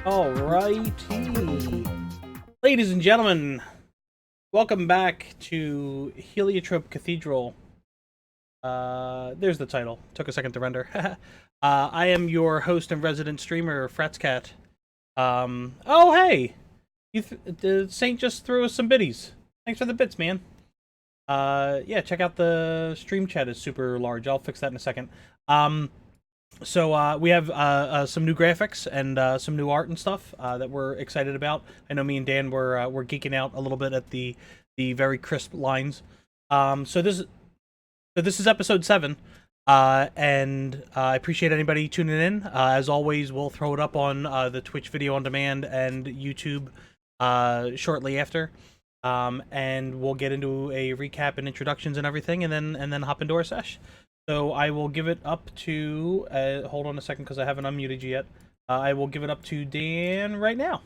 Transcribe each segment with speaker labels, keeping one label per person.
Speaker 1: Alrighty. Ladies and gentlemen, welcome back to Heliotrope Cathedral. There's the title. Took a second to render. I am your host and resident streamer, Fretzcat. Oh hey! The Saint just threw us some biddies. Thanks for the bits, man. Yeah, check out the stream chat is super large. I'll fix that in a second. So we have some new graphics and some new art and stuff that we're excited about. I know me and Dan were geeking out a little bit at the very crisp lines. So this is episode 7, and I appreciate anybody tuning in. As always, we'll throw it up on the Twitch video on demand and YouTube shortly after. And we'll get into a recap and introductions and everything, and then hop into our sesh. So I will give it up to. Hold on a second, because I haven't unmuted you yet. I will give it up to Dan right now.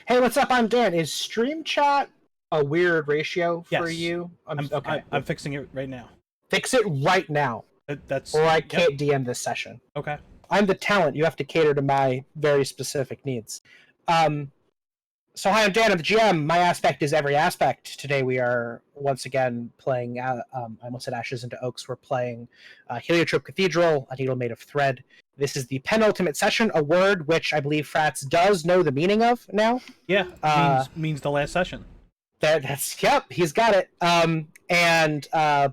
Speaker 2: Hey, what's up? I'm Dan. Is stream chat a weird ratio for
Speaker 1: Yes.
Speaker 2: you?
Speaker 1: I'm fixing it right now.
Speaker 2: Fix it right now,
Speaker 1: That's
Speaker 2: or I can't DM this session.
Speaker 1: Okay.
Speaker 2: I'm the talent. You have to cater to my very specific needs. So hi, I'm Dan. I'm the GM. My aspect is every aspect. Today we are once again playing. I almost said Ashes into Oaks. We're playing Heliotrope Cathedral, a needle made of thread. This is the penultimate session, a word which I believe Frats does know the meaning of now.
Speaker 1: Yeah, means the last session.
Speaker 2: Yep, he's got it. And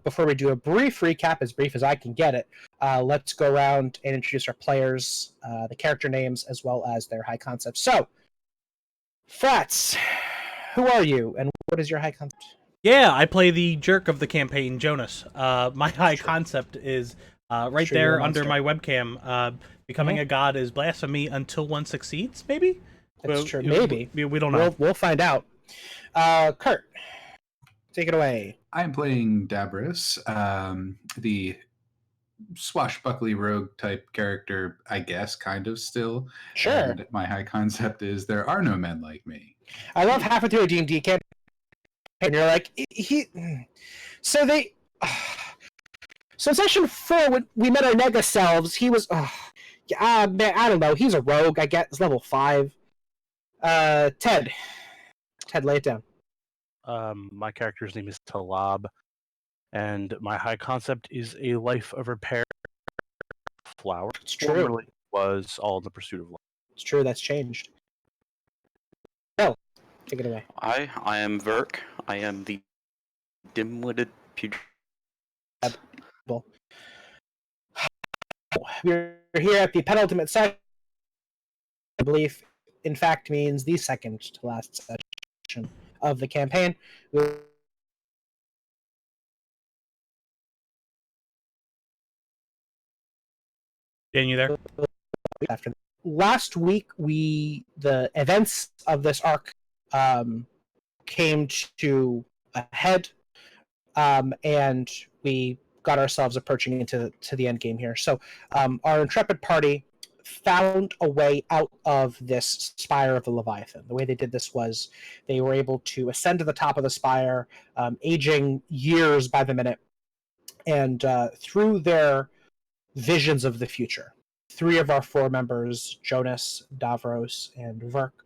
Speaker 2: before we do a brief recap, as brief as I can get it, let's go around and introduce our players, the character names, as well as their high concepts. So, Frats, who are you, and what is your high concept?
Speaker 1: Yeah, I play the jerk of the campaign, Jonas. My high concept is right there under my webcam. Becoming a god is blasphemy until one succeeds, maybe?
Speaker 2: That's true, maybe.
Speaker 1: We don't know.
Speaker 2: We'll find out. Kurt, take it away.
Speaker 3: I'm playing Dabris, the swashbuckly rogue type character, I guess, kind of still.
Speaker 2: Sure.
Speaker 3: And my high concept is there are no men like me.
Speaker 2: I love halfway through a D&D campaign, and you're like, So they... So in session 4, when we met our nega selves, he was... man, I don't know. He's a rogue, I guess, level 5. Ted, lay it down.
Speaker 4: My character's name is Talab, and my high concept is a life of repair flower.
Speaker 2: It's true.
Speaker 4: Formerly was all in the pursuit of life.
Speaker 2: It's true, that's changed. Oh, take it away.
Speaker 5: I am Verk. I am the dim-witted pugil.
Speaker 2: We're here at the penultimate session. I believe, in fact, means the second to last session of the campaign.
Speaker 1: Dan, you there?
Speaker 2: After last week, the events of this arc came to a head, and we got ourselves approaching into the end game here. So our intrepid party found a way out of this spire of the Leviathan. The way they did this was they were able to ascend to the top of the spire, aging years by the minute, and through their visions of the future, 3 of our 4 members, Jonas, Davros, and Verk,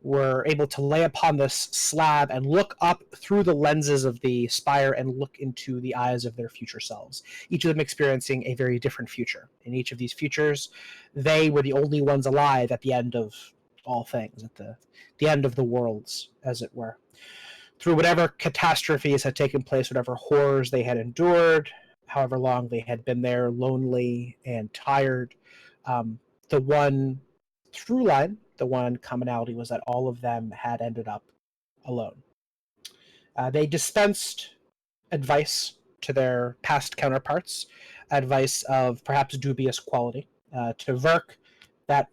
Speaker 2: were able to lay upon this slab and look up through the lenses of the spire and look into the eyes of their future selves, each of them experiencing a very different future. In each of these futures, they were the only ones alive at the end of all things, at the end of the worlds, as it were. Through whatever catastrophes had taken place, whatever horrors they had endured, however long they had been there, lonely and tired, the one through line, the one commonality was that all of them had ended up alone. They dispensed advice to their past counterparts, advice of perhaps dubious quality. To Verk, that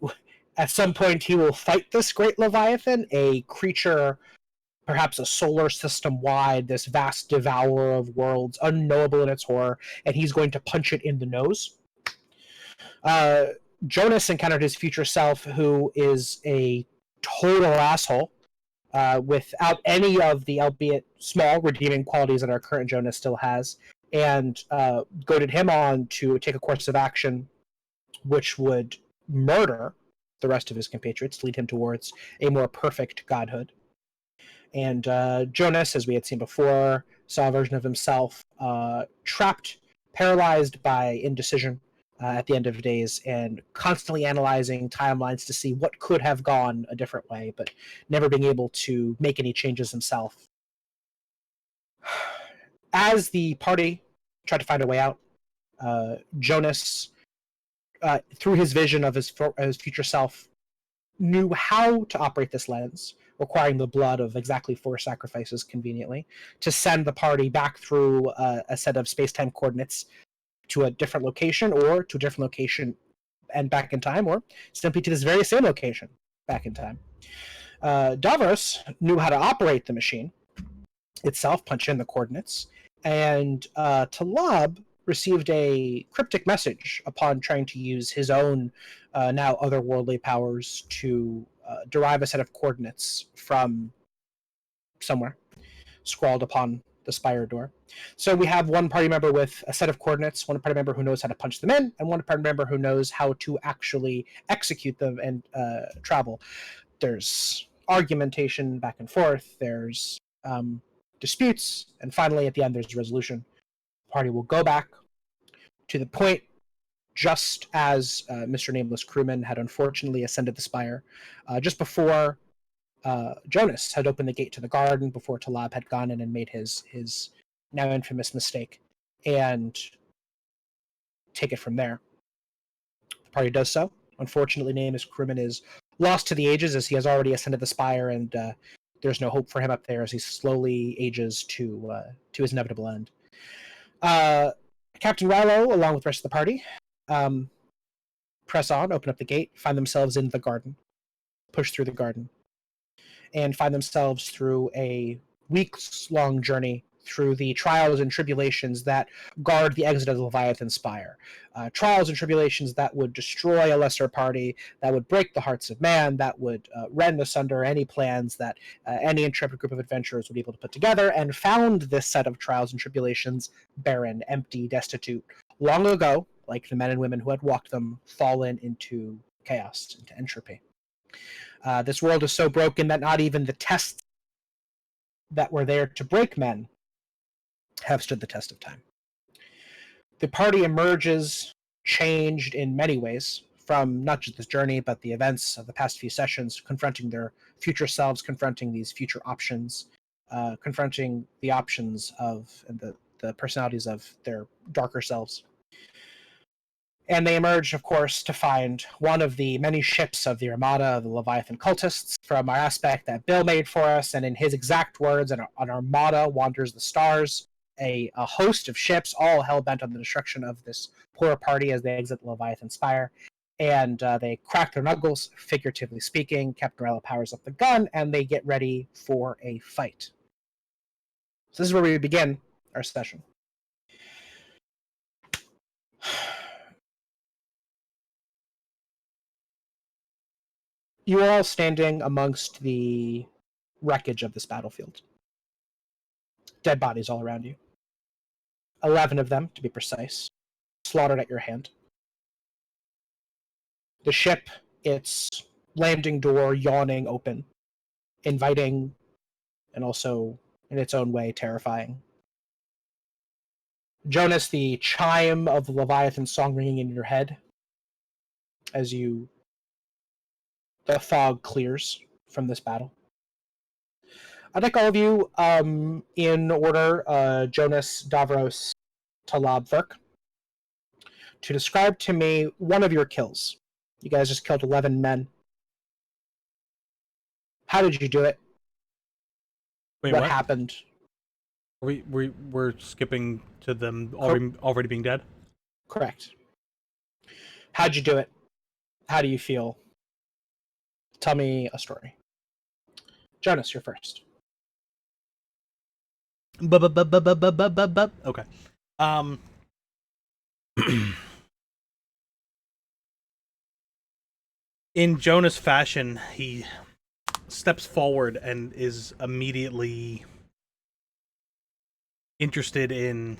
Speaker 2: at some point he will fight this great Leviathan, a creature perhaps a solar system wide, this vast devourer of worlds, unknowable in its horror, and he's going to punch it in the nose. Jonas encountered his future self, who is a total asshole, without any of the, albeit small, redeeming qualities that our current Jonas still has, and goaded him on to take a course of action which would murder the rest of his compatriots, lead him towards a more perfect godhood. And Jonas, as we had seen before, saw a version of himself trapped, paralyzed by indecision at the end of days, and constantly analyzing timelines to see what could have gone a different way, but never being able to make any changes himself. as the party tried to find a way out, Jonas, through his vision of his future self, knew how to operate this lens, requiring the blood of exactly 4 sacrifices conveniently, to send the party back through a set of space-time coordinates to a different location, or to a different location and back in time, or simply to this very same location back in time. Davros knew how to operate the machine itself, punch in the coordinates, and Talab received a cryptic message upon trying to use his own now otherworldly powers to derive a set of coordinates from somewhere scrawled upon the spire door. So we have one party member with a set of coordinates, one party member who knows how to punch them in, and one party member who knows how to actually execute them and travel. There's argumentation back and forth, there's disputes, and finally at the end there's a resolution. The party will go back to the point just as Mr. Nameless Crewman had unfortunately ascended the spire, just before Jonas had opened the gate to the garden, before Talab had gone in and made his now infamous mistake, and take it from there. The party does so. Unfortunately, Nameless Crewman is lost to the ages, as he has already ascended the spire, and there's no hope for him up there as he slowly ages to his inevitable end. Captain Rilo, along with the rest of the party, press on, open up the gate, find themselves in the garden, push through the garden, and find themselves through a weeks-long journey through the trials and tribulations that guard the exit of the Leviathan Spire. Trials and tribulations that would destroy a lesser party, that would break the hearts of man, that would rend asunder any plans that any intrepid group of adventurers would be able to put together, and found this set of trials and tribulations barren, empty, destitute, long ago, like the men and women who had walked them, fallen into chaos, into entropy. This world is so broken that not even the tests that were there to break men have stood the test of time. The party emerges changed in many ways from not just this journey, but the events of the past few sessions, confronting their future selves, confronting these future options, confronting the options of and the personalities of their darker selves. And they emerge, of course, to find one of the many ships of the Armada of the Leviathan cultists, from our aspect that Bill made for us, and in his exact words, an Armada wanders the stars, a host of ships, all hell-bent on the destruction of this poor party as they exit the Leviathan Spire. And they crack their knuckles, figuratively speaking. Captain Rilo powers up the gun, and they get ready for a fight. So this is where we begin our session. You are all standing amongst the wreckage of this battlefield. Dead bodies all around you. 11 of them, to be precise, slaughtered at your hand. The ship, its landing door yawning open, inviting, and also, in its own way, terrifying. Jonas, the chime of the Leviathan song ringing in your head as the fog clears from this battle. I'd like all of you, in order, Jonas, Davros, Talab, Verk, to describe to me one of your kills. You guys just killed 11 men. How did you do it?
Speaker 1: Wait,
Speaker 2: what happened?
Speaker 1: We're skipping to them already being dead?
Speaker 2: Correct. How'd you do it? How do you feel? Tell me a story. Jonas, you're first.
Speaker 1: Okay. In Jonas fashion, he steps forward and is immediately interested in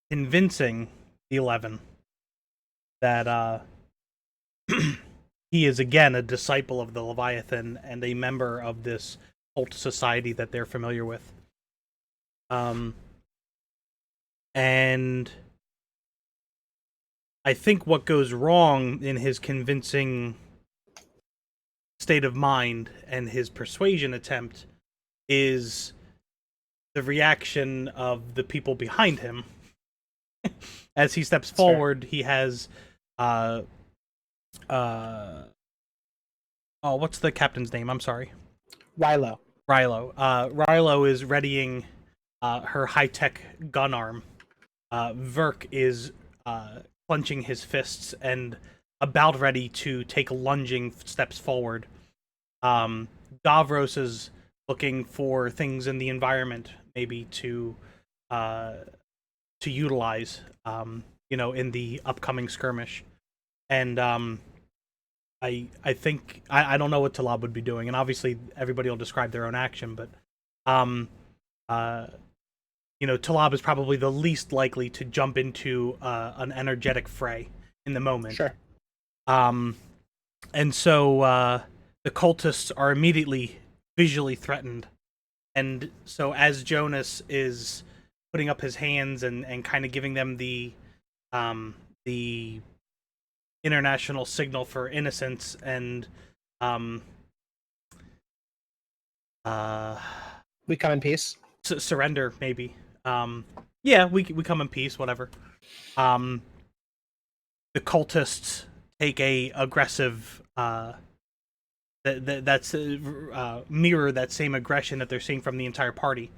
Speaker 1: convincing the 11 that he is again a disciple of the Leviathan and a member of this cult society that they're familiar with. And I think what goes wrong in his convincing state of mind and his persuasion attempt is the reaction of the people behind him. As he steps
Speaker 2: That's fair.
Speaker 1: forward, he has oh, what's the captain's name? I'm sorry.
Speaker 2: Rilo.
Speaker 1: Rilo is readying her high-tech gun arm. Verk is clenching his fists and about ready to take lunging steps forward. Davros is looking for things in the environment, maybe to utilize, in the upcoming skirmish. And I think I don't know what Talab would be doing, and obviously everybody will describe their own action, but Talab is probably the least likely to jump into an energetic fray in the moment.
Speaker 2: Sure.
Speaker 1: And so the cultists are immediately visually threatened, and so as Jonas is putting up his hands and kind of giving them the international signal for innocence and
Speaker 2: We come in peace.
Speaker 1: surrender, maybe. Yeah, we come in peace, whatever. The cultists take a aggressive that's mirror that same aggression that they're seeing from the entire party.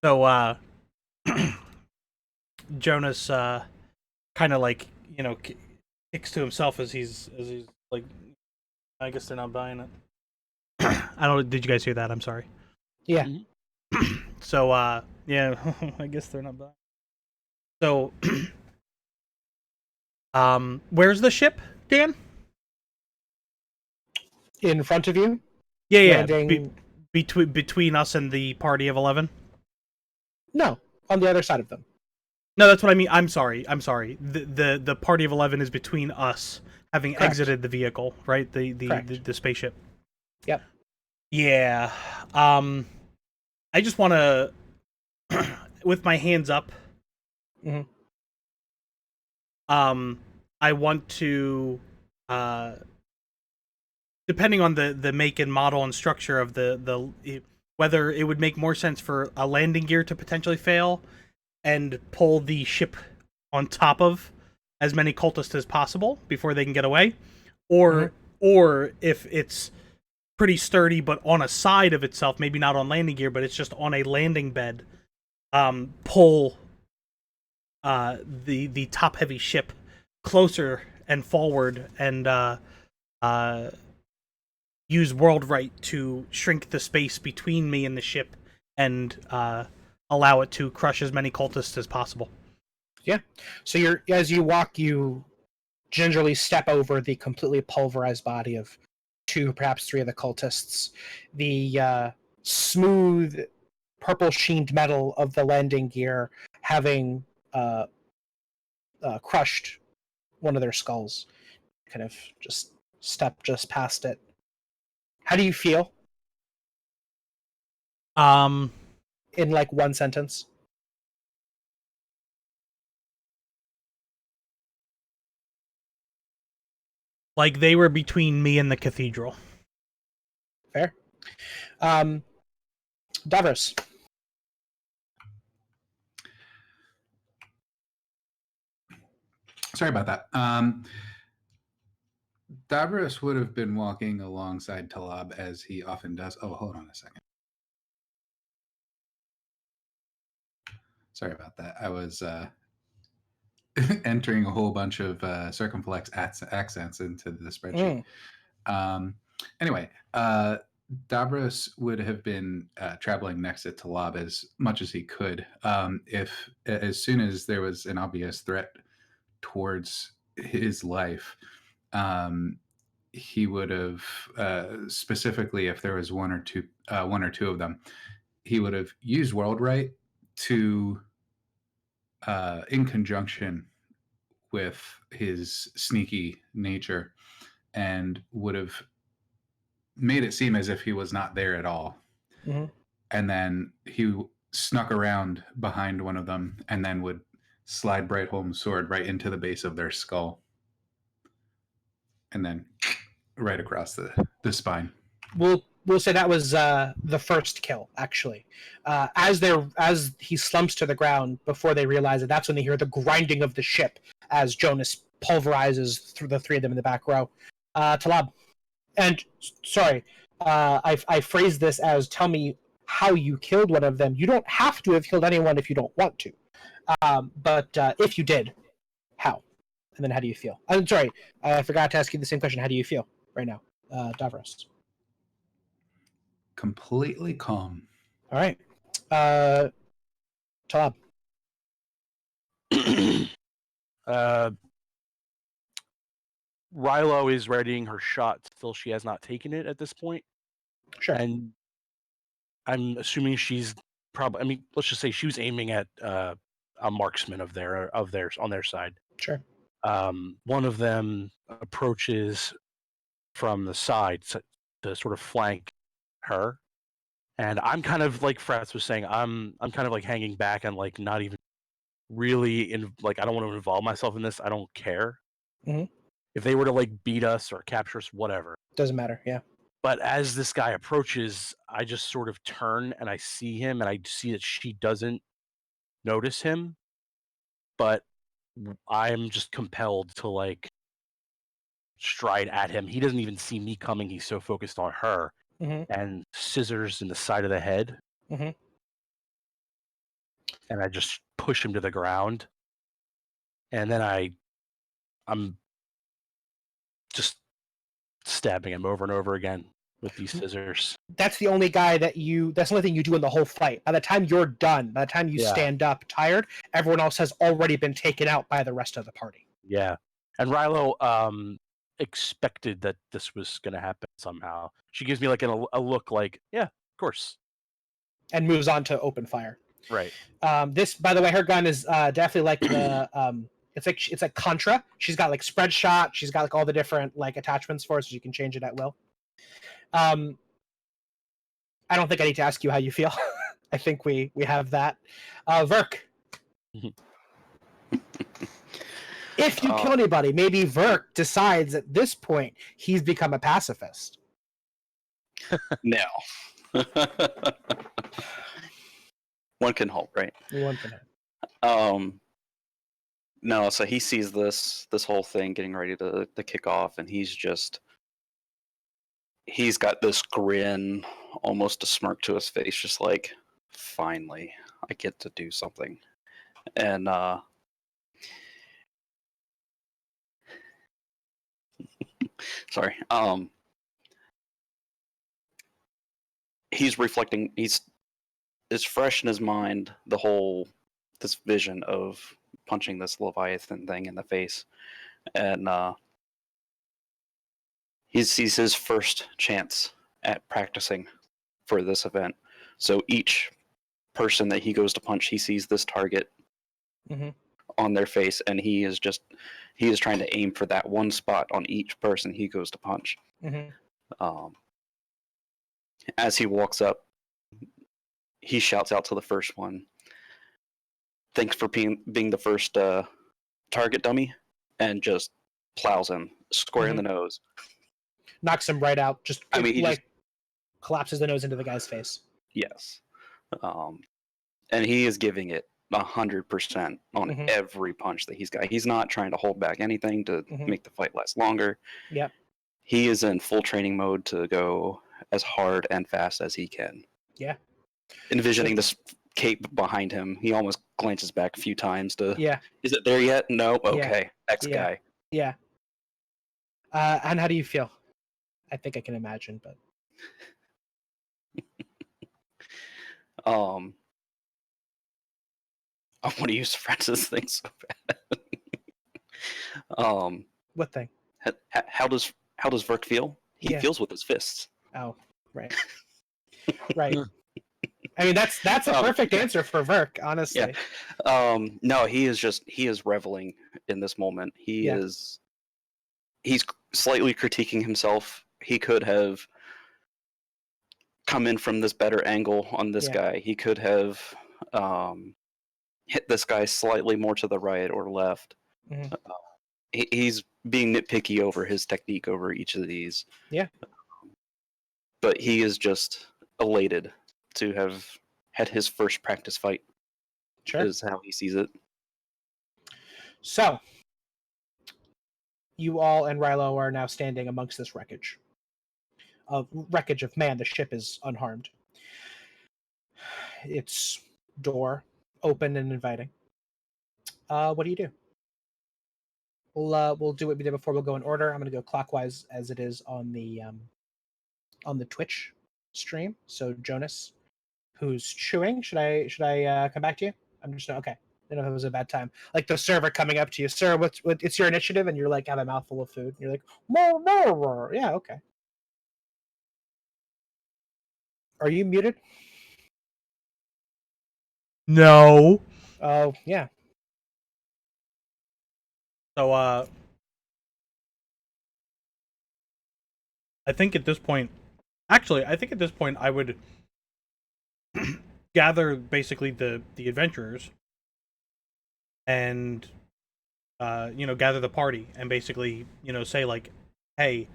Speaker 1: So Jonas kind of like kicks to himself as he's like, I guess they're not buying it. I don't. Did you guys hear that? I'm sorry.
Speaker 2: Yeah.
Speaker 1: So yeah, I guess they're not buying. So where's the ship, Dan?
Speaker 2: In front of you.
Speaker 1: Yeah.
Speaker 2: Landing...
Speaker 1: Between us and the party of 11.
Speaker 2: No, on the other side of them.
Speaker 1: No, that's what I mean. I'm sorry. The party of 11 is between us, having
Speaker 2: Correct.
Speaker 1: exited the vehicle, right?
Speaker 2: Correct.
Speaker 1: The spaceship.
Speaker 2: Yep.
Speaker 1: Yeah. I just want to, with my hands up.
Speaker 2: Mm-hmm.
Speaker 1: I want to, depending on the make and model and structure of the whether it would make more sense for a landing gear to potentially fail and pull the ship on top of as many cultists as possible before they can get away, or if it's pretty sturdy but on a side of itself, maybe not on landing gear, but it's just on a landing bed, pull the top heavy ship closer and forward and use world right to shrink the space between me and the ship and allow it to crush as many cultists as possible.
Speaker 2: Yeah. So as you walk, you gingerly step over the completely pulverized body of 2, perhaps 3 of the cultists. The smooth purple sheened metal of the landing gear having crushed one of their skulls. Kind of just step just past it. How do you feel? In like one sentence.
Speaker 1: Like they were between me and the cathedral.
Speaker 2: Fair. Davros.
Speaker 3: Sorry about that. Davros would have been walking alongside Talab as he often does. Oh, hold on a second. Sorry about that. I was entering a whole bunch of circumflex accents into the spreadsheet. Anyway, Davros would have been traveling next to Talab as much as he could. If as soon as there was an obvious threat towards his life, he would have specifically if there was one or two of them, he would have used World Right to, in conjunction with his sneaky nature, and would have made it seem as if he was not there at all.
Speaker 2: Mm-hmm.
Speaker 3: And then he snuck around behind one of them and then would slide Brightholm's sword right into the base of their skull. And then right across the spine.
Speaker 2: We'll we'll say that was the first kill, actually. As he slumps to the ground, before they realize it, that's when they hear the grinding of the ship as Jonas pulverizes through the three of them in the back row. Talab, and sorry, I phrased this as tell me how you killed one of them. You don't have to have killed anyone if you don't want to, but if you did, how? And then how do you feel? I'm sorry, I forgot to ask you the same question. How do you feel right now, Davros?
Speaker 3: Completely calm.
Speaker 2: All right. Talab.
Speaker 4: Rilo is readying her shot. Still, she has not taken it at this point.
Speaker 2: Sure.
Speaker 4: And I'm assuming she's probably. I mean, let's just say she was aiming at a marksman of theirs on their side.
Speaker 2: Sure.
Speaker 4: One of them approaches from the side to sort of flank her, and I'm kind of like Fratz was saying. I'm kind of like hanging back and like not even really in like I don't want to involve myself in this. I don't care.
Speaker 2: Mhm.
Speaker 4: If they were to like beat us or capture us, whatever.
Speaker 2: Doesn't matter. Yeah.
Speaker 4: But as this guy approaches, I just sort of turn and I see him and I see that she doesn't notice him. But I'm just compelled to like stride at him. He doesn't even see me coming. He's so focused on her.
Speaker 2: Mm-hmm.
Speaker 4: And scissors in the side of the head.
Speaker 2: Mm-hmm.
Speaker 4: And I just push him to the ground. And then I'm just stabbing him over and over again with these scissors.
Speaker 2: That's the only guy that's the only thing you do in the whole fight. By the time you're done, by the time you stand up tired, everyone else has already been taken out by the rest of the party.
Speaker 4: Yeah. And Rilo expected that this was going to happen somehow. She gives me like a look like, yeah, of course.
Speaker 2: And moves on to open fire.
Speaker 4: Right.
Speaker 2: This, by the way, her gun is definitely like the it's like Contra. She's got like spread shot. She's got like all the different like attachments for it, so you can change it at will. I don't think I need to ask you how you feel. I think we have that. Verk. If you kill anybody, maybe Verk decides at this point he's become a pacifist.
Speaker 5: No. One can hope, right?
Speaker 2: One can hope.
Speaker 5: No, so he sees this whole thing getting ready to kick off, and he's got this grin, almost a smirk to his face, just like, finally, I get to do something. And sorry. He's reflecting. It's fresh in his mind, this vision of punching this Leviathan thing in the face, and he sees his first chance at practicing for this event. So each person that he goes to punch, he sees this target on their face, and he is trying to aim for that one spot on each person he goes to punch. As he walks up, he shouts out to the first one, "Thanks for being the first target, dummy," and just plows him square in the nose.
Speaker 2: Knocks him right out. Just collapses the nose into the guy's face.
Speaker 5: Yes. And he is giving it 100% on every punch that he's got. He's not trying to hold back anything to make the fight last longer.
Speaker 2: Yep.
Speaker 5: He is in full training mode to go as hard and fast as he can.
Speaker 2: Yeah.
Speaker 5: Envisioning this cape behind him, he almost glances back a few times to, is it there yet? No? Okay. Next guy.
Speaker 2: Yeah. And how do you feel? I think I can imagine, but...
Speaker 5: I want to use Francis' thing so bad.
Speaker 2: What thing?
Speaker 5: How does Verk feel? He feels with his fists.
Speaker 2: Oh, right. Right. I mean, that's a perfect answer for Verk, honestly.
Speaker 5: Yeah. No, he is reveling in this moment. He's slightly critiquing himself. He could have come in from this better angle on this guy. He could have hit this guy slightly more to the right or left. He's being nitpicky over his technique over each of these.
Speaker 2: Yeah.
Speaker 5: but he is just elated to have had his first practice fight.
Speaker 2: Sure.
Speaker 5: Is how he sees it.
Speaker 2: So, you all and Rilo are now standing amongst this wreckage. Wreckage of man, the ship is unharmed. Its door open and inviting. What do you do? We'll do what we did before. We'll go in order. I'm going to go clockwise as it is on the Twitch stream. So Jonas, who's chewing, should I come back to you? I'm just okay. I don't know if it was a bad time. Like the server coming up to you, sir. What? It's your initiative, and you're like have a mouthful of food. And you're like, more, more. Yeah, okay. Are you muted?
Speaker 1: No.
Speaker 2: Oh, yeah.
Speaker 1: So, I think at this point, I would gather basically the adventurers and gather the party and basically say like, hey,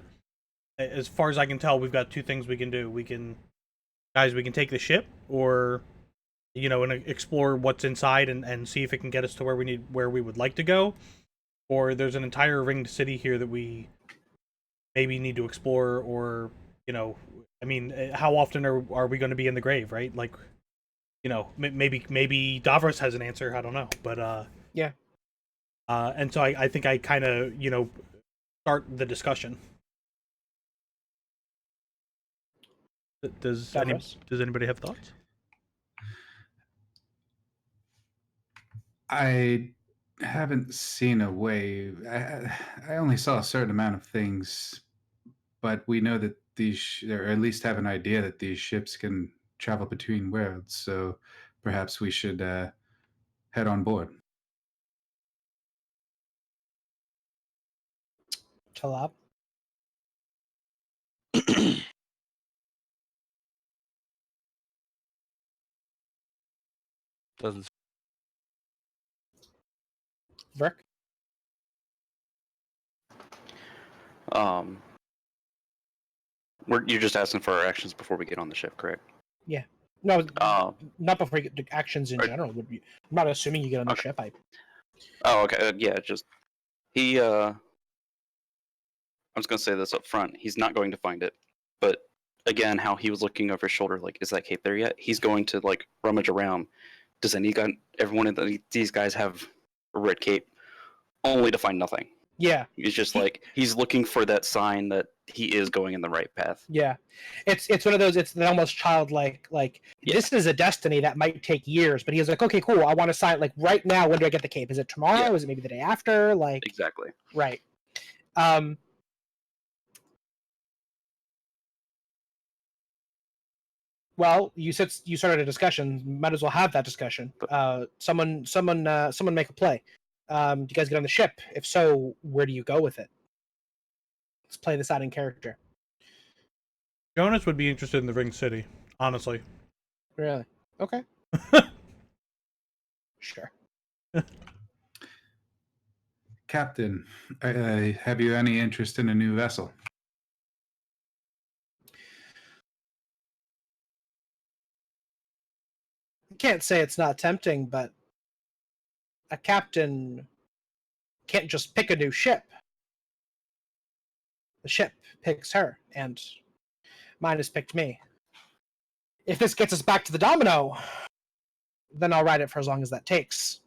Speaker 1: as far as I can tell, we've got two things we can do. We can take the ship, or and explore what's inside and see if it can get us to where we would like to go, or there's an entire ringed city here that we maybe need to explore, or I mean, how often are we going to be in the grave, right? Like, maybe Davros has an answer. I don't know, but
Speaker 2: yeah.
Speaker 1: And so I think I kind of start the discussion. Does anybody have thoughts?
Speaker 3: I haven't seen a way. I only saw a certain amount of things, but we know that or at least have an idea that these ships can travel between worlds. So perhaps we should head on board.
Speaker 2: Talab.
Speaker 4: Doesn't.
Speaker 2: Verk.
Speaker 5: You're just asking for our actions before we get on the ship, correct?
Speaker 2: Yeah. No, not before you get to actions in
Speaker 5: Right.
Speaker 2: general. I'm not assuming you get on the ship.
Speaker 5: Oh, okay. Yeah, just he. I was gonna say this up front. He's not going to find it, but again, how he was looking over his shoulder, like, is that cape there yet? He's going to like rummage around. Does everyone of these guys have a red cape? Only to find nothing.
Speaker 2: Yeah.
Speaker 5: He's just like he's looking for that sign that he is going in the right path.
Speaker 2: Yeah, it's one of those. It's almost childlike. Like this is a destiny that might take years, but he's like, okay, cool. I want to sign. Like right now, when do I get the cape? Is it tomorrow?
Speaker 5: Yeah.
Speaker 2: Is it maybe the day after? Like
Speaker 5: Exactly.
Speaker 2: right. Well, you started a discussion. Might as well have that discussion. Someone make a play. Do you guys get on the ship? If so, where do you go with it? Let's play this out in character.
Speaker 1: Jonas would be interested in the Ring City, honestly.
Speaker 2: Really? Okay. Sure.
Speaker 3: Captain, have you any interest in a new vessel?
Speaker 2: I can't say it's not tempting, but a captain can't just pick a new ship. The ship picks her, and mine has picked me. If this gets us back to the Domino, then I'll ride it for as long as that takes.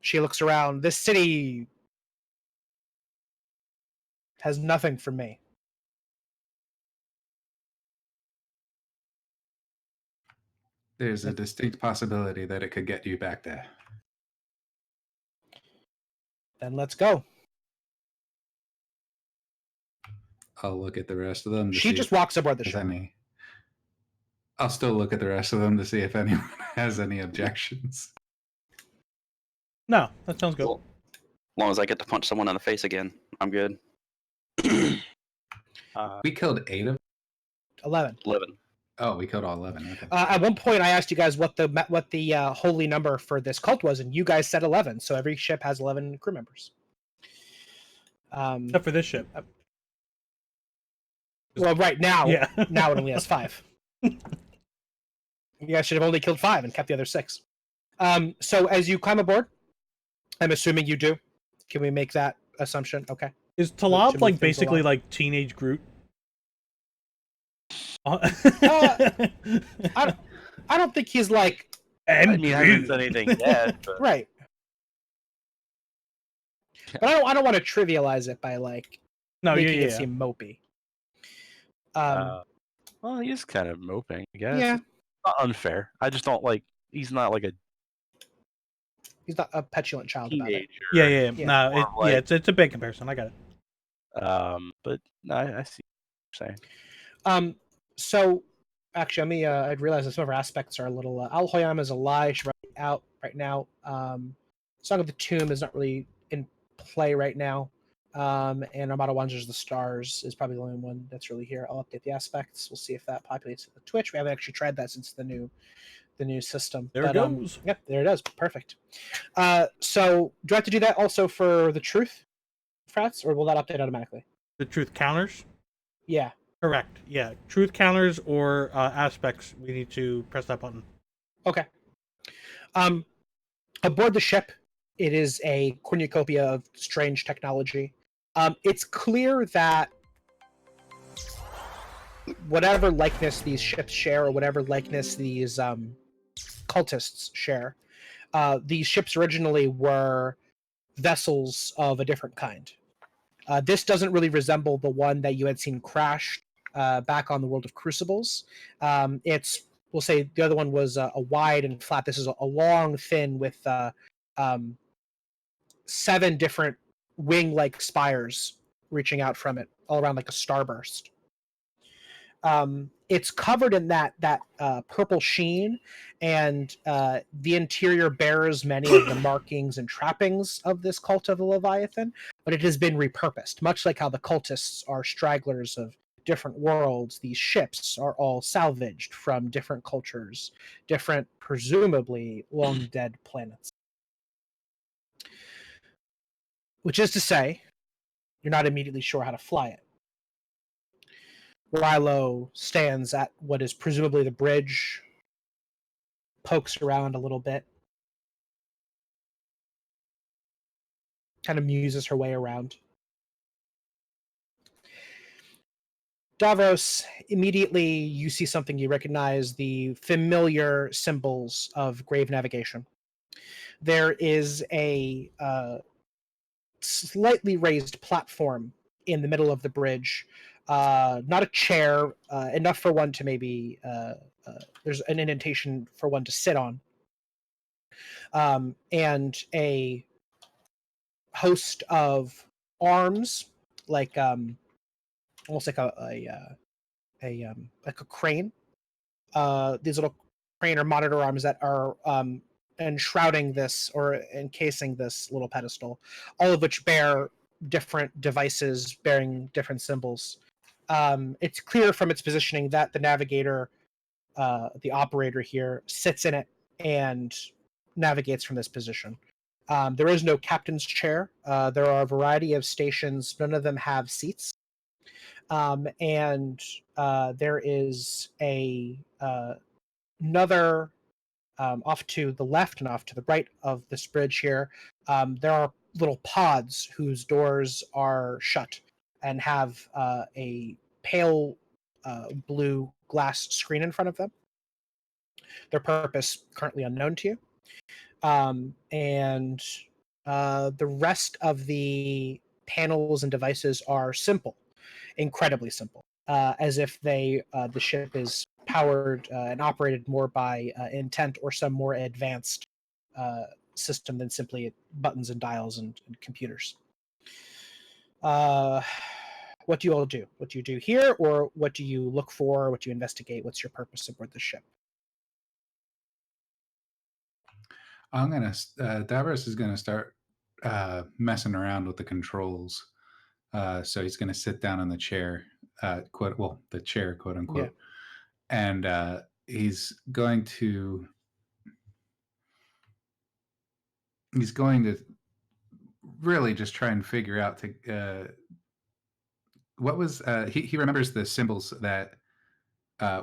Speaker 2: She looks around. This city has nothing for me.
Speaker 3: There's a distinct possibility that it could get you back there.
Speaker 2: Then let's go.
Speaker 3: I'll look at the rest of them.
Speaker 2: She just walks aboard the ship.
Speaker 3: I'll still look at the rest of them to see if anyone has any objections.
Speaker 1: No, that sounds good.
Speaker 5: Well, as long as I get to punch someone in the face again, I'm good.
Speaker 3: We killed 8 of
Speaker 2: 11.
Speaker 5: 11.
Speaker 3: Oh, we killed all 11. Okay.
Speaker 2: At one point, I asked you guys what the holy number for this cult was, and you guys said 11. So every ship has 11 crew members.
Speaker 1: Except for this ship.
Speaker 2: Well, right now,
Speaker 1: Yeah.
Speaker 2: now it only has 5. You guys should have only killed 5 and kept the other 6. So as you climb aboard, I'm assuming you do. Can we make that assumption? Okay.
Speaker 1: Is
Speaker 2: To
Speaker 1: Talab
Speaker 2: move
Speaker 1: like
Speaker 2: things
Speaker 1: basically
Speaker 2: along.
Speaker 1: like teenage Groot?
Speaker 2: I don't think he's like
Speaker 1: And
Speaker 4: I mean, I haven't done anything yet, but
Speaker 2: right. But I don't want to trivialize it by like
Speaker 1: no,
Speaker 2: making
Speaker 1: yeah.
Speaker 2: it seem mopey.
Speaker 4: well, he is kind of moping, I guess.
Speaker 2: Yeah.
Speaker 4: It's not unfair. I just don't like. He's not like a
Speaker 2: He's not a petulant child about it.
Speaker 4: teenager.
Speaker 1: Yeah.
Speaker 2: Yeah.
Speaker 1: No,
Speaker 4: More like-
Speaker 1: it's a big comparison. I got it.
Speaker 4: But no, I see what you're saying.
Speaker 2: So actually, let me. I'd realized that some of our aspects are a little. Al Hoyam is a lie. She's out right now. Song of the Tomb is not really in play right now. And Armada Wanders the Stars is probably the only one that's really here. I'll update the aspects. We'll see if that populates the Twitch. We haven't actually tried that since the new system.
Speaker 1: There it goes.
Speaker 2: Yep, there it is. Perfect. So do I have to do that also for the truth frats, or will that update automatically?
Speaker 1: The truth counters.
Speaker 2: Yeah.
Speaker 1: Correct. Yeah, truth counters or aspects. We need to press that button.
Speaker 2: Okay. Aboard the ship, it is a cornucopia of strange technology. It's clear that whatever likeness these ships share, or whatever likeness these cultists share, these ships originally were vessels of a different kind. This doesn't really resemble the one that you had seen crash back on the World of Crucibles. We'll say the other one was a wide and flat. This is a long, thin with 7 different wing-like spires reaching out from it, all around like a starburst. It's covered in that purple sheen, and the interior bears many of the markings and trappings of this cult of the Leviathan, but it has been repurposed. Much like how the cultists are stragglers of different worlds, these ships are all salvaged from different cultures, different, presumably, long-dead planets. Which is to say, you're not immediately sure how to fly it. Rilo stands at what is presumably the bridge, pokes around a little bit, kind of muses her way around. Davros, immediately you see something you recognize, the familiar symbols of grave navigation. There is a slightly raised platform in the middle of the bridge, not a chair, enough for one to maybe there's an indentation for one to sit on, and a host of arms, like almost like a crane. These little crane or monitor arms that are enshrouding this or encasing this little pedestal, all of which bear different devices bearing different symbols. It's clear from its positioning that the navigator, the operator here, sits in it and navigates from this position. There is no captain's chair. There are a variety of stations. None of them have seats. And there is another off to the left and off to the right of this bridge here. There are little pods whose doors are shut and have a pale blue glass screen in front of them. Their purpose currently unknown to you. And the rest of the panels and devices are simple, incredibly simple, as if the ship is powered and operated more by intent or some more advanced system than simply buttons and dials and computers. What do you all do? What do you do here, or what do you look for? What do you investigate? What's your purpose aboard the ship?
Speaker 3: Davros is gonna start messing around with the controls. So he's gonna sit down in the chair, the chair, quote unquote, and he's going to really just try and figure out what was he remembers the symbols that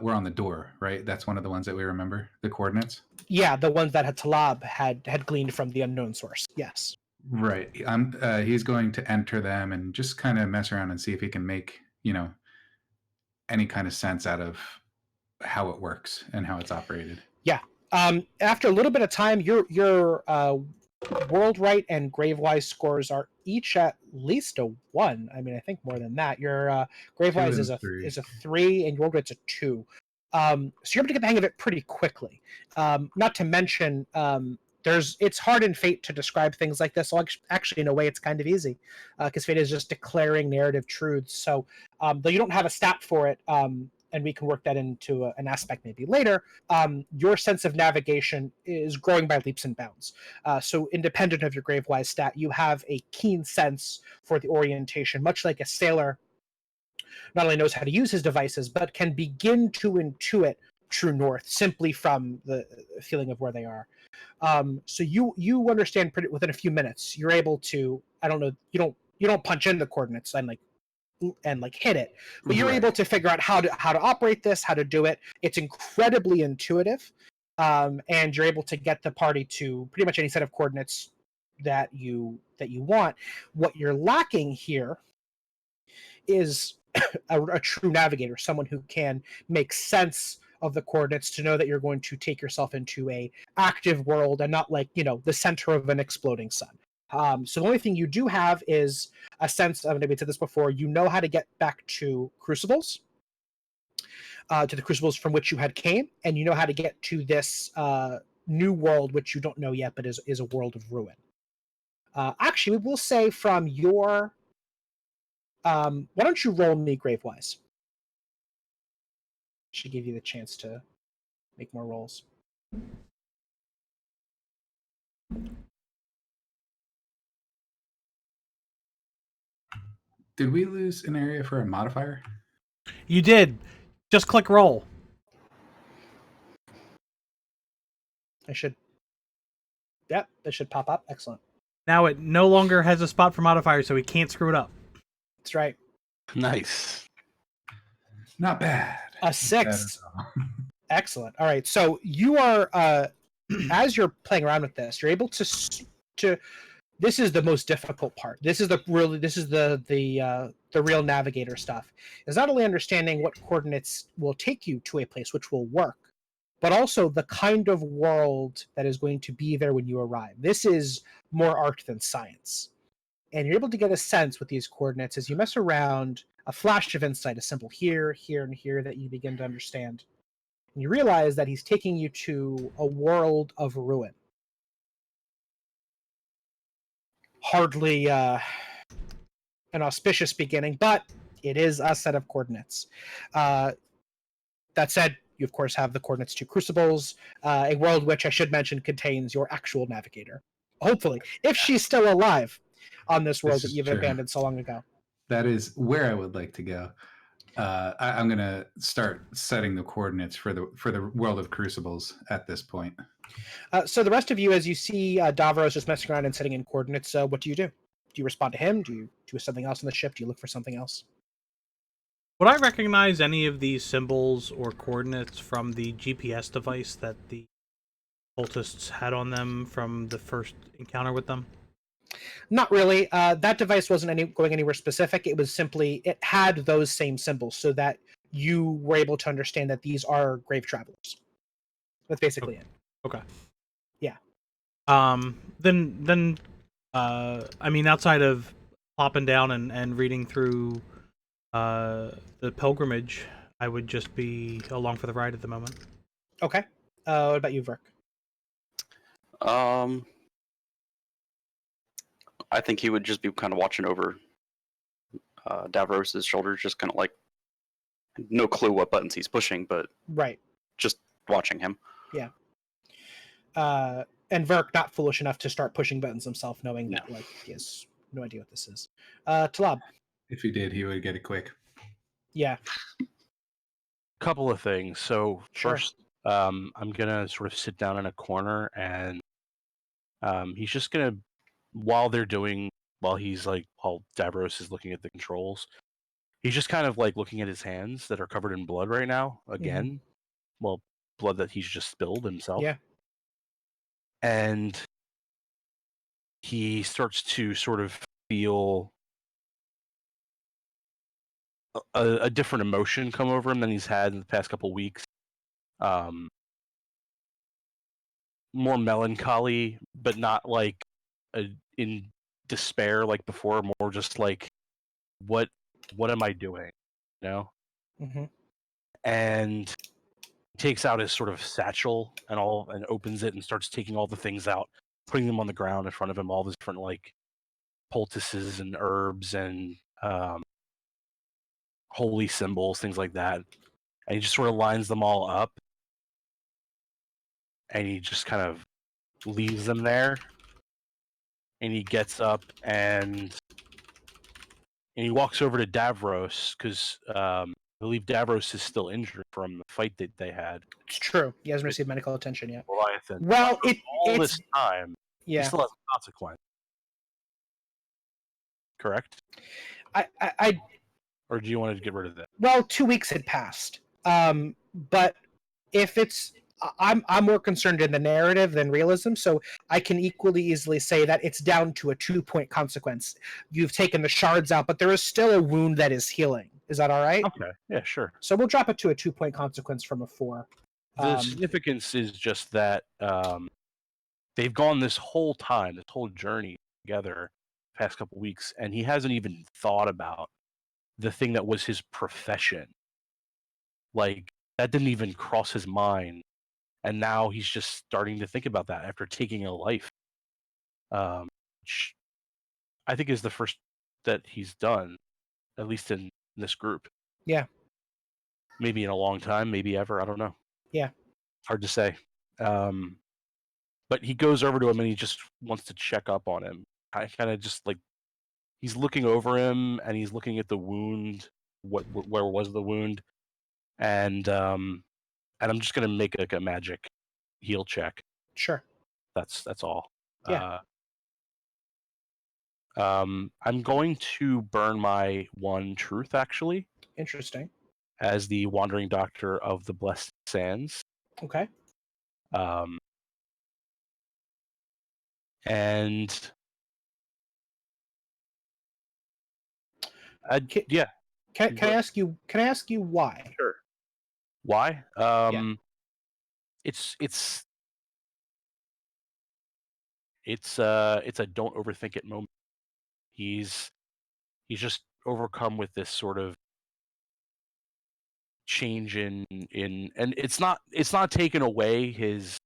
Speaker 3: were on the door, right? That's one of the ones that we remember, the coordinates.
Speaker 2: Yeah, the ones that Talab had gleaned from the unknown source. Yes.
Speaker 3: Right. He's going to enter them and just kind of mess around and see if he can make, any kind of sense out of how it works and how it's operated.
Speaker 2: Yeah. After a little bit of time, your World Right and Gravewise scores are each at least a 1. I mean, I think more than that. Your Gravewise is a 3, and World Right's a 2. So you're able to get the hang of it pretty quickly. Not to mention, it's hard in Fate to describe things like this. So actually, in a way, it's kind of easy because Fate is just declaring narrative truths. So though you don't have a stat for it, and we can work that into an aspect maybe later, your sense of navigation is growing by leaps and bounds. So independent of your Gravewise stat, you have a keen sense for the orientation, much like a sailor not only knows how to use his devices, but can begin to intuit true north simply from the feeling of where they are. So you understand within a few minutes. You're able to, I don't know, you don't punch in the coordinates and hit it, but you're able to figure out how to operate this, how to do it. It's incredibly intuitive, and you're able to get the party to pretty much any set of coordinates that you want. What you're lacking here is a true navigator, someone who can make sense of the coordinates to know that you're going to take yourself into a active world and not the center of an exploding sun. So the only thing you do have is a sense of, and we said this before, you know how to get back to Crucibles, to the Crucibles from which you had came, and you know how to get to this new world, which you don't know yet, but is a world of ruin. Actually, we'll say from your... why don't you roll me Gravewise? Should give you the chance to make more rolls.
Speaker 3: Did we lose an area for a modifier?
Speaker 1: You did. Just click roll.
Speaker 2: Yep, that should pop up. Excellent.
Speaker 1: Now it no longer has a spot for modifiers, so we can't screw it up.
Speaker 2: That's right.
Speaker 4: Nice.
Speaker 3: Not bad.
Speaker 2: A 6. Excellent. All right. So you are, as you're playing around with this, you're able to. This is the most difficult part. This is the real navigator stuff. Is not only understanding what coordinates will take you to a place which will work, but also the kind of world that is going to be there when you arrive. This is more art than science. And you're able to get a sense with these coordinates as you mess around, a flash of insight, a symbol here, here, and here that you begin to understand. And you realize that he's taking you to a world of ruin. Hardly an auspicious beginning, but it is a set of coordinates. That said, you of course have the coordinates to Crucibles, a world which I should mention contains your actual navigator. Hopefully, if she's still alive on this world that you've abandoned so long ago.
Speaker 3: That is where I would like to go. I'm going to start setting the coordinates for the world of Crucibles at this point.
Speaker 2: So the rest of you, as you see Davros just messing around and setting in coordinates, what do you do? Do you respond to him? Do you do something else on the ship? Do you look for something else?
Speaker 1: Would I recognize any of these symbols or coordinates from the GPS device that the cultists had on them from the first encounter with them?
Speaker 2: Not really. That device wasn't going anywhere specific. It was simply, it had those same symbols so that you were able to understand that these are grave travelers. That's basically it.
Speaker 1: Okay.
Speaker 2: Yeah.
Speaker 1: Then I mean, outside of plopping down and reading through the pilgrimage, I would just be along for the ride at the moment.
Speaker 2: Okay. What about you, Verk?
Speaker 5: I think he would just be kind of watching over Davros's shoulders, just kind of like no clue what buttons he's pushing, but
Speaker 2: right,
Speaker 5: just watching him.
Speaker 2: Yeah. And Verk not foolish enough to start pushing buttons himself, knowing that he has no idea what this is. Talab.
Speaker 3: If he did, he would get it quick.
Speaker 2: Yeah.
Speaker 4: Couple of things. So
Speaker 2: Sure.
Speaker 4: first, I'm gonna sort of sit down in a corner, and he's just gonna, while Davros is looking at the controls, he's just kind of like looking at his hands that are covered in blood right now again. Well, blood that he's just spilled himself.
Speaker 2: Yeah.
Speaker 4: And he starts to sort of feel a different emotion come over him than he's had in the past couple weeks. More melancholy, but not like in despair like before. More just like, what am I doing? You know?
Speaker 2: Mm-hmm.
Speaker 4: And takes out his sort of satchel and opens it and starts taking all the things out, putting them on the ground in front of him, all the different like poultices and herbs and holy symbols, things like that. And he just sort of lines them all up, and he just kind of leaves them there. And he gets up and he walks over to Davros because I believe Davros is still injured from the fight that they had.
Speaker 2: It's true. He hasn't received medical attention yet.
Speaker 4: Leviathan.
Speaker 2: Well,
Speaker 4: all this time, he
Speaker 2: yeah.
Speaker 4: still has a consequence. Correct?
Speaker 2: I
Speaker 4: Or do you want to get rid of that?
Speaker 2: well, 2 weeks had passed. But if it's, I'm more concerned in the narrative than realism, so I can equally easily say that it's down to a 2-point consequence. You've taken the shards out, but there is still a wound that is healing. Is that all right?
Speaker 4: Okay. Yeah, sure.
Speaker 2: So we'll drop it to a 2-point consequence from a 4.
Speaker 4: The significance is just that they've gone this whole time, this whole journey together, past couple weeks, and he hasn't even thought about the thing that was his profession. Like, that didn't even cross his mind, and now he's just starting to think about that after taking a life. Which I think is the first that he's done, at least in this group.
Speaker 2: Yeah.
Speaker 4: Maybe in a long time, maybe ever, I don't know.
Speaker 2: Yeah.
Speaker 4: Hard to say. But he goes over to him and he just wants to check up on him. I kind of just like, he's looking over him and he's looking at the wound. Where was the wound? And I'm just gonna make like a magic heal check.
Speaker 2: Sure.
Speaker 4: That's all.
Speaker 2: Yeah.
Speaker 4: I'm going to burn my 1 truth actually
Speaker 2: Interesting.
Speaker 4: as the Wandering Doctor of the Blessed Sands.
Speaker 2: Okay.
Speaker 4: And yeah.
Speaker 2: Can I ask you? Can I ask you why?
Speaker 4: Sure. Why?
Speaker 2: Yeah.
Speaker 4: It's a don't overthink it moment. He's just overcome with this sort of change in and it's not taken away his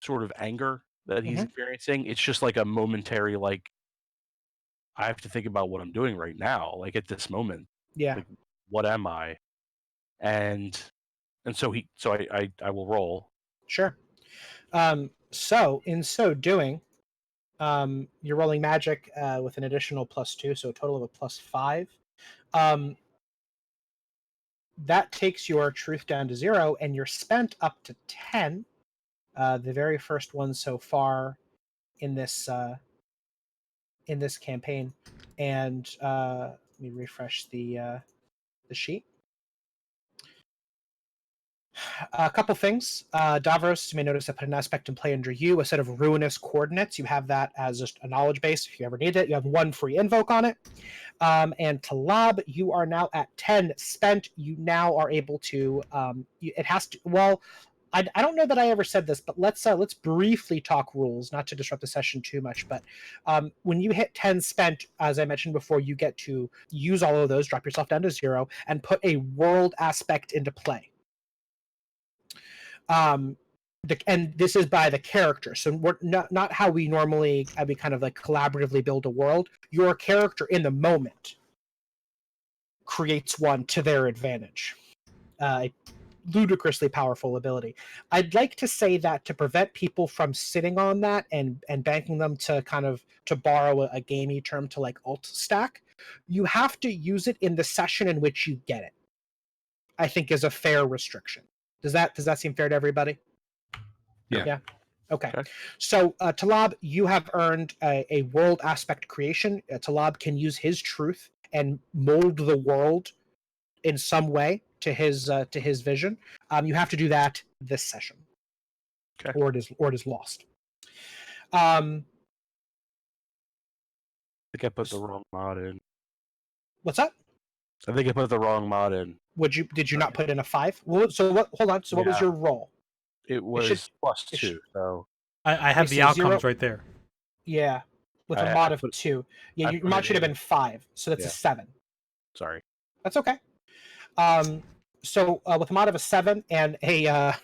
Speaker 4: sort of anger that he's experiencing. It's just like a momentary, like, I have to think about what I'm doing right now, like at this moment.
Speaker 2: Yeah.
Speaker 4: Like, what am I? And so I will roll.
Speaker 2: Sure. So in so doing, you're rolling magic with an additional +2, so a total of a +5. That takes your truth down to 0, and you're spent up to 10. The very first one so far in this campaign. And let me refresh the sheet. A couple things. Davros, you may notice I put an aspect in play under you, a set of ruinous coordinates. You have that as just a knowledge base if you ever need it. You have 1 free invoke on it. And Talab, you are now at 10 spent. You now are able to. It has to. Well, I don't know that I ever said this, but let's briefly talk rules, not to disrupt the session too much. But when you hit 10 spent, as I mentioned before, you get to use all of those, drop yourself down to 0, and put a world aspect into play. And this is by the character, so we're not how we normally we kind of like collaboratively build a world. Your character in the moment creates one to their advantage. A ludicrously powerful ability. I'd like to say that to prevent people from sitting on that and banking them to kind of, to borrow a gamey term, to like alt stack, you have to use it in the session in which you get it. I think is a fair restriction. Does that seem fair to everybody?
Speaker 3: Yeah.
Speaker 2: Okay. So, Talab, you have earned a world aspect creation. Talab can use his truth and mold the world in some way to his vision, you have to do that this session.
Speaker 4: Okay.
Speaker 2: Or it is lost.
Speaker 4: I think I put the wrong mod in.
Speaker 2: What's that?
Speaker 4: I think I put the wrong mod in.
Speaker 2: Did you not put in a 5? Well, so what? Hold on. So what was
Speaker 4: Yeah.
Speaker 2: your roll?
Speaker 4: It was +2. So
Speaker 1: I have the
Speaker 2: so
Speaker 1: outcomes
Speaker 2: 0
Speaker 1: right there.
Speaker 2: Yeah, with a
Speaker 4: I
Speaker 2: mod of
Speaker 4: put-
Speaker 2: 2. Yeah,
Speaker 4: I
Speaker 2: your
Speaker 4: put
Speaker 2: mod
Speaker 4: it
Speaker 2: should have
Speaker 4: in.
Speaker 2: been 5. So that's
Speaker 4: Yeah.
Speaker 2: a 7.
Speaker 4: Sorry.
Speaker 2: That's okay. So with a mod of a 7 and a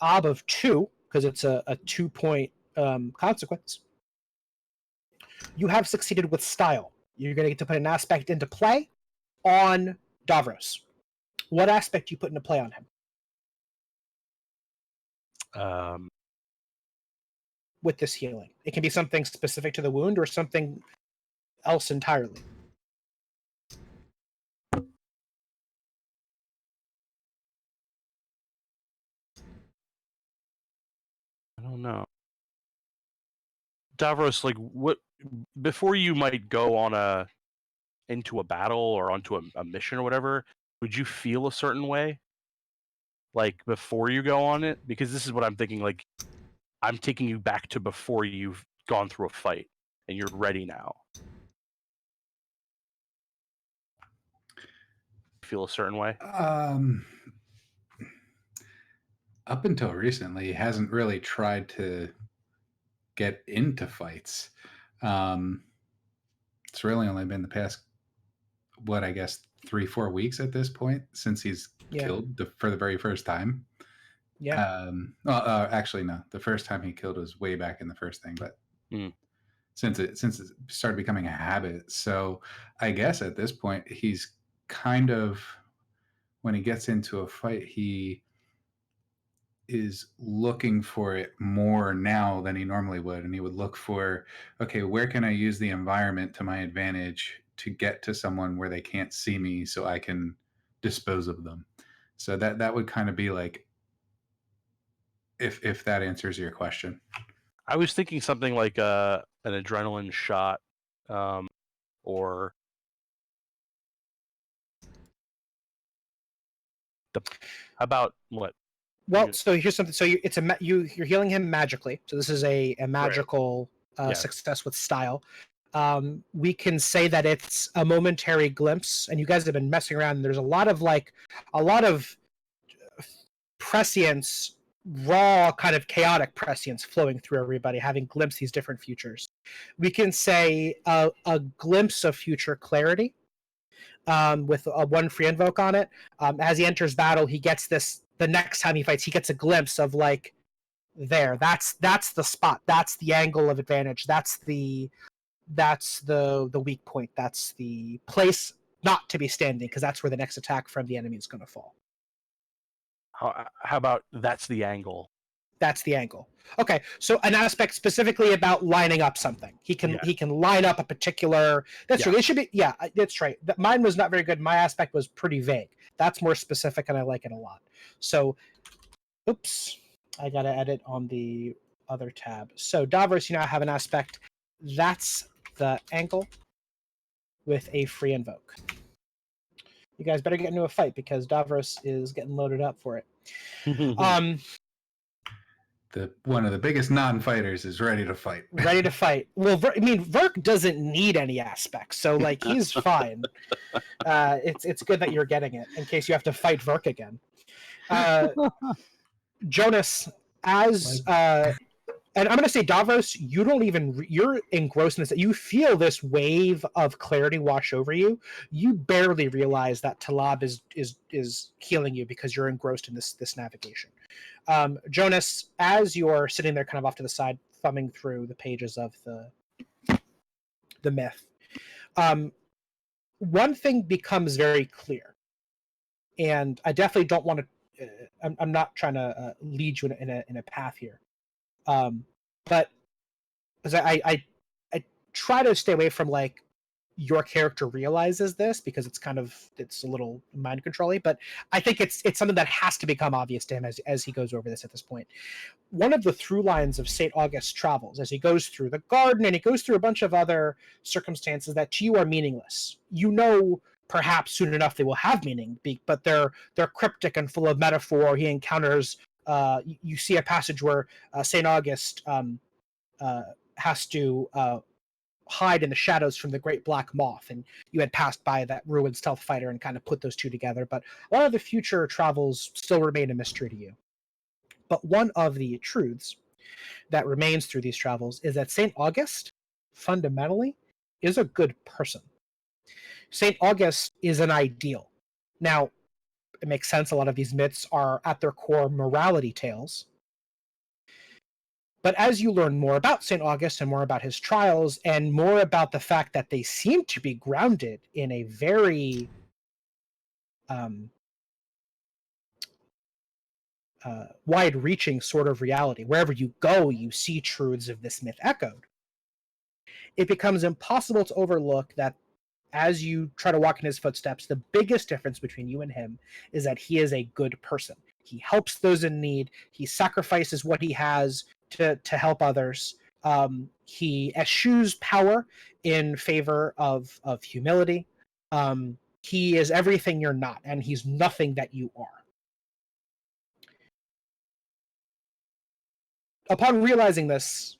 Speaker 2: ob of 2, because it's a 2-point consequence, you have succeeded with style. You're going to get to put an aspect into play on Davros. What aspect do you put into play on him with this healing? It can be something specific to the wound or something else entirely.
Speaker 4: I don't know. Davros, like, what before you might go on into a battle or onto a mission or whatever, would you feel a certain way? Like before you go on it? Because this is what I'm thinking, like I'm taking you back to before you've gone through a fight and you're ready now. Feel a certain way?
Speaker 3: Up until recently, he hasn't really tried to get into fights. It's really only been the past, I guess 3-4 weeks at this point since he's killed for the very first time.
Speaker 2: Yeah.
Speaker 3: Well, actually, no. The first time he killed was way back in the first thing, but since it started becoming a habit, so I guess at this point he's kind of, when he gets into a fight, he is looking for it more now than he normally would, and he would look for, okay, where can I use the environment to my advantage to get to someone where they can't see me so I can dispose of them. So that would kind of be like, if that answers your question.
Speaker 4: I was thinking something like an adrenaline shot, or how about what?
Speaker 2: Well, so here's something. So you're healing him magically. So this is a magical success with style. We can say that it's a momentary glimpse, and you guys have been messing around. And there's a lot of prescience, raw kind of chaotic prescience flowing through everybody, having glimpsed these different futures. We can say a glimpse of future clarity. With a 1 free invoke on it. As he enters battle, he gets this. The next time he fights, he gets a glimpse of like, there. That's the spot. That's the angle of advantage. That's the weak point. That's the place not to be standing, because that's where the next attack from the enemy is going to fall.
Speaker 4: How about that's the angle?
Speaker 2: That's the angle. Okay, so an aspect specifically about lining up something. He can line up a particular. That's true. It should be. Yeah, that's right. Mine was not very good. My aspect was pretty vague. That's more specific, and I like it a lot. So, oops, I gotta edit on the other tab. So Davros, you now have an aspect. That's the angle with a free invoke. You guys better get into a fight because Davros is getting loaded up for it.
Speaker 3: One of the biggest non-fighters is ready to fight.
Speaker 2: Ready to fight. Well, Verk doesn't need any aspects, so like he's fine. It's good that you're getting it in case you have to fight Verk again. Jonas, and I'm going to say Davros, you're engrossed in this. You feel this wave of clarity wash over you. You barely realize that Talab is healing you because you're engrossed in this navigation. Jonas, as you're sitting there kind of off to the side, thumbing through the pages of the myth, one thing becomes very clear, and I definitely don't want to. I'm not trying to lead you in a path here, but because I try to stay away from like your character realizes this, because it's a little mind controlling, but I think it's something that has to become obvious to him as he goes over this at this point. One of the through lines of St. August's travels, as he goes through the garden and he goes through a bunch of other circumstances that to you are meaningless, perhaps soon enough they will have meaning, but they're cryptic and full of metaphor. He encounters, you see a passage where St. August has to hide in the shadows from the great black moth, and you had passed by that ruined stealth fighter and kind of put those two together, but a lot of the future travels still remain a mystery to you. But one of the truths that remains through these travels is that St. August fundamentally is a good person. St. August is an ideal. Now, it makes sense, a lot of these myths are at their core morality tales. But as you learn more about St. August and more about his trials and more about the fact that they seem to be grounded in a very wide-reaching sort of reality, wherever you go, you see truths of this myth echoed, it becomes impossible to overlook that as you try to walk in his footsteps, the biggest difference between you and him is that he is a good person. He helps those in need. He sacrifices what he has to help others. He eschews power in favor of humility. He is everything you're not, and he's nothing that you are. Upon realizing this,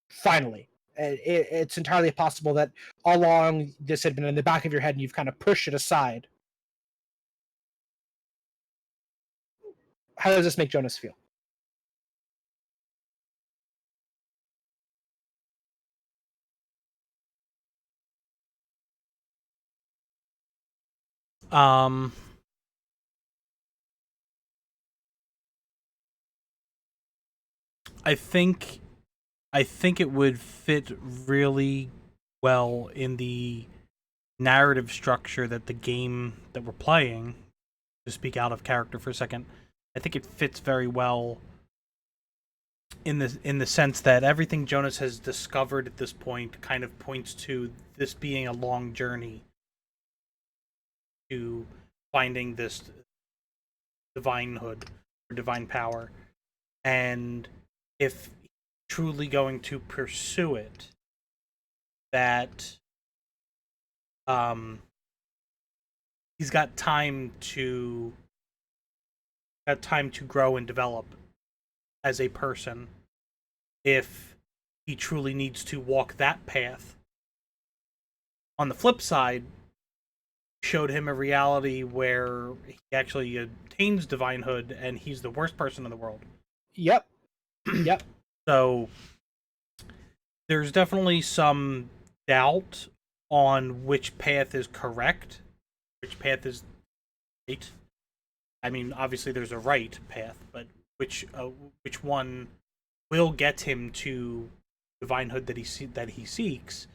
Speaker 2: finally, it's entirely possible that all along this had been in the back of your head and you've kind of pushed it aside. How does this make Jonas feel?
Speaker 1: I think it would fit really well in the narrative structure that the game that we're playing, to speak out of character for a second, I think it fits very well in the sense that everything Jonas has discovered at this point kind of points to this being a long journey to finding this divinehood or divine power. And if he's truly going to pursue it, that he's got time to grow and develop as a person if he truly needs to walk that path. On the flip side, showed him a reality where he actually attains divinehood and he's the worst person in the world.
Speaker 2: Yep. Yep.
Speaker 1: So there's definitely some doubt on which path is correct, which path is right. I mean, obviously there's a right path, but which one will get him to divinehood that he seeks.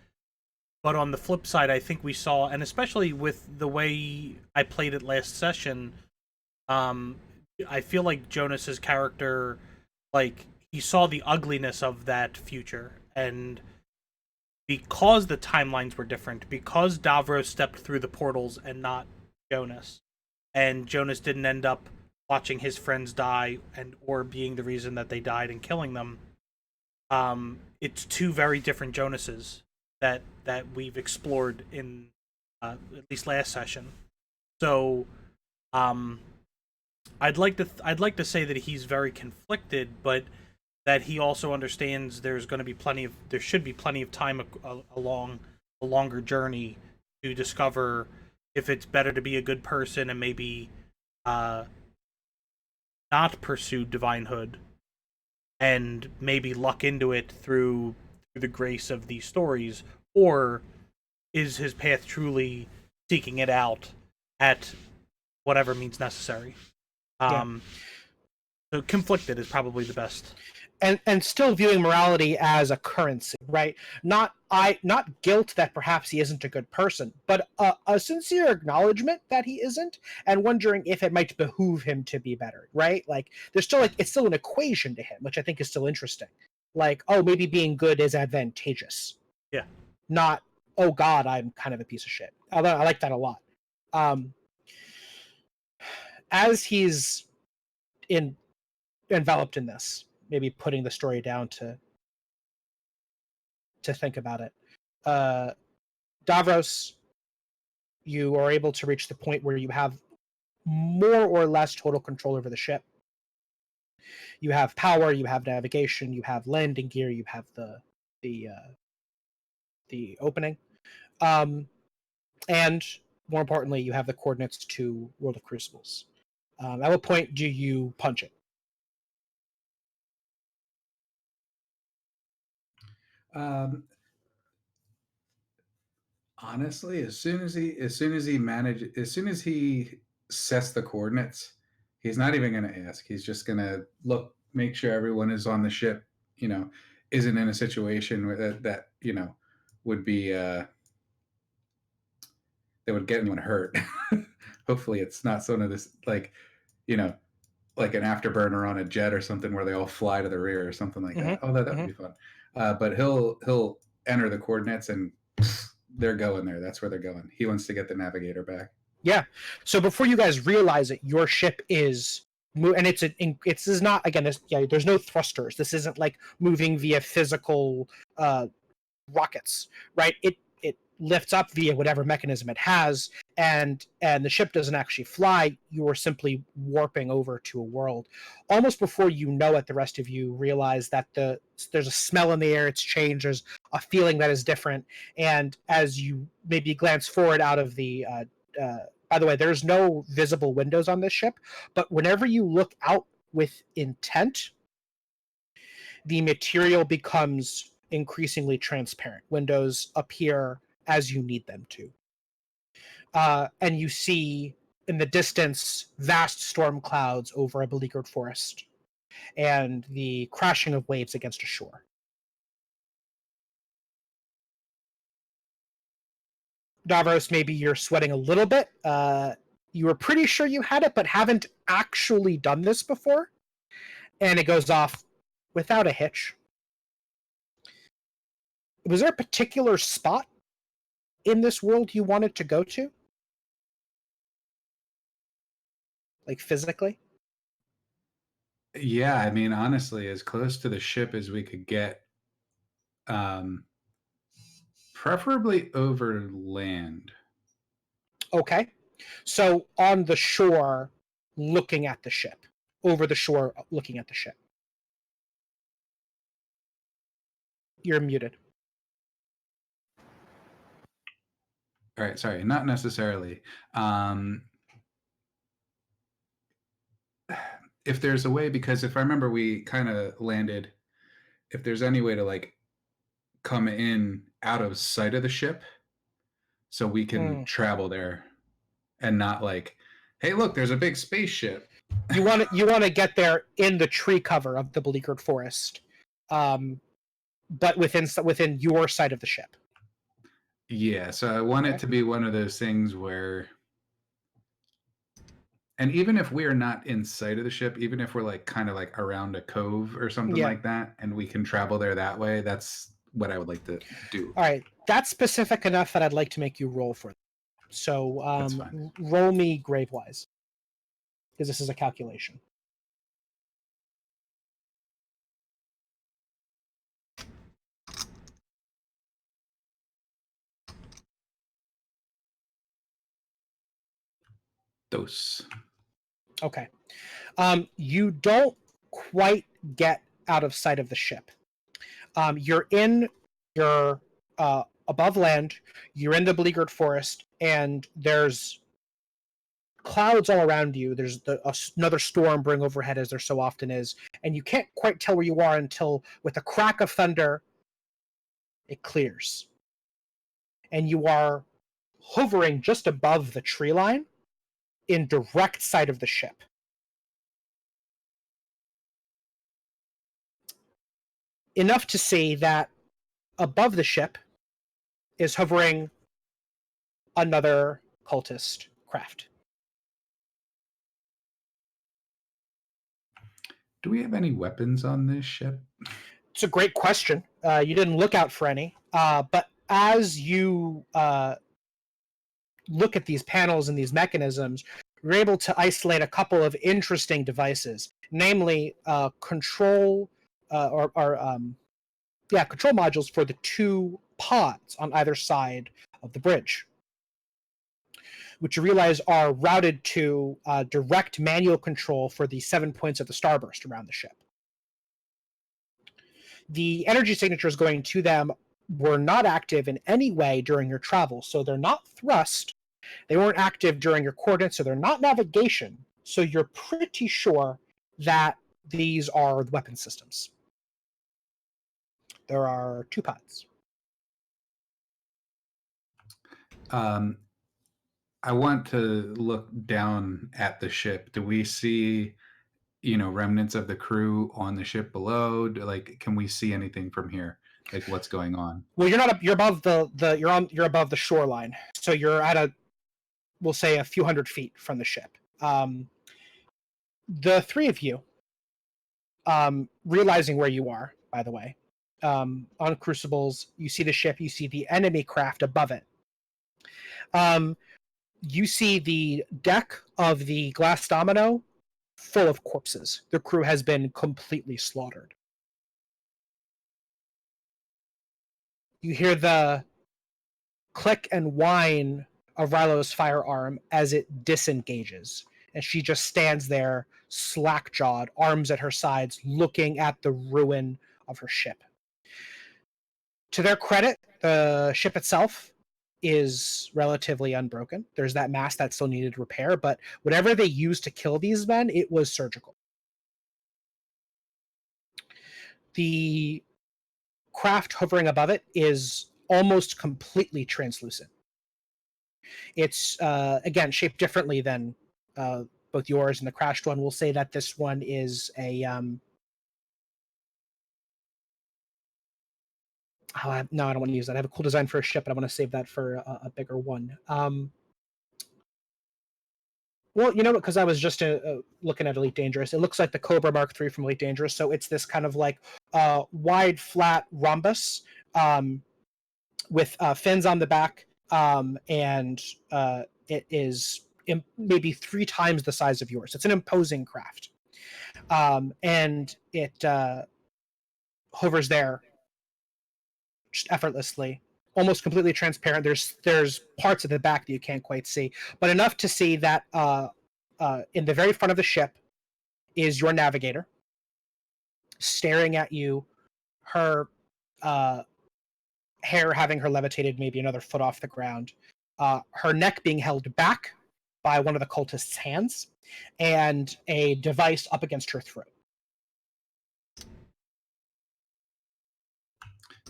Speaker 1: But on the flip side, I think we saw, and especially with the way I played it last session, I feel like Jonas's character, like, he saw the ugliness of that future, and because the timelines were different, because Davros stepped through the portals and not Jonas, and Jonas didn't end up watching his friends die or being the reason that they died and killing them, it's two very different Jonases that we've explored in at least last session. So I'd like to say that he's very conflicted, but that he also understands there should be plenty of time along a longer journey to discover if it's better to be a good person and maybe not pursue divinehood and maybe luck into it through the grace of these stories, or is his path truly seeking it out at whatever means necessary? So conflicted is probably the best.
Speaker 2: And still viewing morality as a currency, right? Not guilt that perhaps he isn't a good person, but a sincere acknowledgement that he isn't, and wondering if it might behoove him to be better, right? Like, there's still, like, it's still an equation to him, which I think is still interesting. Like, oh, maybe being good is advantageous.
Speaker 1: Yeah.
Speaker 2: Not, oh God, I'm kind of a piece of shit. Although I like that a lot. As he's enveloped in this, maybe putting the story down to think about it. Davros, you are able to reach the point where you have more or less total control over the ship. You have power, you have navigation, you have landing gear, you have the opening, and more importantly, you have the coordinates to World of Crucibles. At what point do you punch it?
Speaker 3: Honestly, as soon as he sets the coordinates, he's not even going to ask. He's just going to look, make sure everyone is on the ship. Isn't in a situation where that would be that would get anyone hurt. Hopefully, it's not some of this like like an afterburner on a jet or something where they all fly to the rear or something like that. Oh, that would be fun. But he'll enter the coordinates and they're going there. That's where they're going. He wants to get the navigator back.
Speaker 2: Yeah. So before you guys realize it, your ship is and this is not, again, there's no thrusters. This isn't like moving via physical rockets, right? It lifts up via whatever mechanism it has, and the ship doesn't actually fly. You are simply warping over to a world. Almost before you know it, the rest of you realize that there's a smell in the air. It's changed. There's a feeling that is different. And as you maybe glance forward out of the by the way, there's no visible windows on this ship, but whenever you look out with intent, the material becomes increasingly transparent. Windows appear as you need them to. And you see in the distance vast storm clouds over a beleaguered forest and the crashing of waves against a shore. Davros, maybe you're sweating a little bit. You were pretty sure you had it, but haven't actually done this before. And it goes off without a hitch. Was there a particular spot in this world you wanted to go to? Like physically?
Speaker 3: Yeah, I mean, honestly, as close to the ship as we could get. Preferably over land.
Speaker 2: Okay. So on the shore, looking at the ship. Over the shore, looking at the ship. You're muted.
Speaker 3: All right, sorry, not necessarily. If there's a way, because if I remember, we kind of landed. If there's any way to like come in out of sight of the ship, so we can travel there, and not like, hey, look, there's a big spaceship.
Speaker 2: You want to get there in the tree cover of the beleaguered forest, but within your side of the ship.
Speaker 3: Yeah, so I want it to be one of those things where, and even if we are not in sight of the ship, even if we're like kind of like around a cove or something like that, and we can travel there that way, that's what I would like to do.
Speaker 2: All right, that's specific enough that I'd like to make you roll for it. So roll me Gravewise, because this is a calculation.
Speaker 3: Dose.
Speaker 2: Okay. You don't quite get out of sight of the ship. You're above land, you're in the beleaguered forest, and there's clouds all around you. There's another storm brewing overhead, as there so often is, and you can't quite tell where you are until, with a crack of thunder, it clears. And you are hovering just above the tree line in direct sight of the ship. Enough to see that above the ship is hovering another cultist craft.
Speaker 3: Do we have any weapons on this ship?
Speaker 2: It's a great question. You didn't look out for any, but as you look at these panels and these mechanisms, you're able to isolate a couple of interesting devices, namely control control modules for the 2 pods on either side of the bridge, which you realize are routed to direct manual control for the 7 points of the starburst around the ship. The energy signatures going to them were not active in any way during your travel, so they're not thrust. They weren't active during your coordinates, so they're not navigation. So you're pretty sure that these are the weapon systems. There are 2 pods.
Speaker 3: I want to look down at the ship. Do we see, remnants of the crew on the ship below? Can we see anything from here? Like, what's going on?
Speaker 2: Well, you're not. You're above you're above the shoreline, so you're at we'll say a few hundred feet from the ship. The 3 of you, realizing where you are, by the way, on Crucibles, you see the ship, you see the enemy craft above it. You see the deck of the Glass Domino full of corpses. The crew has been completely slaughtered. You hear the click and whine of Rilo's firearm as it disengages, and she just stands there, slack-jawed, arms at her sides, looking at the ruin of her ship. To their credit, the ship itself is relatively unbroken. There's that mast that still needed repair, but whatever they used to kill these men, it was surgical. The craft hovering above it is almost completely translucent. It's, again, shaped differently than both yours and the crashed one. We'll say that this one is a... no, I don't want to use that. I have a cool design for a ship, but I want to save that for a bigger one. Well, you know what? Because I was just looking at Elite Dangerous. It looks like the Cobra Mark III from Elite Dangerous. So it's this kind of like wide, flat rhombus with fins on the back, and it is maybe 3 times the size of yours. It's an imposing craft, and it hovers there just effortlessly, almost completely transparent. There's parts of the back that you can't quite see, but enough to see that in the very front of the ship is your navigator, staring at you, her hair having her levitated maybe another foot off the ground, her neck being held back by one of the cultists' hands, and a device up against her throat.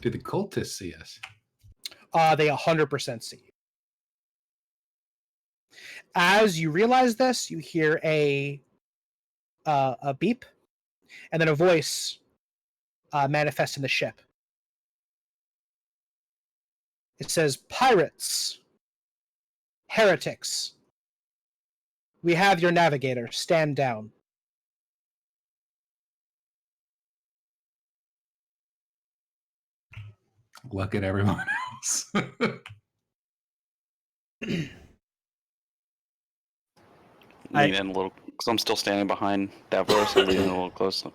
Speaker 3: Do the cultists see us?
Speaker 2: They 100% see you. As you realize this, you hear a beep, and then a voice manifests in the ship. It says, "Pirates, heretics, we have your navigator. Stand down."
Speaker 3: Look at everyone else.
Speaker 5: Lean in a little, because I'm still standing behind Davros, and lean in a little closer.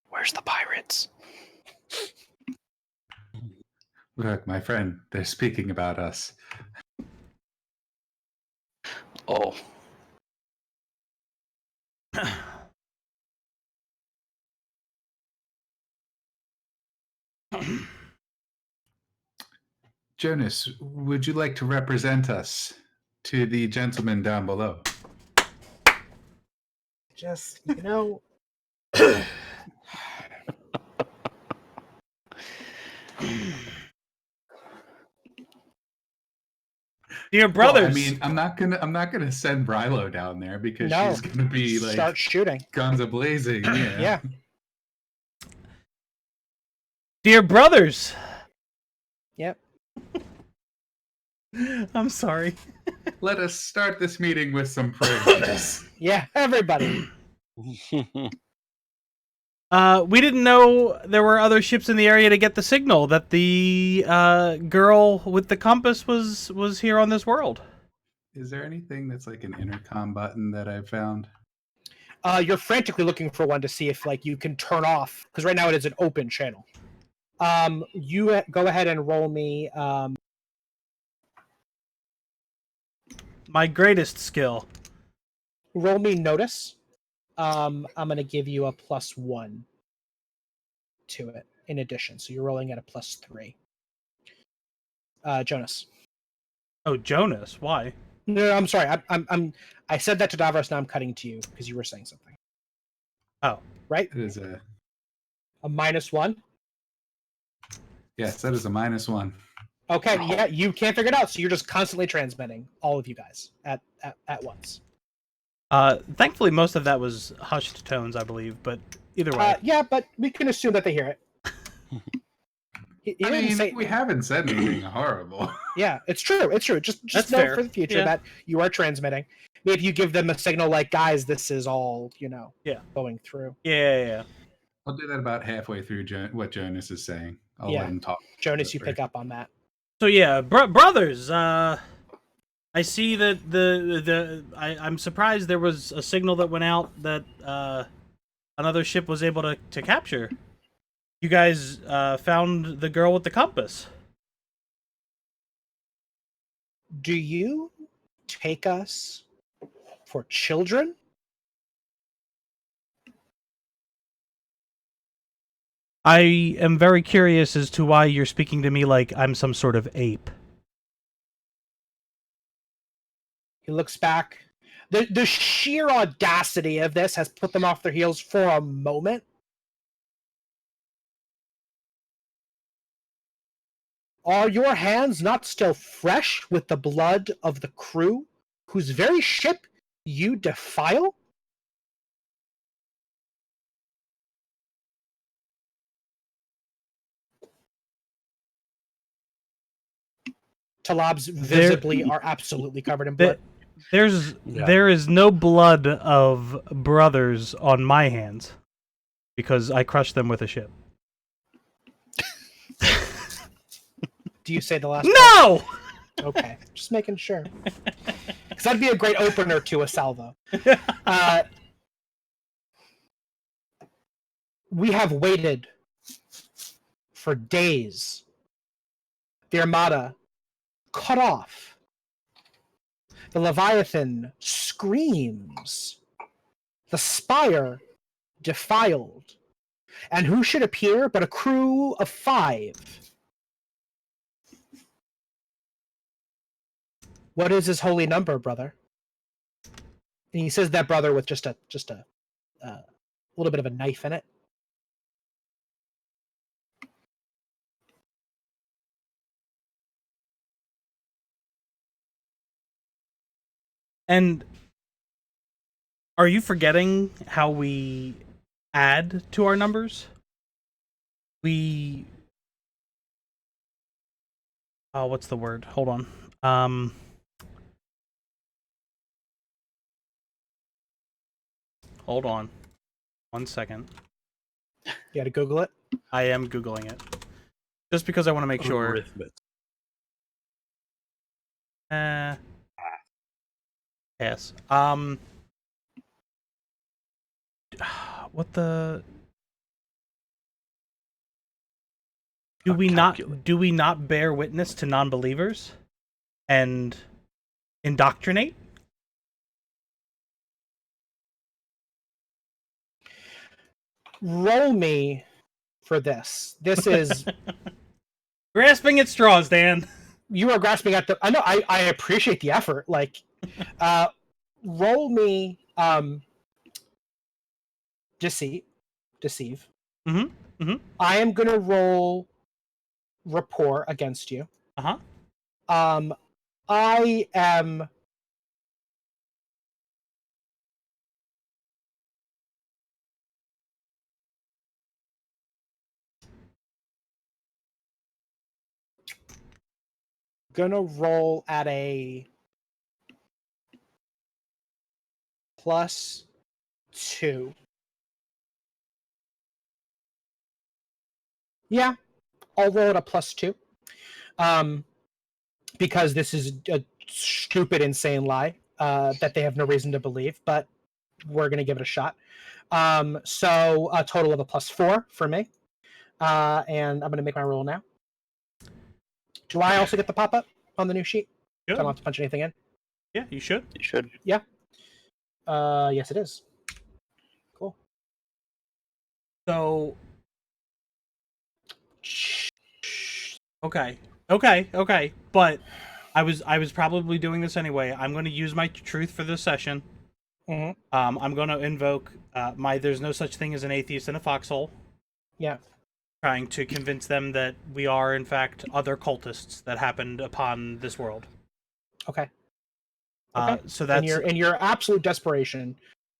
Speaker 5: Where's the pirates?
Speaker 3: Look, my friend, they're speaking about us.
Speaker 5: Oh.
Speaker 3: Jonas, would you like to represent us to the gentleman down below?
Speaker 2: Just, you know...
Speaker 1: Dear brothers,
Speaker 3: Well, I mean, I'm not gonna send Rilo down there because she's gonna be like
Speaker 2: start shooting,
Speaker 3: guns a blazing.
Speaker 2: Yeah.
Speaker 1: Dear brothers.
Speaker 2: Yep.
Speaker 1: I'm sorry.
Speaker 3: Let us start this meeting with some prayers.
Speaker 2: Yeah, everybody.
Speaker 1: We didn't know there were other ships in the area to get the signal that the girl with the compass was here on this world.
Speaker 3: Is there anything that's like an intercom button that I've found?
Speaker 2: You're frantically looking for one to see if like you can turn off, because right now it is an open channel. You go ahead and roll me.
Speaker 1: My greatest skill.
Speaker 2: Roll me notice. I'm gonna give you a +1 to it in addition, so you're rolling at a +3. Jonas.
Speaker 1: Oh, Jonas, why?
Speaker 2: No, I'm sorry. I said that to Davros. Now I'm cutting to you because you were saying something.
Speaker 1: Oh,
Speaker 2: right.
Speaker 3: It is a
Speaker 2: -1.
Speaker 3: yes. That is a -1.
Speaker 2: Okay, yeah, you can't figure it out, so you're just constantly transmitting, all of you guys at once.
Speaker 1: Thankfully, most of that was hushed tones, I believe. But either way,
Speaker 2: yeah, but we can assume that they hear it.
Speaker 3: I mean, we haven't said anything horrible.
Speaker 2: Yeah, it's true. It's true. Just
Speaker 1: That's
Speaker 2: know
Speaker 1: fair.
Speaker 2: for the future
Speaker 1: Yeah.
Speaker 2: that you are transmitting. Maybe you give them a signal like, guys, this is all,
Speaker 1: Yeah.
Speaker 2: going through.
Speaker 1: Yeah.
Speaker 3: I'll do that about halfway through what Jonas is saying. I'll
Speaker 2: Yeah.
Speaker 3: let him talk.
Speaker 2: Jonas, you pick up on that.
Speaker 1: So yeah, brothers. I see that I'm surprised there was a signal that went out that another ship was able to capture. You guys found the girl with the compass.
Speaker 2: Do you take us for children?
Speaker 1: I am very curious as to why you're speaking to me like I'm some sort of ape.
Speaker 2: He looks back. The sheer audacity of this has put them off their heels for a moment. Are your hands not still fresh with the blood of the crew whose very ship you defile? Talab's visibly are absolutely covered in blood.
Speaker 1: There is no blood of brothers on my hands because I crushed them with a ship.
Speaker 2: Do you say the last
Speaker 1: No!
Speaker 2: part? Okay, just making sure. Because that'd be a great opener to a salvo. We have waited for days. The Armada cut off. The Leviathan screams. The Spire defiled. And who should appear but a crew of 5? What is his holy number, brother? And he says that brother with just a little bit of a knife in it.
Speaker 1: And are you forgetting how we add to our numbers? What's the word? Hold on. Hold on. 1 second.
Speaker 2: You gotta Google it?
Speaker 1: I am Googling it. Just because I want to make sure.
Speaker 4: Arithmetic.
Speaker 1: Yes. What the... Do we not bear witness to non-believers and indoctrinate?
Speaker 2: Roll me for this. This is
Speaker 1: Grasping at straws, Dan.
Speaker 2: You are grasping at the. I know. I appreciate the effort. Like, roll me deceive.
Speaker 1: Mm-hmm.
Speaker 2: I am gonna roll rapport against you.
Speaker 1: Uh-huh.
Speaker 2: I am gonna roll at a +2. Yeah, I'll roll it a +2. Because this is a stupid, insane lie that they have no reason to believe, but we're going to give it a shot. So a total of a +4 for me. And I'm going to make my roll now. Do I also get the pop-up on the new sheet? So I don't have to punch anything in?
Speaker 1: Yeah, you should.
Speaker 5: You should.
Speaker 2: Yeah. Yes, it is. Cool.
Speaker 1: So, okay. But I was probably doing this anyway. I'm going to use my truth for this session.
Speaker 2: Mm-hmm.
Speaker 1: I'm going to invoke my "There's no such thing as an atheist in a foxhole."
Speaker 2: Yeah.
Speaker 1: Trying to convince them that we are, in fact, other cultists that happened upon this world.
Speaker 2: Okay. Okay.
Speaker 1: So that's
Speaker 2: in your absolute desperation,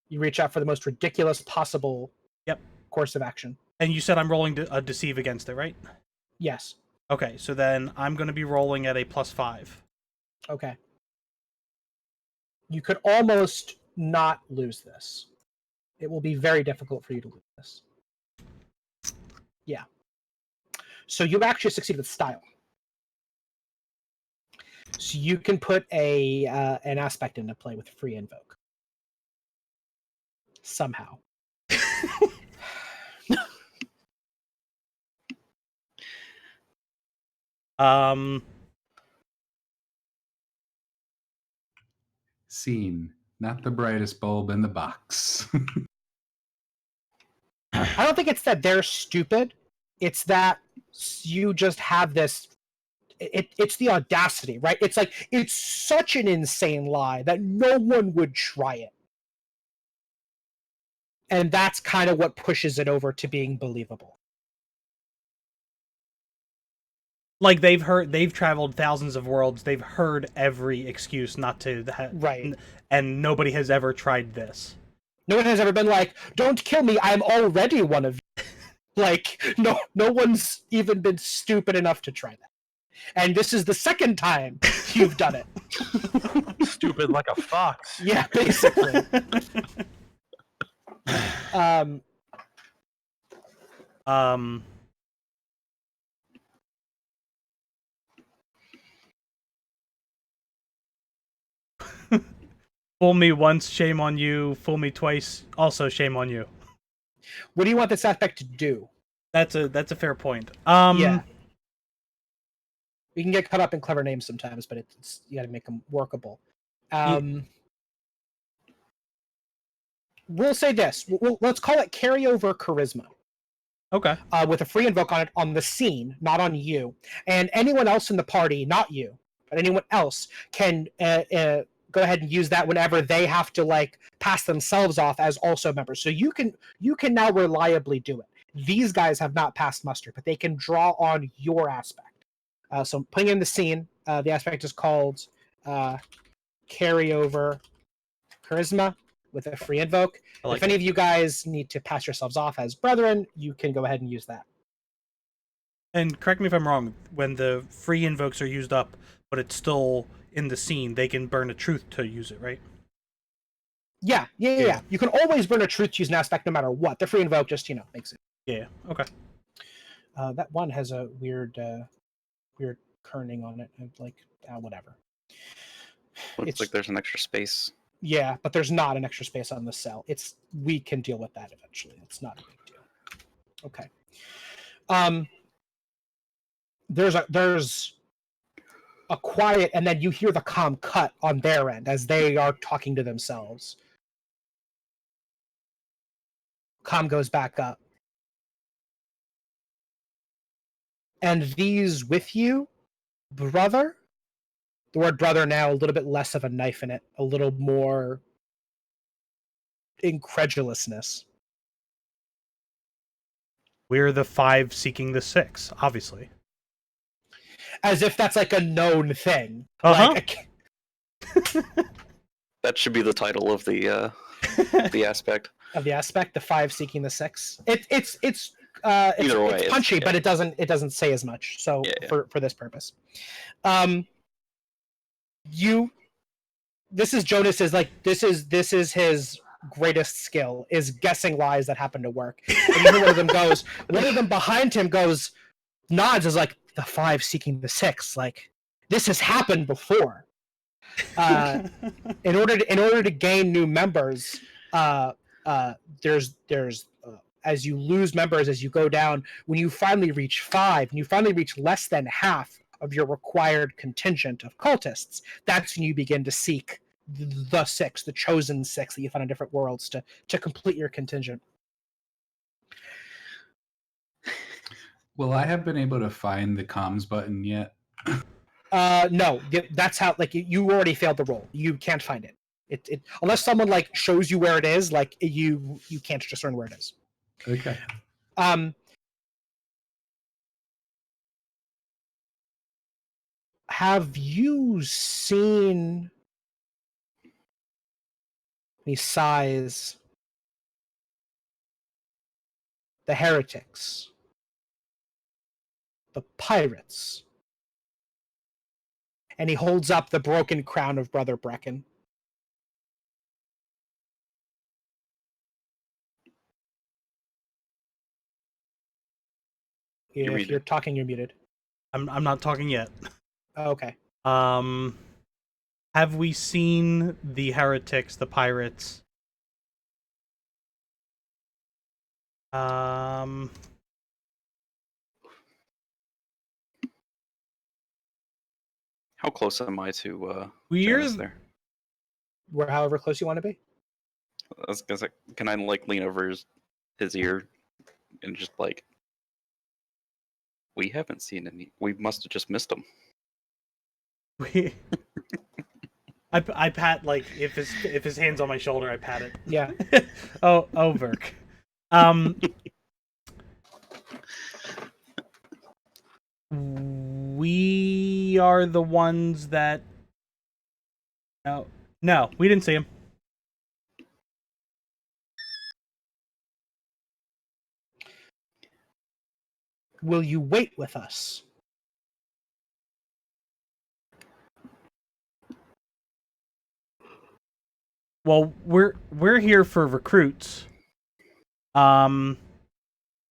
Speaker 2: you reach out for the most ridiculous possible course of action.
Speaker 1: And you said I'm rolling a deceive against it, right?
Speaker 2: Yes.
Speaker 1: Okay, so then I'm going to be rolling at a +5.
Speaker 2: Okay. You could almost not lose this. It will be very difficult for you to lose this. Yeah. So you actually succeed with style. So you can put an aspect into play with free invoke. Somehow.
Speaker 3: Scene. Not the brightest bulb in the box.
Speaker 2: I don't think it's that they're stupid. It's that you just have this. It's the audacity, right? It's like it's such an insane lie that no one would try it, and that's kind of what pushes it over to being believable.
Speaker 1: Like they've traveled thousands of worlds. They've heard every excuse not to,
Speaker 2: Right?
Speaker 1: And nobody has ever tried this.
Speaker 2: No one has ever been like, "Don't kill me. I'm already one of you." Like, no one's even been stupid enough to try that. And this is the second time you've done it.
Speaker 4: Stupid like a fox.
Speaker 2: Yeah, basically.
Speaker 1: Fool me once, shame on you. Fool me twice, also shame on you.
Speaker 2: What do you want this aspect to do?
Speaker 1: That's a fair point.
Speaker 2: Yeah. We can get caught up in clever names sometimes, but it's you got to make them workable. We'll say this. Let's call it carryover charisma.
Speaker 1: Okay.
Speaker 2: With a free invoke on it on the scene, not on you, and anyone else in the party, not you, but anyone else can go ahead and use that whenever they have to like pass themselves off as also members. So you can now reliably do it. These guys have not passed muster, but they can draw on your aspect. So putting in the scene, the aspect is called carryover charisma with a free invoke. If any of you guys need to pass yourselves off as brethren, you can go ahead and use that.
Speaker 1: And correct me if I'm wrong, when the free invokes are used up, but it's still in the scene, they can burn a truth to use it, right?
Speaker 2: Yeah. You can always burn a truth to use an aspect no matter what. The free invoke just, makes it.
Speaker 1: Yeah, okay.
Speaker 2: That one has a weird kerning on it. Like, whatever.
Speaker 5: Looks like there's an extra space.
Speaker 2: Yeah, but there's not an extra space on the cell. We can deal with that eventually. It's not a big deal. Okay. There's a quiet, and then you hear the comm cut on their end as they are talking to themselves. Comm goes back up. And these with you, brother? The word brother now a little bit less of a knife in it, a little more incredulousness.
Speaker 1: We're the 5 seeking the 6, obviously.
Speaker 2: As if that's like a known thing.
Speaker 1: Like,
Speaker 5: that should be the title of the aspect.
Speaker 2: Of the aspect, the 5 seeking the 6. It's
Speaker 5: Either way,
Speaker 2: it's punchy, but it doesn't say as much. So for this purpose, this is Jonas's this is his greatest skill is guessing lies that happen to work. And you hear one of them behind him nods as like, the 5 seeking the 6. Like, this has happened before. In order to gain new members, there's as you lose members as you go down, when you finally reach 5, and you finally reach less than half of your required contingent of cultists, that's when you begin to seek the 6, the chosen 6 that you find in different worlds to complete your contingent.
Speaker 3: Well, I haven't been able to find the comms button yet.
Speaker 2: No, that's how, like, you already failed the roll. You can't find it. It unless someone like shows you where it is, like you can't discern where it is.
Speaker 3: Okay.
Speaker 2: Have you seen the size the heretics, the pirates? And he holds up the broken crown of Brother Brecken. If you're talking, you're muted.
Speaker 1: I'm not talking yet.
Speaker 2: Oh, okay.
Speaker 1: Have we seen the heretics, the pirates?
Speaker 5: How close am I to Janice there?
Speaker 2: Where, however close you want to be.
Speaker 5: I was gonna say, can I like lean over his ear and just like, we haven't seen any. We must have just missed them.
Speaker 1: I pat, like, if his hand's on my shoulder, I pat it.
Speaker 2: Yeah.
Speaker 1: oh Verk. We are the ones that. No, we didn't see him.
Speaker 2: Will you wait with us?
Speaker 1: Well, we're here for recruits. Do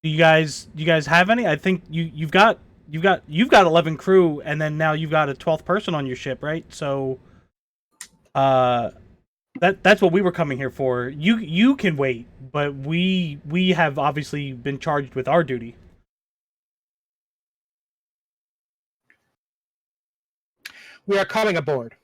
Speaker 1: you guys have any? I think you've got 11 crew, and then now you've got a 12th person on your ship, right? So, that's what we were coming here for. You can wait, but we have obviously been charged with our duty.
Speaker 2: We are coming aboard.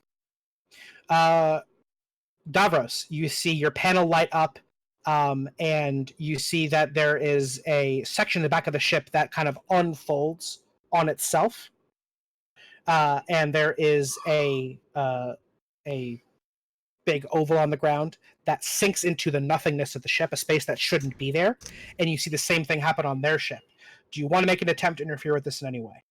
Speaker 2: Davros, you see your panel light up, and you see that there is a section in the back of the ship that kind of unfolds on itself, and there is a big oval on the ground that sinks into the nothingness of the ship, a space that shouldn't be there, and you see the same thing happen on their ship. Do you want to make an attempt to interfere with this in any way?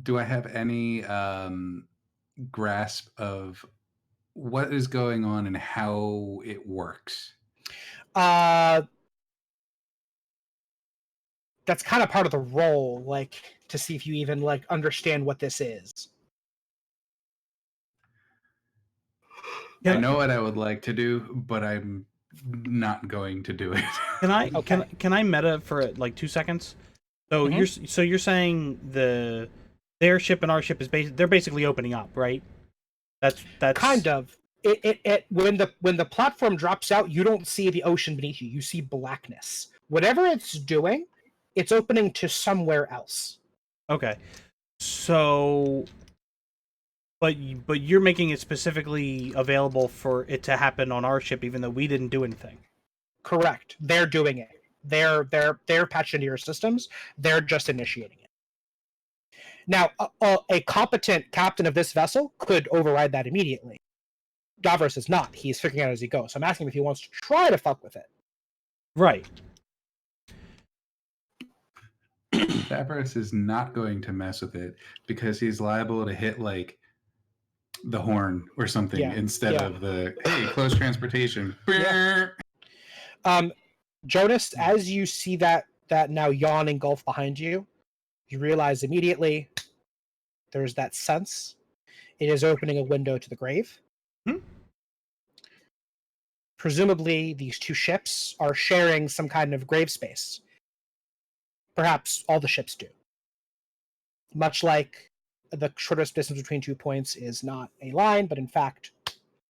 Speaker 3: Do I have any grasp of what is going on and how it works?
Speaker 2: That's kind of part of the role, like, to see if you even like understand what this is.
Speaker 3: I know what I would like to do, but I'm not going to do it.
Speaker 1: Can I
Speaker 2: Okay.
Speaker 1: can I meta for like 2 seconds? So you're saying their ship and our ship is they're basically opening up, right? That's
Speaker 2: Kind of. It when the platform drops out, you don't see the ocean beneath you. You see blackness. Whatever it's doing, it's opening to somewhere else.
Speaker 1: Okay. So, but you're making it specifically available for it to happen on our ship, even though we didn't do anything.
Speaker 2: Correct. They're doing it. They're patched into your systems. They're just initiating it. Now, a competent captain of this vessel could override that immediately. Davros is not. He's figuring out as he goes. So I'm asking him if he wants to try to fuck with it.
Speaker 1: Right.
Speaker 3: Davros is not going to mess with it because he's liable to hit like the horn or something
Speaker 2: Yeah,
Speaker 3: instead
Speaker 2: yeah.
Speaker 3: of the hey, close transportation.
Speaker 2: Yeah. Jonas, as you see that now yawning gulf behind you, you realize immediately there's that sense. It is opening a window to the grave.
Speaker 1: Hmm?
Speaker 2: Presumably, these two ships are sharing some kind of grave space. Perhaps all the ships do. Much like the shortest distance between 2 points is not a line, but in fact,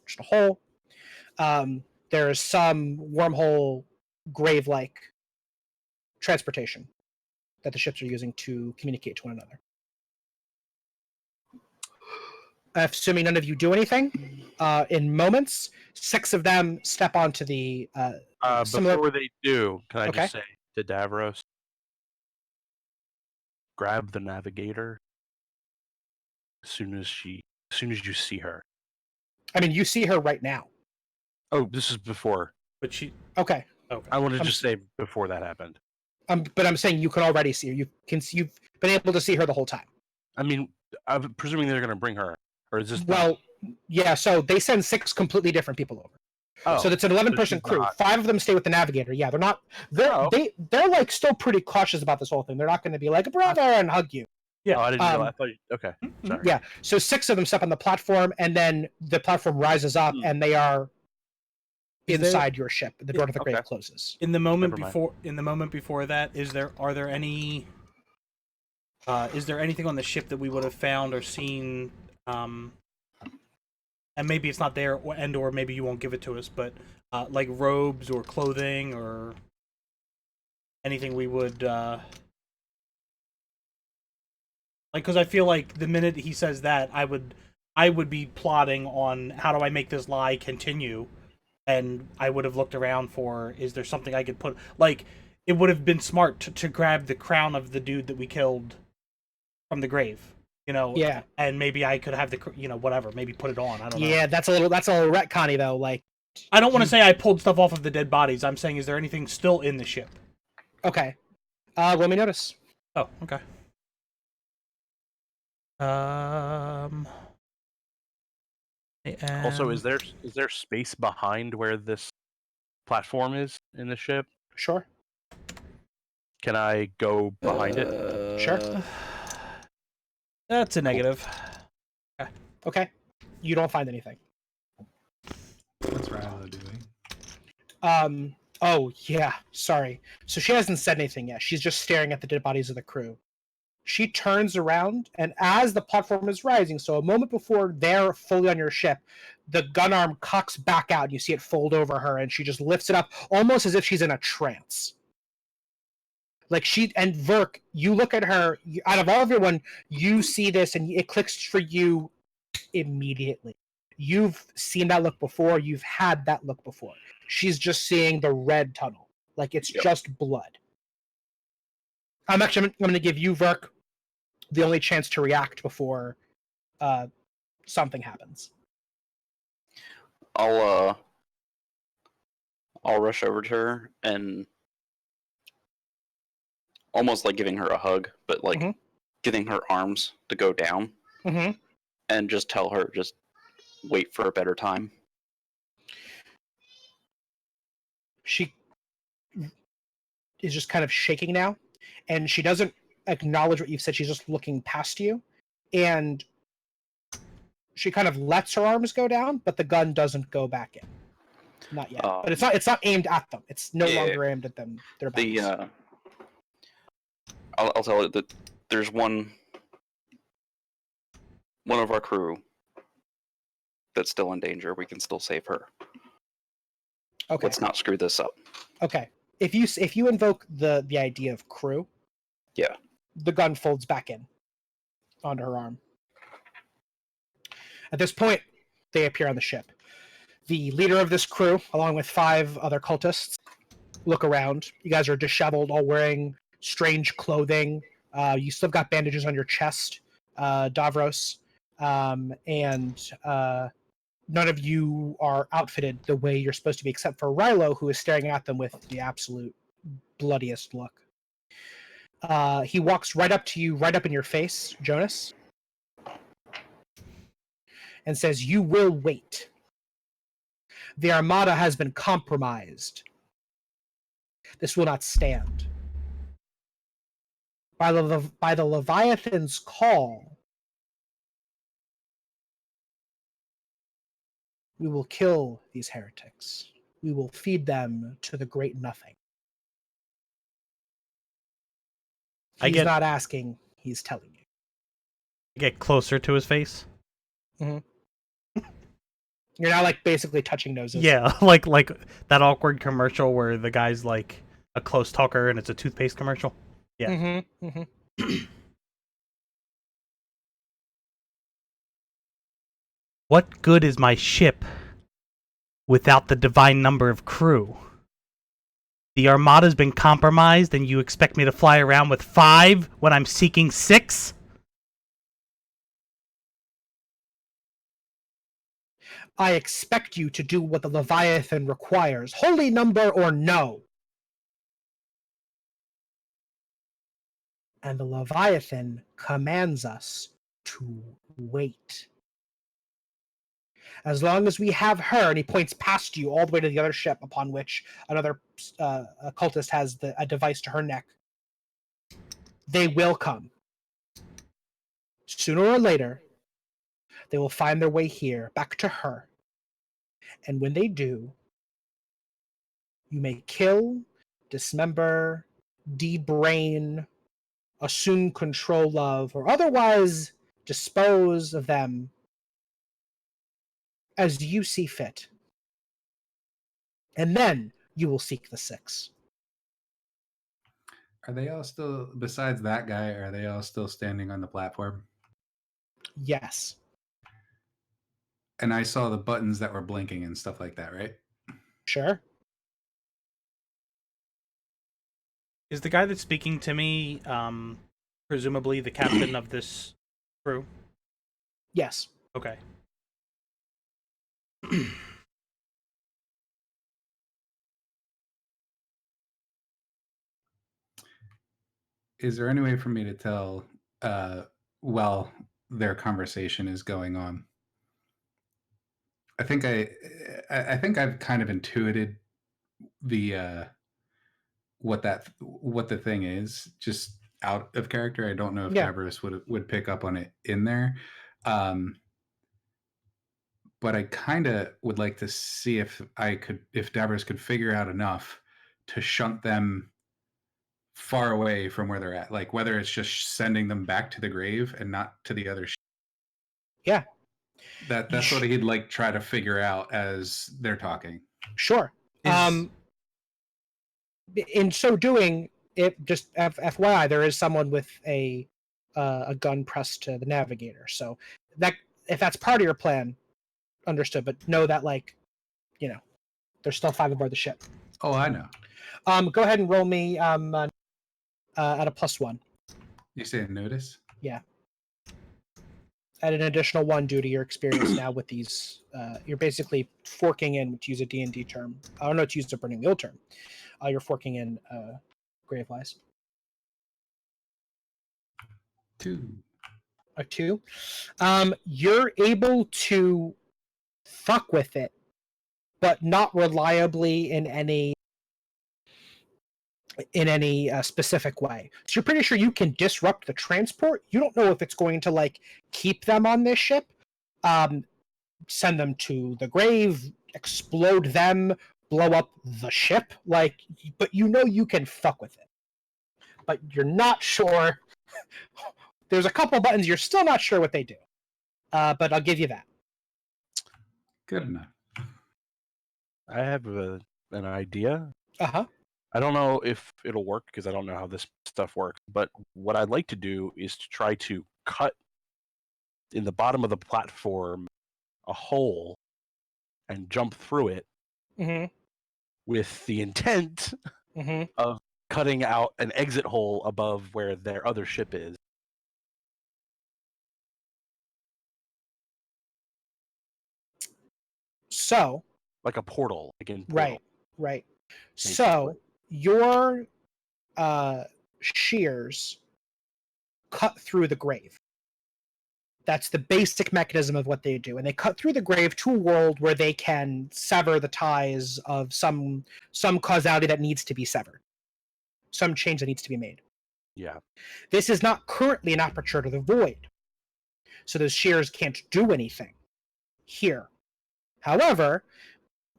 Speaker 2: just a hole. There is some wormhole grave-like transportation that the ships are using to communicate to one another. Assuming none of you do anything, in moments, 6 of them step onto the similar.
Speaker 4: Before they do, can I
Speaker 2: Okay.
Speaker 4: just say to Davros, grab the navigator as soon as you see her.
Speaker 2: I mean, you see her right now.
Speaker 4: Oh, this is before.
Speaker 1: But she.
Speaker 2: Okay.
Speaker 1: Okay.
Speaker 4: I want to just say before that happened.
Speaker 2: But I'm saying you can already see her. You've been able to see her the whole time.
Speaker 4: I mean, I'm presuming they're going to bring her, or is this?
Speaker 2: Well, yeah. So they send 6 completely different people over.
Speaker 4: Oh,
Speaker 2: So it's an 11-person crew.
Speaker 4: not.
Speaker 2: 5 of them stay with the navigator. Yeah, they're not. They're like still pretty cautious about this whole thing. They're not going to be like brother and hug you.
Speaker 1: Yeah.
Speaker 4: Oh, I didn't know. I thought. Okay. Sorry.
Speaker 2: Yeah. So 6 of them step on the platform, and then the platform rises up, and they are inside your ship. The door to the grave closes.
Speaker 1: In the moment before that, is there anything on the ship that we would have found or seen? And maybe it's not there, or maybe you won't give it to us, but like robes or clothing or anything we would like, because I feel like the minute he says that, I would be plotting on how do I make this lie continue, and I would have looked around for, is there something I could put, like, it would have been smart to grab the crown of the dude that we killed from the grave.
Speaker 2: Yeah,
Speaker 1: and maybe I could have the, whatever, maybe put it on. I don't know.
Speaker 2: Yeah, that's a little retconny though. Like,
Speaker 1: I don't want to say I pulled stuff off of the dead bodies. I'm saying, is there anything still in the ship?
Speaker 2: Okay. Let me notice.
Speaker 1: Oh, okay.
Speaker 4: Also, is there space behind where this platform is in the ship?
Speaker 2: Sure.
Speaker 4: Can I go behind it?
Speaker 2: Sure.
Speaker 1: That's a negative.
Speaker 2: Okay. You don't find anything.
Speaker 3: What's Rilo doing?
Speaker 2: Oh, yeah. Sorry. So she hasn't said anything yet. She's just staring at the dead bodies of the crew. She turns around, and as the platform is rising, so a moment before they're fully on your ship, the gun arm cocks back out, and you see it fold over her, and she just lifts it up, almost as if she's in a trance. Like, and Verk, you look at her, out of all of everyone, you see this, and it clicks for you immediately. You've seen that look before. You've had that look before. She's just seeing the red tunnel. Like, it's just blood. I'm going to give you, Verk, the only chance to react before something happens.
Speaker 5: I'll rush over to her and almost like giving her a hug, but like getting her arms to go down, and just tell her, just wait for a better time.
Speaker 2: She is just kind of shaking now, and she doesn't acknowledge what you've said. She's just looking past you, and she kind of lets her arms go down, but the gun doesn't go back in. Not yet. But it's not aimed at them. It's no longer aimed at them. Their bodies.
Speaker 5: I'll tell her that there's one of our crew that's still in danger. We can still save her.
Speaker 2: Okay.
Speaker 5: Let's not screw this up.
Speaker 2: Okay. If you invoke the idea of crew,
Speaker 5: yeah,
Speaker 2: the gun folds back in onto her arm. At this point, they appear on the ship. The leader of this crew, along with 5 other cultists, look around. You guys are disheveled, all wearing strange clothing. You still got bandages on your chest, Davros, and none of you are outfitted the way you're supposed to be, except for Rilo, who is staring at them with the absolute bloodiest look. He walks right up to you, right up in your face, Jonas. and says, "You will wait. The Armada has been compromised. This will not stand. By the Leviathan's call, we will kill these heretics. We will feed them to the great nothing." He's not asking, he's telling you.
Speaker 1: Get closer to his face.
Speaker 2: Mm-hmm. You're now like basically touching noses.
Speaker 1: Yeah, like that awkward commercial where the guy's like a close talker and it's a toothpaste commercial. Yeah.
Speaker 2: Mm-hmm. Mm-hmm.
Speaker 1: What good is my ship without the divine number of crew? The Armada's been compromised and you expect me to fly around with 5 when I'm seeking 6?
Speaker 2: I expect you to do what the Leviathan requires, holy number or no. And the Leviathan commands us to wait. As long as we have her, and he points past you all the way to the other ship, upon which another cultist has a device to her neck, they will come. Sooner or later, they will find their way here, back to her. And when they do, you may kill, dismember, debrain, assume control of, or otherwise dispose of them as you see fit. And then you will seek the 6.
Speaker 3: Are they all still, besides that guy, are they all still standing on the platform?
Speaker 2: Yes.
Speaker 3: And I saw the buttons that were blinking and stuff like that, right?
Speaker 2: Sure.
Speaker 1: Is the guy that's speaking to me presumably the captain of this crew?
Speaker 2: Yes.
Speaker 1: Okay.
Speaker 3: Is there any way for me to tell while their conversation is going on? I think I've kind of intuited the what the thing is, just out of character. I don't know if
Speaker 2: Yeah.
Speaker 3: Davros would pick up on it in there. But I kind of would like to see if Davros could figure out enough to shunt them far away from where they're at, like whether it's just sending them back to the grave and not to the other
Speaker 2: Yeah.
Speaker 3: That's what he'd like try to figure out as they're talking.
Speaker 2: Sure. In so doing, it just FYI, there is someone with a gun pressed to the navigator. So that if that's part of your plan, understood. But know that there's still 5 aboard the ship.
Speaker 3: Oh, I know.
Speaker 2: Go ahead and roll me at a +1.
Speaker 3: You say notice?
Speaker 2: Yeah. Add an additional 1 due to your experience now with these. You're basically forking in, to use a D&D term. I don't know to use a Burning Wheel term. You're forking in Gravewise.
Speaker 3: 2.
Speaker 2: A 2. You're able to fuck with it, but not reliably in any specific way. So you're pretty sure you can disrupt the transport. You don't know if it's going to keep them on this ship, send them to the grave, explode them, blow up the ship. But you can fuck with it. But you're not sure. There's a couple buttons you're still not sure what they do. But I'll give you that.
Speaker 3: Good enough.
Speaker 4: I have an idea.
Speaker 2: Uh-huh.
Speaker 4: I don't know if it'll work because I don't know how this stuff works, but what I'd like to do is to try to cut in the bottom of the platform a hole and jump through it with the intent of cutting out an exit hole above where their other ship is.
Speaker 2: So,
Speaker 4: like a portal, like in Portal.
Speaker 2: Right. So your shears cut through the grave. That's the basic mechanism of what they do. And they cut through the grave to a world where they can sever the ties of some causality that needs to be severed. Some change that needs to be made.
Speaker 4: Yeah.
Speaker 2: This is not currently an aperture to the void. So those shears can't do anything here. However,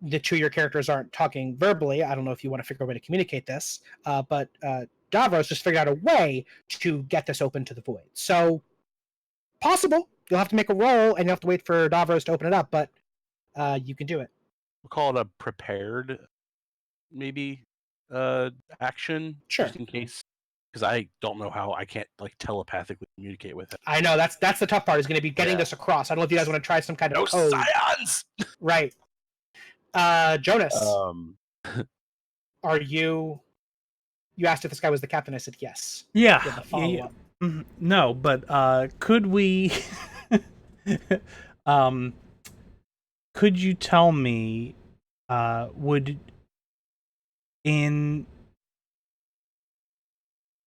Speaker 2: the two of your characters aren't talking verbally. I don't know if you want to figure out a way to communicate this, but Davros just figured out a way to get this open to the void. So, possible. You'll have to make a roll, and you'll have to wait for Davros to open it up, but you can do it.
Speaker 4: We'll call it a prepared, maybe, action.
Speaker 2: Sure.
Speaker 4: Just in case. Because I don't know how I can't, like, telepathically communicate with it.
Speaker 2: I know, that's the tough part, is going to be getting this across. I don't know if you guys want to try some kind of code.
Speaker 4: Scions!
Speaker 2: Right. Jonas, are you... You asked if this guy was the captain. I said yes.
Speaker 1: Yeah.
Speaker 2: Yeah.
Speaker 1: No, but could we... could you tell me,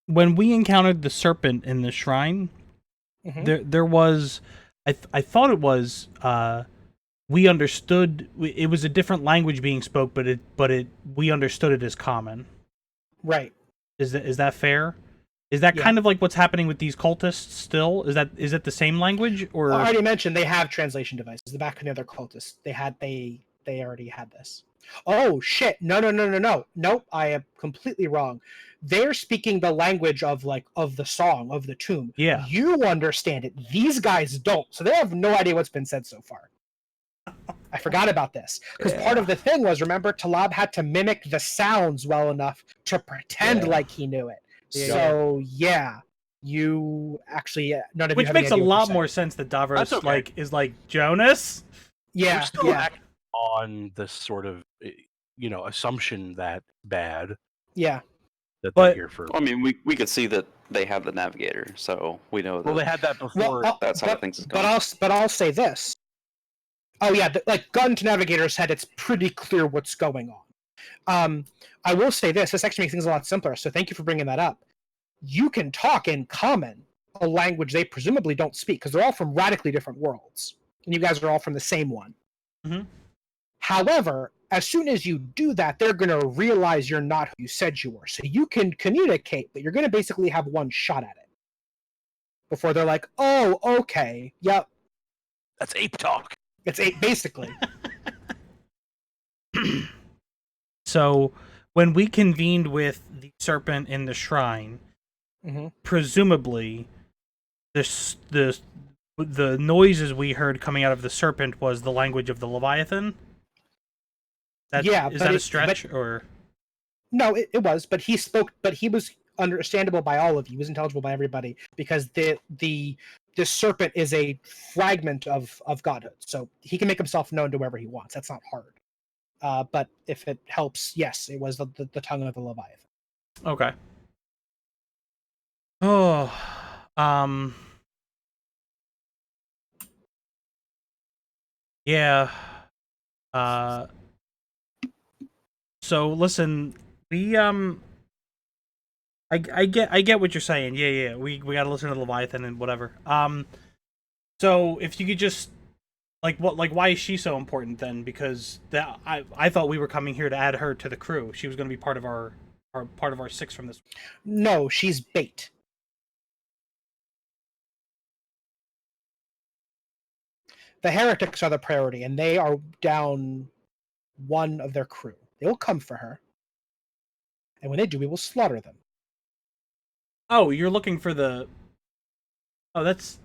Speaker 1: when we encountered the serpent in the shrine, there was... I thought it was... we understood... It was a different language being spoke, but we understood it as common.
Speaker 2: Right.
Speaker 1: Is that fair? Is that kind of like what's happening with these cultists still? Is it the same language, or...
Speaker 2: I already mentioned they have translation devices. The back of the other cultists, they already had this. Oh shit! No! Nope! I am completely wrong. They're speaking the language of the song of the tomb.
Speaker 1: Yeah.
Speaker 2: You understand it. These guys don't, so they have no idea what's been said so far. I forgot about this because part of the thing was, remember, Talab had to mimic the sounds well enough to pretend like he knew it. So you actually none of
Speaker 1: which
Speaker 2: you have
Speaker 1: makes a
Speaker 2: any idea what
Speaker 1: lot
Speaker 2: you're
Speaker 1: more sense that Davros is like Jonas.
Speaker 4: We're still acting on this sort of assumption that bad.
Speaker 2: Yeah.
Speaker 4: That they're here for.
Speaker 5: I mean, we could see that they have the navigator, so we know that.
Speaker 4: Well, they had that before.
Speaker 5: That's how things is going.
Speaker 2: But I'll say this. Oh yeah, like gun to navigator's head, it's pretty clear what's going on. I will say this. This actually makes things a lot simpler. So thank you for bringing that up. You can talk in common, a language they presumably don't speak, because they're all from radically different worlds, and you guys are all from the same one.
Speaker 1: Mm-hmm.
Speaker 2: However, as soon as you do that, they're going to realize you're not who you said you were. So you can communicate, but you're going to basically have one shot at it before they're like, "Oh, okay, yep."
Speaker 4: That's ape talk.
Speaker 2: It's ape, basically.
Speaker 1: So when we convened with the serpent in the shrine, presumably the noises we heard coming out of the serpent was the language of the Leviathan. Is that a stretch, or? No,
Speaker 2: it was. But he spoke. But he was understandable by all of you. He was intelligible by everybody because the serpent is a fragment of godhood, so he can make himself known to wherever he wants. That's not hard. But if it helps, yes, it was the tongue of the Leviathan.
Speaker 1: Okay. Oh, yeah. So listen, we I get what you're saying. Yeah. We gotta listen to the Leviathan and whatever. So if you could just why is she so important then? Because I thought we were coming here to add her to the crew. She was going to be part of our 6 from this.
Speaker 2: No, she's bait. The heretics are the priority, and they are down one of their crew. They will come for her, and when they do, we will slaughter them.
Speaker 1: Oh, you're looking for the... Oh, that's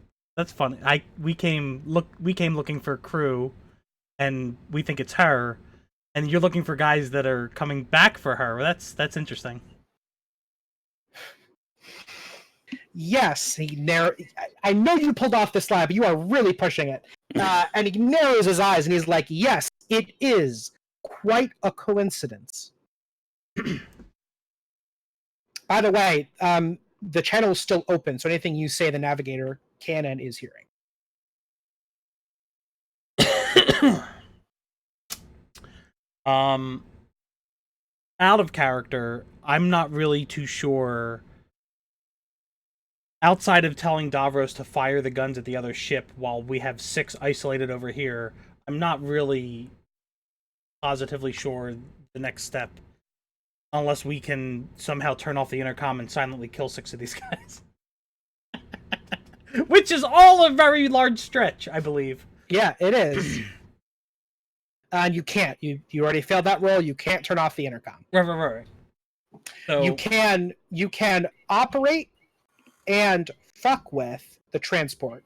Speaker 1: funny. We came looking for crew, and we think it's her, and you're looking for guys that are coming back for her. That's interesting.
Speaker 2: Yes, I know you pulled off this lie, but you are really pushing it. And he narrows his eyes, and he's like, "Yes, it is quite a coincidence." By the way, the channel is still open, so anything you say, the navigator can and is hearing.
Speaker 1: Out of character, I'm not really too sure outside of telling Davros to fire the guns at the other ship while we have 6 isolated over here, I'm not really positively sure the next step, unless we can somehow turn off the intercom and silently kill 6 of these guys. Which is all a very large stretch, I believe.
Speaker 2: Yeah, it is. And you can't. You already failed that roll. You can't turn off the intercom.
Speaker 1: Right. So
Speaker 2: You can operate and fuck with the transport.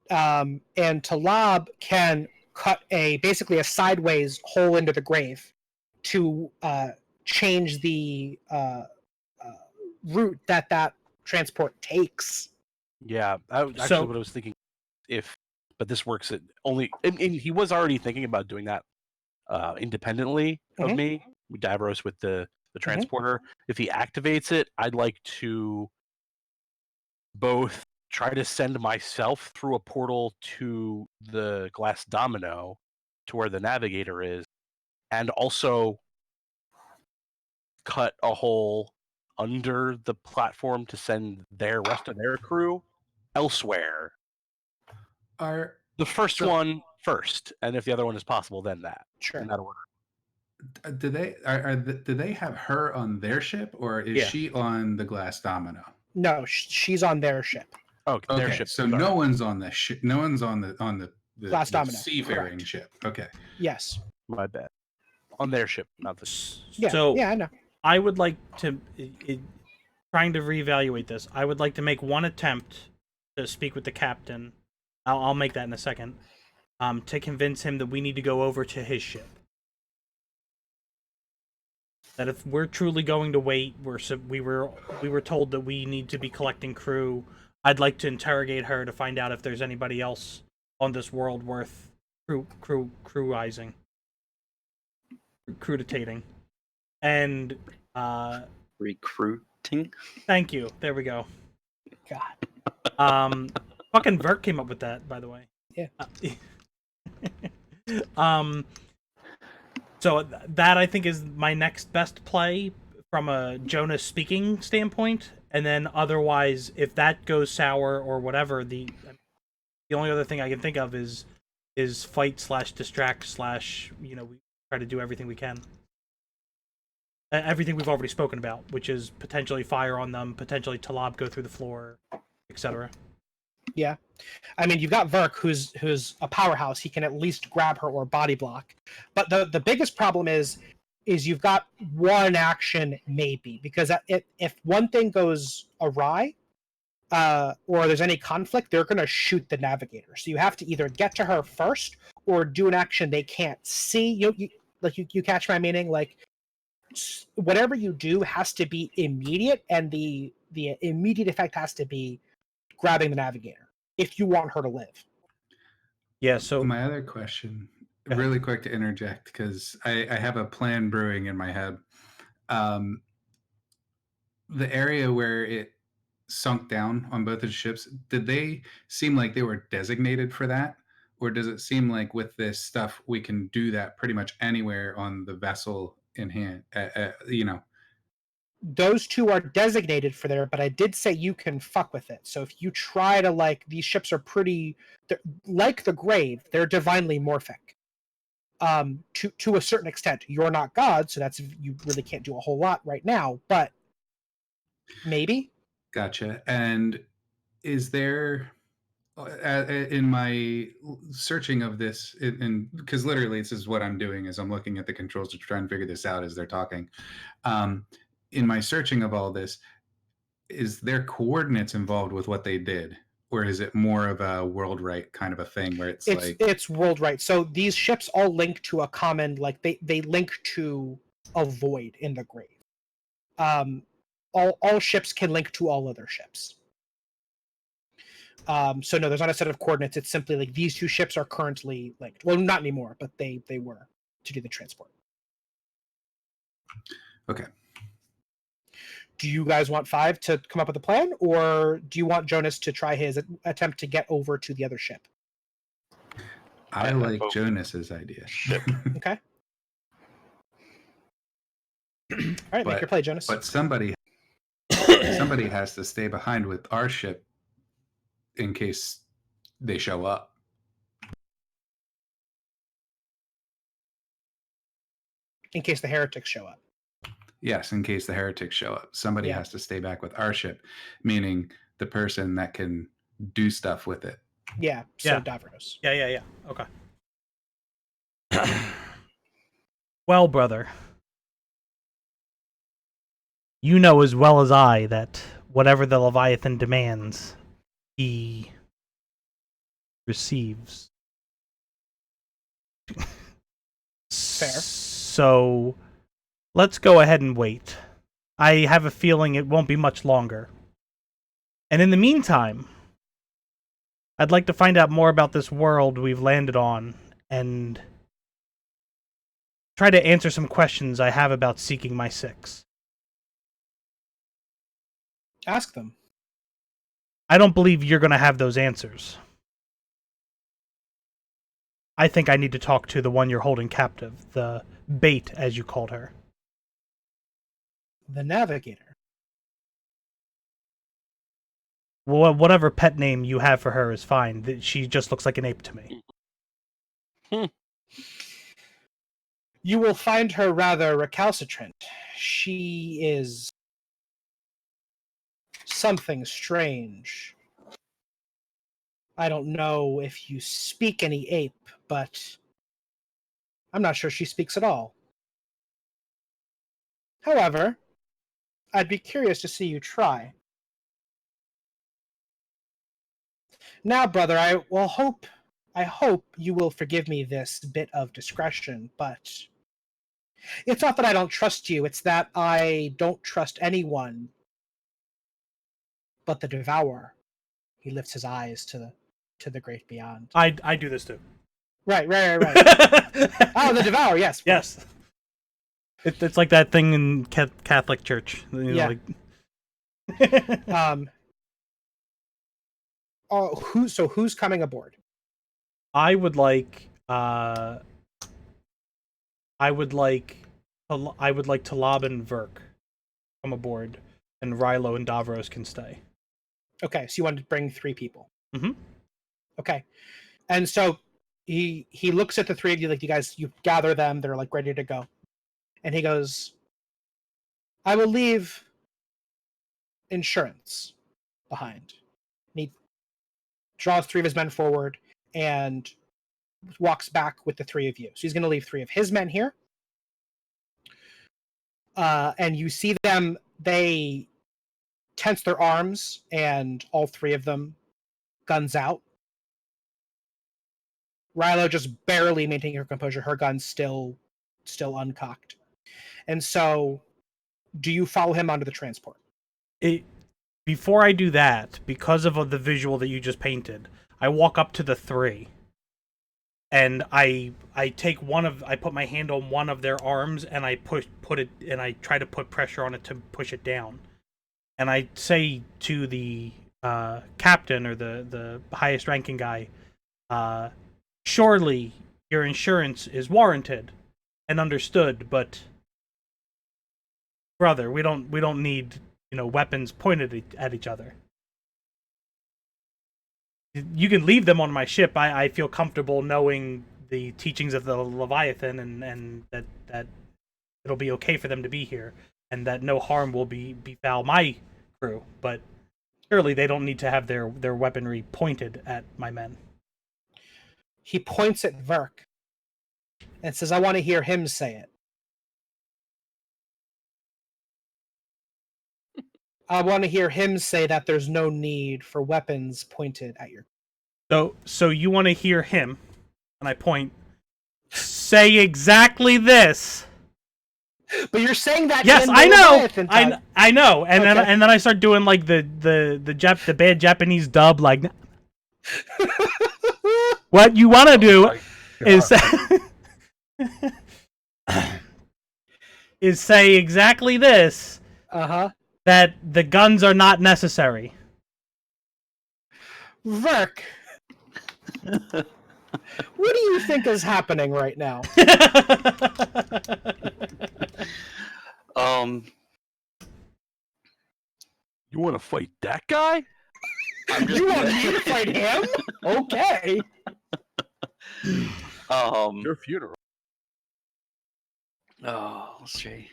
Speaker 2: And Talab can cut basically a sideways hole into the grave to change the route that transport takes.
Speaker 4: Yeah, actually, what I was thinking, but this works at only, and he was already thinking about doing that independently of me, with Davros with the transporter. If he activates it, I'd like to both try to send myself through a portal to the glass domino to where the navigator is, and also cut a hole under the platform to send their rest of their crew elsewhere. The first one first, and if the other one is possible, then that.
Speaker 2: Sure.
Speaker 4: In that order.
Speaker 3: Do they have her on their ship, or is she on the glass domino?
Speaker 2: No, she's on their ship.
Speaker 3: Okay, their ship. So no one's on the ship. No one's on the
Speaker 2: glass domino
Speaker 3: seafaring ship. Okay.
Speaker 2: Yes.
Speaker 4: My bad. On their ship, not the.
Speaker 1: So
Speaker 2: yeah, I know.
Speaker 1: I would like to, trying to reevaluate this, I would like to make one attempt to speak with the captain. I'll make that in a second. To convince him that we need to go over to his ship. That if we're truly going to wait, we were told that we need to be collecting crew. I'd like to interrogate her to find out if there's anybody else on this world worth crewizing, cruditating, and
Speaker 5: recruiting.
Speaker 1: Thank you. There we go.
Speaker 2: God.
Speaker 1: Fucking Vert came up with that, by the way.
Speaker 2: Yeah.
Speaker 1: So that I think is my next best play from a Jonas speaking standpoint, and then otherwise, if that goes sour or whatever, the only other thing I can think of is fight / distract / we try to do everything we can. Everything we've already spoken about, which is potentially fire on them, potentially Talab go through the floor, etc.
Speaker 2: Yeah, I mean, you've got Verk, who's a powerhouse. He can at least grab her or body block. But the biggest problem is you've got one action maybe, because if one thing goes awry, or there's any conflict, they're going to shoot the navigator. So you have to either get to her first or do an action they can't see. You catch my meaning? Like, whatever you do has to be immediate, and the immediate effect has to be grabbing the navigator if you want her to live.
Speaker 1: Yeah, so
Speaker 3: my other question, really quick to interject, because I have a plan brewing in my head. The area where it sunk down on both of the ships, did they seem like they were designated for that? Or does it seem like with this stuff, we can do that pretty much anywhere on the vessel in hand?
Speaker 2: Those two are designated for there, but I did say you can fuck with it. So if you try to, these ships are pretty, like the grave, they're divinely morphic. To a certain extent. You're not God, so you really can't do a whole lot right now, but maybe.
Speaker 3: Gotcha. And is there, in my searching of this, because literally this is what I'm doing, is I'm looking at the controls to try and figure this out as they're talking. In my searching of all this, is there coordinates involved with what they did, or is it more of a world right kind of a thing where it's
Speaker 2: world right? So these ships all link to a common, they link to a void in the grave. All ships can link to all other ships. So no, there's not a set of coordinates. It's simply like these two ships are currently linked. Well, not anymore, but they were to do the transport.
Speaker 3: Okay.
Speaker 2: Do you guys want 5 to come up with a plan, or do you want Jonas to try his attempt to get over to the other ship?
Speaker 3: I like Jonas's idea.
Speaker 2: Okay. All right, make your play, Jonas.
Speaker 3: But somebody somebody has to stay behind with our ship in case they show up.
Speaker 2: In case the heretics show up.
Speaker 3: Yes, in case the heretics show up. Somebody
Speaker 2: Yeah.
Speaker 3: has to stay back with our ship, meaning the person that can do stuff with it.
Speaker 2: Yeah, so
Speaker 1: Yeah.
Speaker 2: Davros.
Speaker 1: Yeah. Okay. Well, brother, you know as well as I that whatever the Leviathan demands, he receives.
Speaker 2: Fair.
Speaker 1: So, let's go ahead and wait. I have a feeling it won't be much longer. And in the meantime, I'd like to find out more about this world we've landed on and try to answer some questions I have about seeking my six.
Speaker 2: Ask them.
Speaker 1: I don't believe you're going to have those answers. I think I need to talk to the one you're holding captive, the bait, as you called her.
Speaker 2: The Navigator.
Speaker 1: Well, whatever pet name you have for her is fine. She just looks like an ape to me.
Speaker 2: You will find her rather recalcitrant. She is something strange. I don't know if you speak any ape, but I'm not sure she speaks at all. However, I'd be curious to see you try. Now, brother, I hope you will forgive me this bit of discretion, but it's not that I don't trust you, it's that I don't trust anyone but the Devourer. He lifts his eyes to the great beyond.
Speaker 1: I do this too.
Speaker 2: Right. Oh, the Devourer, yes.
Speaker 1: Yes. It's like that thing in Catholic Church. You know,
Speaker 2: Yeah.
Speaker 1: like...
Speaker 2: Who's coming aboard?
Speaker 1: I would like Talab and Verk come aboard, and Rilo and Davros can stay.
Speaker 2: Okay, so you wanted to bring 3 people.
Speaker 1: Mm-hmm.
Speaker 2: Okay, and so he looks at the 3 of you, like you gather them, they're like ready to go, and he goes, "I will leave insurance behind." And he draws 3 of his men forward and walks back with the 3 of you. So he's going to leave 3 of his men here. And you see them, they tense their arms, and all 3 of them, guns out. Rilo just barely maintaining her composure, her gun's still uncocked. And so, do you follow him onto the transport?
Speaker 1: Before I do that, because of the visual that you just painted, I walk up to the 3. And I put my hand on one of their arms, and I try to put pressure on it to push it down. And I say to the captain, or the highest ranking guy, surely your insurance is warranted and understood, but brother, we don't need, weapons pointed at each other. You can leave them on my ship. I feel comfortable knowing the teachings of the Leviathan, and that it'll be okay for them to be here, and that no harm will befall my crew. But surely they don't need to have their weaponry pointed at my men.
Speaker 2: He points at Verk and says, "I want to hear him say it. I want to hear him say that there's no need for weapons pointed at your..."
Speaker 1: So you want to hear him, and I point, say exactly this.
Speaker 2: But you're saying that.
Speaker 1: Yes,
Speaker 2: in
Speaker 1: I know.
Speaker 2: I
Speaker 1: know. And
Speaker 2: okay.
Speaker 1: then I start doing like the bad Japanese dub, like. What you want to do is is say exactly this. That the guns are not necessary.
Speaker 2: Verk, what do you think is happening right now?
Speaker 4: You want to fight that guy?
Speaker 2: You want me to fight him? Okay.
Speaker 4: Your funeral.
Speaker 5: Oh, let's see.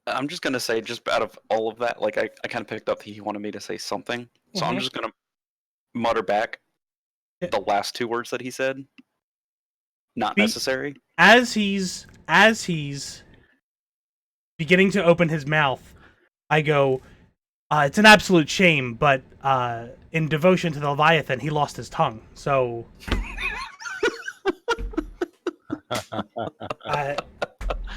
Speaker 5: I'm just gonna say, just out of all of that, like I kind of picked up that he wanted me to say something, so I'm
Speaker 2: Mhm.
Speaker 5: just gonna mutter back
Speaker 1: Yeah.
Speaker 5: the last two words that he said. Not
Speaker 1: Be-
Speaker 5: necessary.
Speaker 1: As he's beginning to open his mouth, I go, it's an absolute shame, but in devotion to the Leviathan, he lost his tongue. So,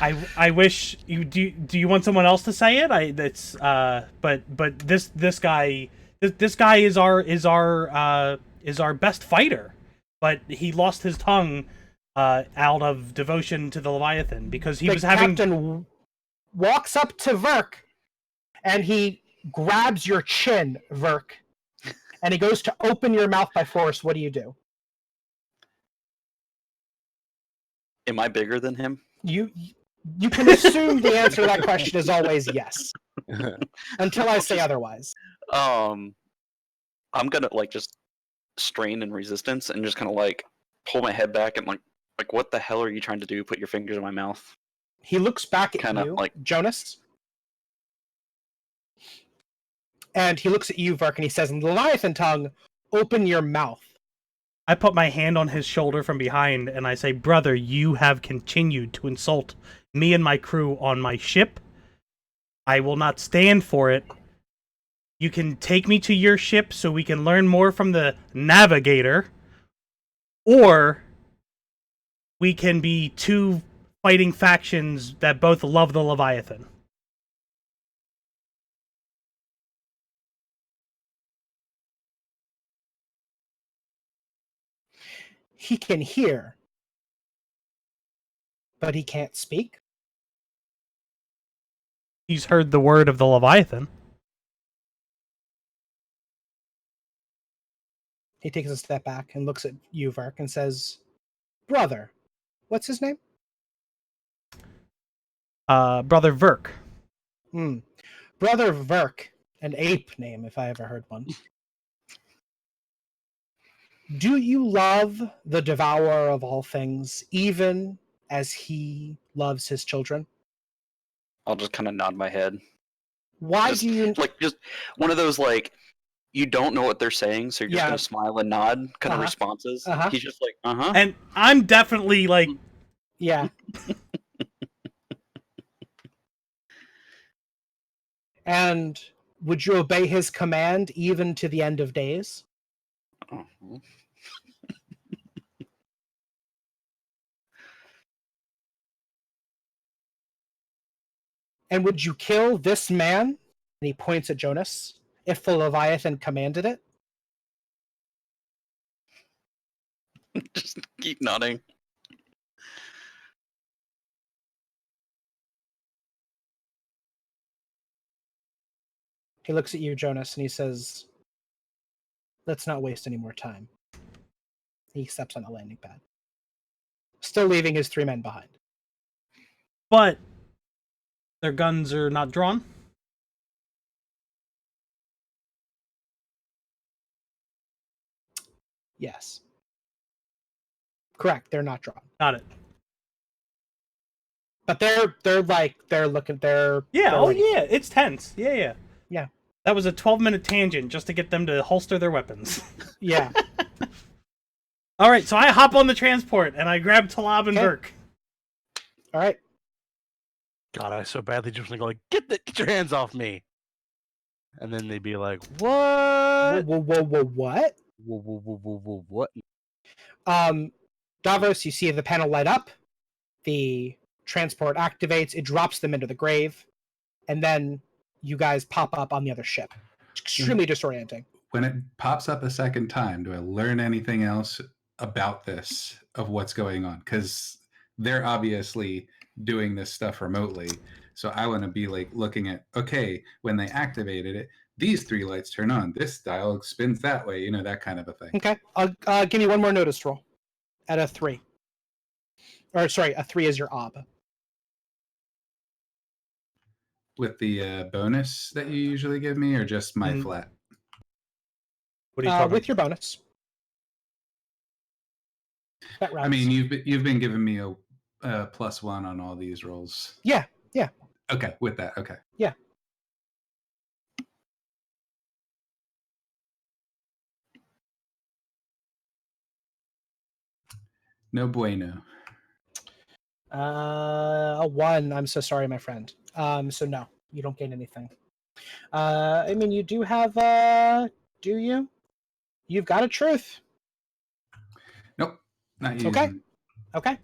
Speaker 1: I wish you do. Do you want someone else to say it? But this guy is our best fighter, but he lost his tongue out of devotion to the Leviathan because he
Speaker 2: The
Speaker 1: was having.
Speaker 2: captain walks up to Verk, and he grabs your chin, Verk, and he goes to open your mouth by force. What do you do?
Speaker 5: Am I bigger than him?
Speaker 2: You can assume the answer to that question is always yes, until I say otherwise.
Speaker 5: I'm gonna like just strain in resistance and just kind of like pull my head back and like what the hell are you trying to do? Put your fingers in my mouth.
Speaker 2: He looks back at
Speaker 5: Kinda
Speaker 2: you,
Speaker 5: like-
Speaker 2: Jonas, and he looks at you, Verk, and he says, in Leviathan tongue, open your mouth.
Speaker 1: I put my hand on his shoulder from behind and I say, "Brother, you have continued to insult me and my crew on my ship. I will not stand for it. You can take me to your ship so we can learn more from the navigator, or we can be two fighting factions that both love the Leviathan."
Speaker 2: He can hear, but he can't speak.
Speaker 1: He's heard the word of the Leviathan.
Speaker 2: He takes a step back and looks at you, Verk, and says, brother, what's his name?
Speaker 1: Brother Verk.
Speaker 2: Brother Verk, an ape name if I ever heard one. Do you love the devourer of all things, even as he loves his children?
Speaker 5: I'll just kind of nod my head.
Speaker 2: Why
Speaker 5: Just,
Speaker 2: do you
Speaker 5: like just one of those like you don't know what they're saying, so you're just
Speaker 2: Yeah.
Speaker 5: gonna smile and nod kind of
Speaker 2: Uh-huh.
Speaker 5: responses.
Speaker 2: Uh-huh.
Speaker 5: He's just like, uh-huh.
Speaker 1: And I'm definitely like,
Speaker 2: Yeah. And would you obey his command even to the end of days?
Speaker 5: Uh-huh.
Speaker 2: And would you kill this man? And he points at Jonas. If the Leviathan commanded it?
Speaker 5: Just keep nodding.
Speaker 2: He looks at you, Jonas, and he says, let's not waste any more time. He steps on the landing pad, still leaving his 3 men behind.
Speaker 1: but their guns are not drawn.
Speaker 2: Yes. Correct, they're not drawn.
Speaker 1: Got it.
Speaker 2: But they're looking,
Speaker 1: Yeah,
Speaker 2: they're
Speaker 1: oh
Speaker 2: ready.
Speaker 1: yeah, it's tense. Yeah.
Speaker 2: Yeah.
Speaker 1: That was a 12-minute tangent just to get them to holster their weapons.
Speaker 2: Yeah.
Speaker 1: All right, so I hop on the transport and I grab Talab and
Speaker 2: Okay.
Speaker 1: Burke.
Speaker 2: All right.
Speaker 4: God, I so badly just want to go like, get your hands off me. And then they'd be like, what?
Speaker 2: What?
Speaker 4: What?
Speaker 2: Davos, you see the panel light up. The transport activates. It drops them into the grave. And then you guys pop up on the other ship. It's extremely disorienting.
Speaker 3: When it pops up a second time, do I learn anything else about this, of what's going on? Because they're obviously doing this stuff remotely. So I want to be like looking at, okay, when they activated it, these 3 lights turn on. This dial spins that way, you know, that kind of a thing.
Speaker 2: Okay. Give me one more notice roll at a 3. Or sorry, a 3 is your ob.
Speaker 3: with the bonus that you usually give me, or just my
Speaker 1: Mm.
Speaker 3: flat?
Speaker 1: What are you talking?
Speaker 2: With your bonus. That
Speaker 3: I mean,
Speaker 2: rounds.
Speaker 3: you've been giving me a +1 on all these rolls.
Speaker 2: Yeah.
Speaker 3: Okay, with that. Okay.
Speaker 2: Yeah.
Speaker 3: No bueno.
Speaker 2: A 1. I'm so sorry, my friend. So no, you don't gain anything. I mean, you do have. Do you? You've got a truth.
Speaker 3: Nope, not using.
Speaker 2: Okay. Okay.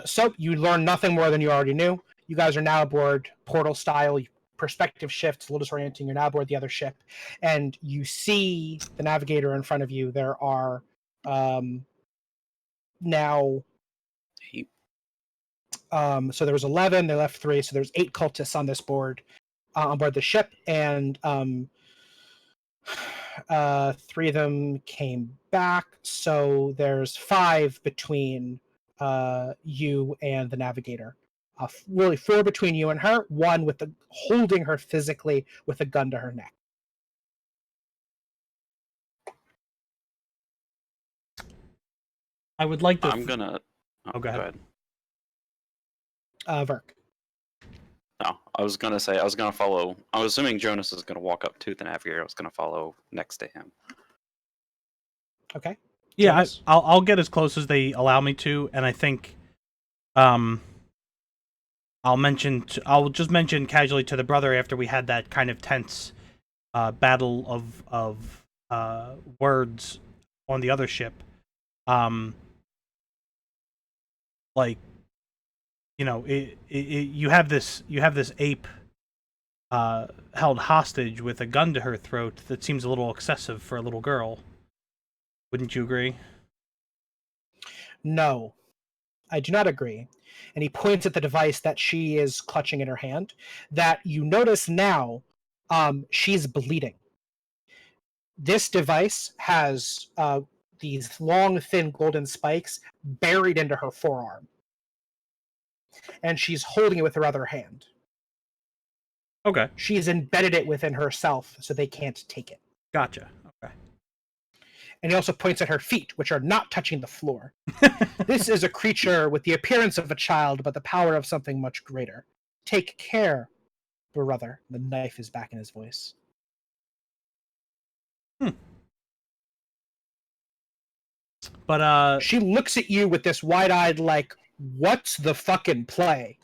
Speaker 2: So you learn nothing more than you already knew. You guys are now aboard portal style perspective shifts, a little disorienting. You're now aboard the other ship, and you see the navigator in front of you. There are now. So there was 11. They left 3. So there's 8 cultists on this board, on board the ship, and 3 of them came back. So there's 5 between you and the navigator. Really 4 between you and her. 1 with the holding her physically with a gun to her neck.
Speaker 1: I would like to.
Speaker 5: I'm gonna.
Speaker 1: Oh, go ahead.
Speaker 2: Verk.
Speaker 5: No, I was gonna say I was gonna follow. I was assuming Jonas is gonna walk up to the navigator. I was gonna follow next to him.
Speaker 2: Okay.
Speaker 1: Yeah,
Speaker 2: Jonas?
Speaker 1: I'll get as close as they allow me to, and I think, I'll just mention casually to the brother after we had that kind of tense, battle of words on the other ship, like, you know, you have this ape, held hostage with a gun to her throat that seems a little excessive for a little girl. Wouldn't you agree?
Speaker 2: No, I do not agree. And he points at the device that she is clutching in her hand. That you notice now, she's bleeding. This device has these long, thin golden spikes buried into her forearm. And she's holding it with her other hand.
Speaker 1: Okay,
Speaker 2: She's embedded it within herself so they can't take it.
Speaker 1: gotcha. Okay.
Speaker 2: And he also points at her feet, which are not touching the floor. This is a creature with the appearance of a child, but the power of something much greater. Take care, brother. The knife is back in his voice.
Speaker 1: But
Speaker 2: She looks at you with this wide-eyed, like, what's the fucking play?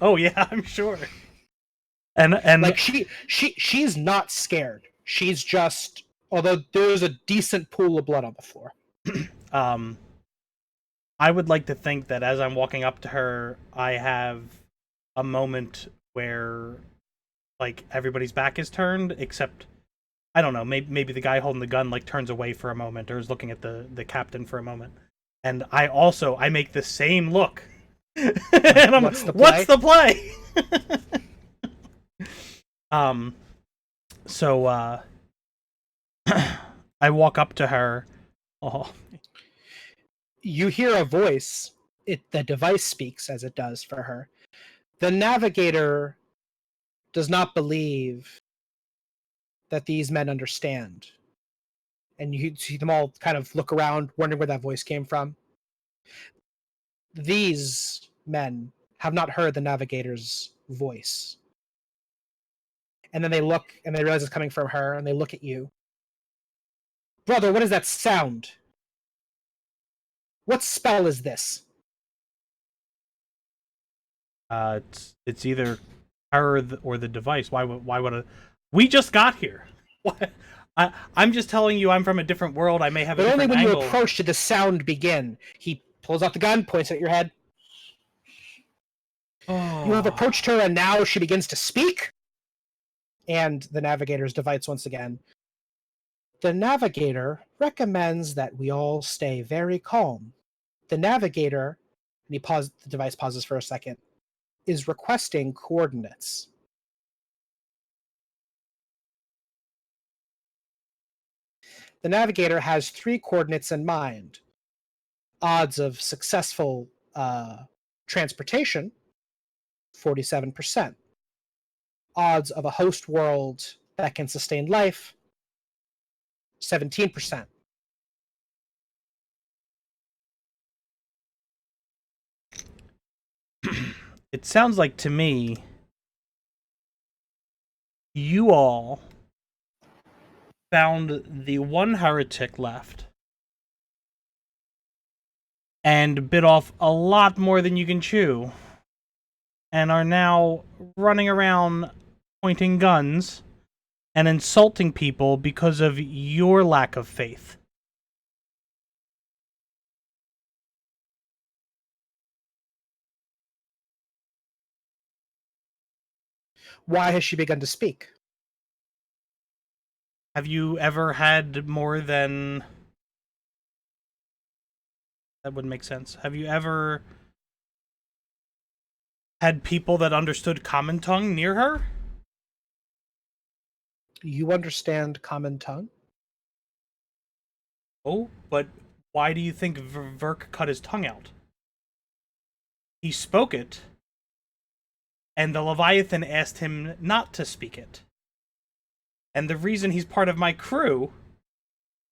Speaker 1: oh yeah, I'm sure. And
Speaker 2: Like she's not scared. She's just, although there's a decent pool of blood on the floor.
Speaker 1: I would like to think that as I'm walking up to her, I have a moment where, like, everybody's back is turned, except, I don't know, maybe the guy holding the gun, like, turns away for a moment or is looking at the captain for a moment. And I make the same look. And I'm, what's the play? So I walk up to her. Oh.
Speaker 2: You hear a voice. The device speaks as it does for her. The navigator does not believe that these men understand. And you see them all kind of look around, wondering where that voice came from. These men have not heard the navigator's voice. And then they look and they realize it's coming from her, and they look at you. Brother, what is that sound? What spell is this?
Speaker 1: It's either her or the device. Why would we just got here? What? I'm just telling you, I'm from a different world. I may have a
Speaker 2: But
Speaker 1: different
Speaker 2: only when
Speaker 1: angle.
Speaker 2: you approach did the sound begin. He pulls out the gun, points it at your head.
Speaker 1: Oh.
Speaker 2: You have approached her, and now she begins to speak. And the navigator's device once again. The navigator recommends that we all stay very calm. The navigator, and the device pauses for a second, is requesting coordinates. The navigator has 3 coordinates in mind. Odds of successful transportation, 47%. odds of a host world that can sustain life, 17%.
Speaker 1: It sounds like to me you all found the one heretic left and bit off a lot more than you can chew, and are now running around pointing guns and insulting people because of your lack of faith.
Speaker 2: Why has she begun to speak?
Speaker 1: Have you ever had more than... That wouldn't make sense. Have you ever had people that understood common tongue near her?
Speaker 2: You understand common tongue?
Speaker 1: Oh, but why do you think Verk cut his tongue out? He spoke it, and the Leviathan asked him not to speak it. And the reason he's part of my crew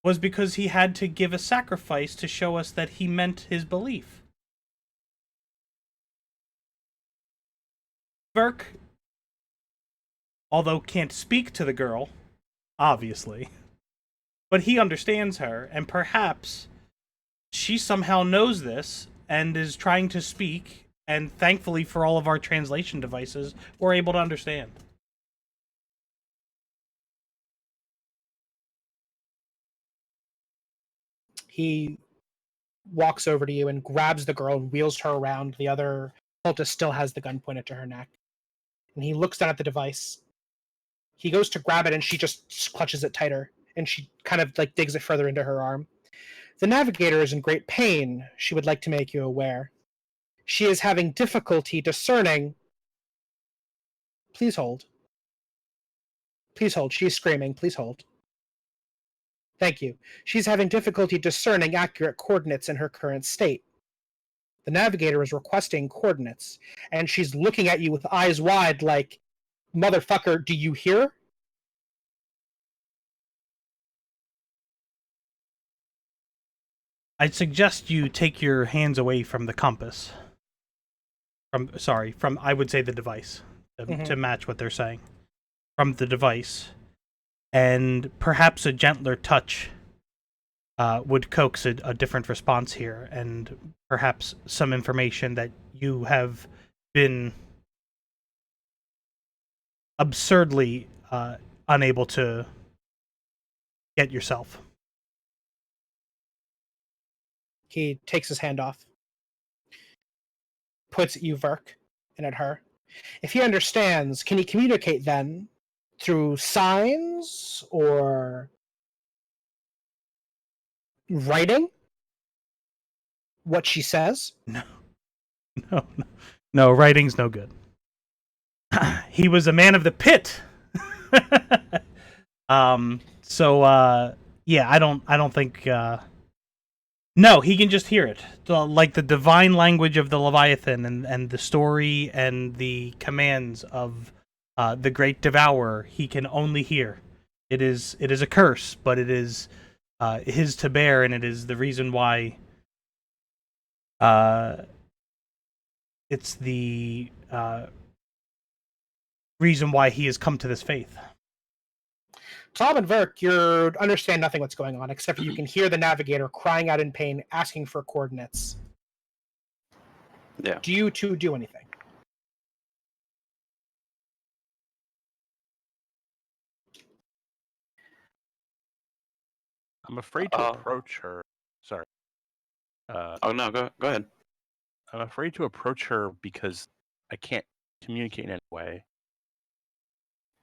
Speaker 1: was because he had to give a sacrifice to show us that he meant his belief. Verk, although can't speak to the girl, obviously, but he understands her, and perhaps she somehow knows this and is trying to speak, and thankfully for all of our translation devices, we're able to understand.
Speaker 2: He walks over to you and grabs the girl and wheels her around. The other cultist still has the gun pointed to her neck. And he looks down at the device. He goes to grab it and she just clutches it tighter. And she kind of like digs it further into her arm. The navigator is in great pain, she would like to make you aware. She is having difficulty discerning. Please hold. Please hold. She's screaming. Please hold. Thank you. She's having difficulty discerning accurate coordinates in her current state. The navigator is requesting coordinates, and she's looking at you with eyes wide like, motherfucker, do you hear?
Speaker 1: I'd suggest you take your hands away from the compass. I would say the device, to match what they're saying. From the device. And perhaps a gentler touch would coax a different response here, and perhaps some information that you have been absurdly unable to get yourself.
Speaker 2: He takes his hand off, puts at you, Verk, and at her. If he understands, can he communicate then through signs or writing what she says?
Speaker 1: No, writing's no good. He was a man of the pit. Yeah, I don't think no, he can just hear it. Like the divine language of the Leviathan and the story and the commands of the great devourer, he can only hear. It is a curse, but it is his to bear, and it is the reason why it's the reason why he has come to this faith.
Speaker 2: Tom and Verk, you understand nothing what's going on, except you can hear the navigator crying out in pain, asking for coordinates.
Speaker 5: Yeah.
Speaker 2: Do you two do anything?
Speaker 4: I'm afraid to approach her. Sorry.
Speaker 5: Oh no, go ahead.
Speaker 4: I'm afraid to approach her because I can't communicate in any way.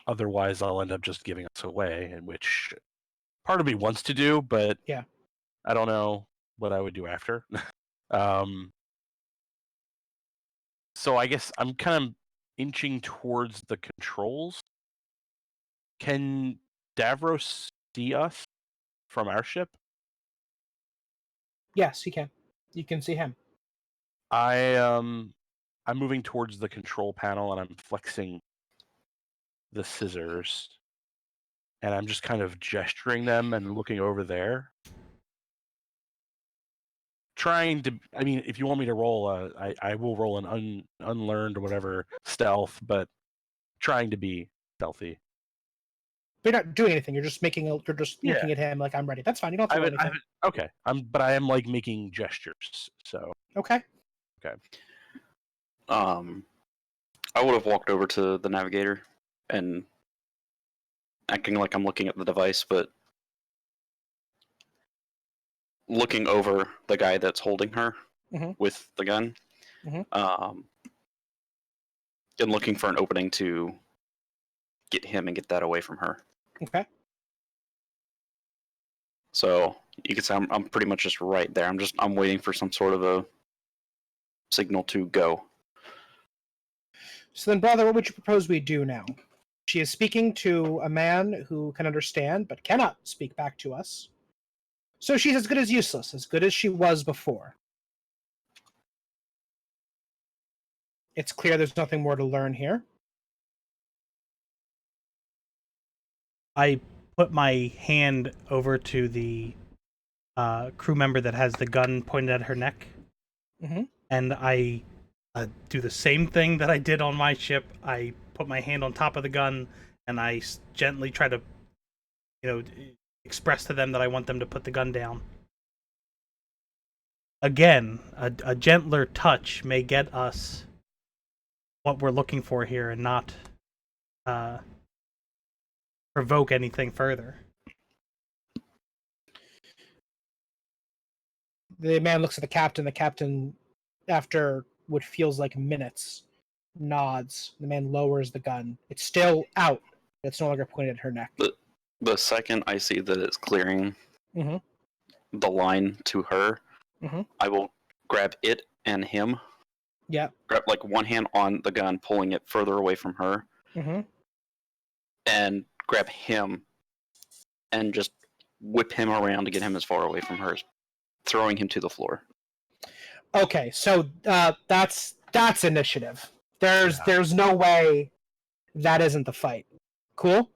Speaker 4: Otherwise, I'll end up just giving us away, in which part of me wants to do, but
Speaker 2: yeah,
Speaker 4: I don't know what I would do after. So I guess I'm kind of inching towards the controls. Can Davros see us from our ship?
Speaker 2: Yes, he can. You can see him.
Speaker 4: I'm moving towards the control panel and I'm flexing the scissors, and I'm just kind of gesturing them and looking over there. Trying to, I mean, if you want me to roll, I will roll an unlearned or whatever stealth, but trying to be stealthy.
Speaker 2: You're not doing anything. You're just you're just
Speaker 4: Yeah.
Speaker 2: looking at him like I'm ready. That's fine. You don't have to roll anything.
Speaker 4: Okay. But I am like making gestures. So
Speaker 2: Okay.
Speaker 5: I would have walked over to the navigator and acting like I'm looking at the device, but looking over the guy that's holding her with the gun, and looking for an opening to get him and get that away from her.
Speaker 2: Okay.
Speaker 5: So you can say I'm pretty much just right there. I'm waiting for some sort of a signal to go.
Speaker 2: So then, brother, what would you propose we do now? She is speaking to a man who can understand but cannot speak back to us. So she's as good as useless, as good as she was before. It's clear there's nothing more to learn here.
Speaker 1: I put my hand over to the crew member that has the gun pointed at her neck, and I do the same thing that I did on my ship. I put my hand on top of the gun, and I gently try to, express to them that I want them to put the gun down. Again, a gentler touch may get us what we're looking for here, and not provoke anything further.
Speaker 2: The man looks at the captain. The captain, after what feels like minutes, nods. The man lowers the gun. It's still out. It's no longer pointed at her neck.
Speaker 5: The second I see that it's clearing the line to her, I will grab it and him.
Speaker 2: Yeah.
Speaker 5: Grab like one hand on the gun, pulling it further away from her, and grab him and just whip him around to get him as far away from her, throwing him to the floor.
Speaker 2: Okay, so that's initiative. There's no way that isn't the fight. Cool?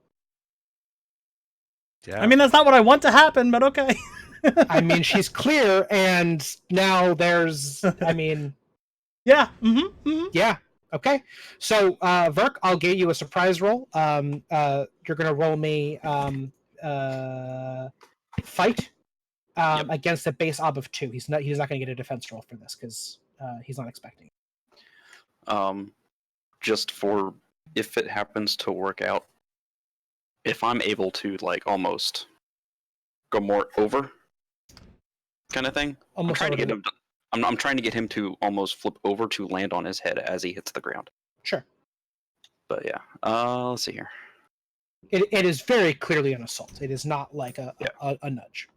Speaker 4: Yeah.
Speaker 1: I mean, that's not what I want to happen, but okay.
Speaker 2: I mean, she's clear, and now there's, I mean...
Speaker 1: Yeah.
Speaker 2: Yeah. Okay. So, Verk, I'll give you a surprise roll. You're going to roll me fight against a base ob of 2. He's not going to get a defense roll for this because he's not expecting it.
Speaker 5: Just for if it happens to work out, if I'm able to like almost go more over kind of thing. I'm trying to get him to almost flip over to land on his head as he hits the ground.
Speaker 2: Sure.
Speaker 5: But yeah, let's see here.
Speaker 2: It is very clearly an assault. It is not like a nudge.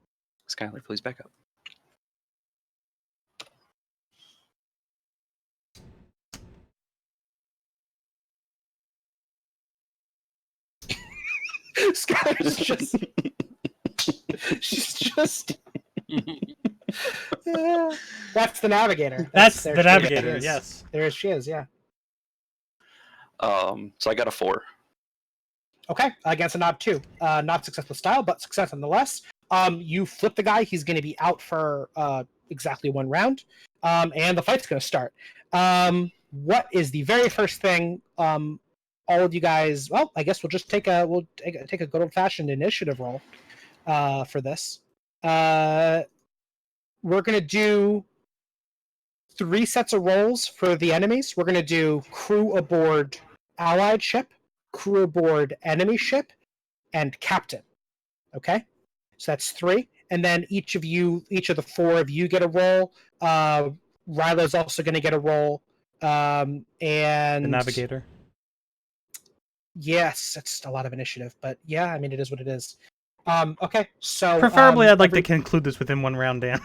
Speaker 5: Skylar, please back up.
Speaker 2: Skylar's just... She's just... That's the navigator.
Speaker 1: That's the navigator, yes.
Speaker 2: There she is, yeah.
Speaker 5: So I got a 4.
Speaker 2: Okay, against a knob 2. Not successful style, but success nonetheless. You flip the guy. He's going to be out for exactly 1 round, and the fight's going to start. What is the very first thing? All of you guys. Well, I guess we'll just take a good old-fashioned initiative roll for this. We're going to do 3 sets of rolls for the enemies. We're going to do crew aboard allied ship, crew aboard enemy ship, and captain. Okay? So that's 3. And then each of the 4 of you get a roll. Rylo's also going to get a roll. And
Speaker 1: The navigator.
Speaker 2: Yes, it's a lot of initiative, but yeah, I mean, it is what it is. Okay, so...
Speaker 1: Preferably, I'd like to conclude this within 1 round, Dan.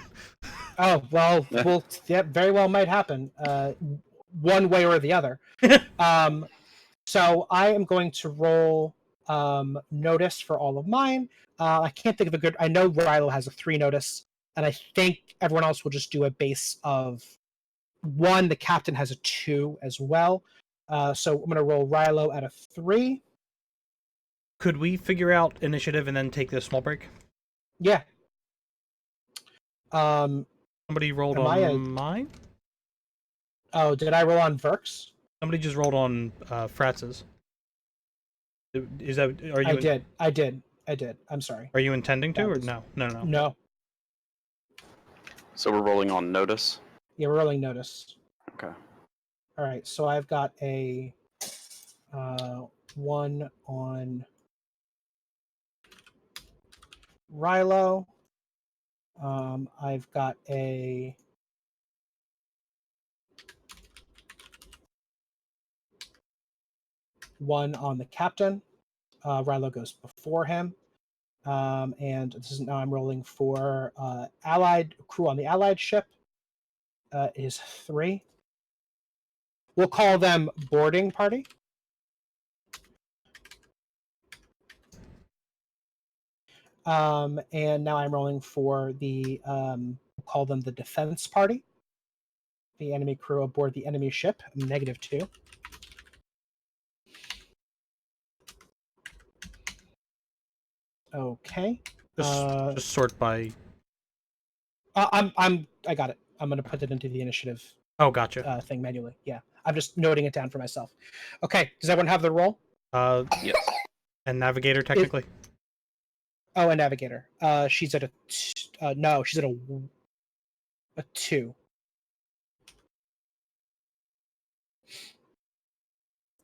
Speaker 2: Oh, well, yeah, very well might happen. One way or the other. So I am going to roll notice for all of mine. I can't think of a good... I know Rylo has a 3 notice, and I think everyone else will just do a base of 1. The captain has a 2 as well. So I'm going to roll Rylo at a 3.
Speaker 1: Could we figure out initiative and then take this small break?
Speaker 2: Yeah.
Speaker 1: Somebody rolled
Speaker 2: Am
Speaker 1: on
Speaker 2: I a-
Speaker 1: mine?
Speaker 2: Oh, did I roll on Verk's?
Speaker 1: Somebody just rolled on Fratz's. Is that are you
Speaker 2: I did. I'm sorry.
Speaker 1: are you intending to
Speaker 2: That
Speaker 1: or
Speaker 2: was-
Speaker 1: no? No.
Speaker 2: No.
Speaker 5: So we're rolling on notice.
Speaker 2: Yeah, we're rolling notice.
Speaker 5: Okay.
Speaker 2: All right, so I've got a 1 on Rilo. I've got a 1 on the captain. Rilo goes before him. And this is now I'm rolling for allied crew on the allied ship. Is 3. We'll call them boarding party. And now I'm rolling for the we'll call them the defense party. The enemy crew aboard the enemy ship, -2. Okay.
Speaker 1: Just sort by.
Speaker 2: I got it. I'm gonna put it into the initiative
Speaker 1: Oh, gotcha.
Speaker 2: thing manually. Yeah, I'm just noting it down for myself. Okay. Does everyone have the roll?
Speaker 5: Yes.
Speaker 1: And navigator technically.
Speaker 2: Oh, and navigator. She's at no, she's at a 2.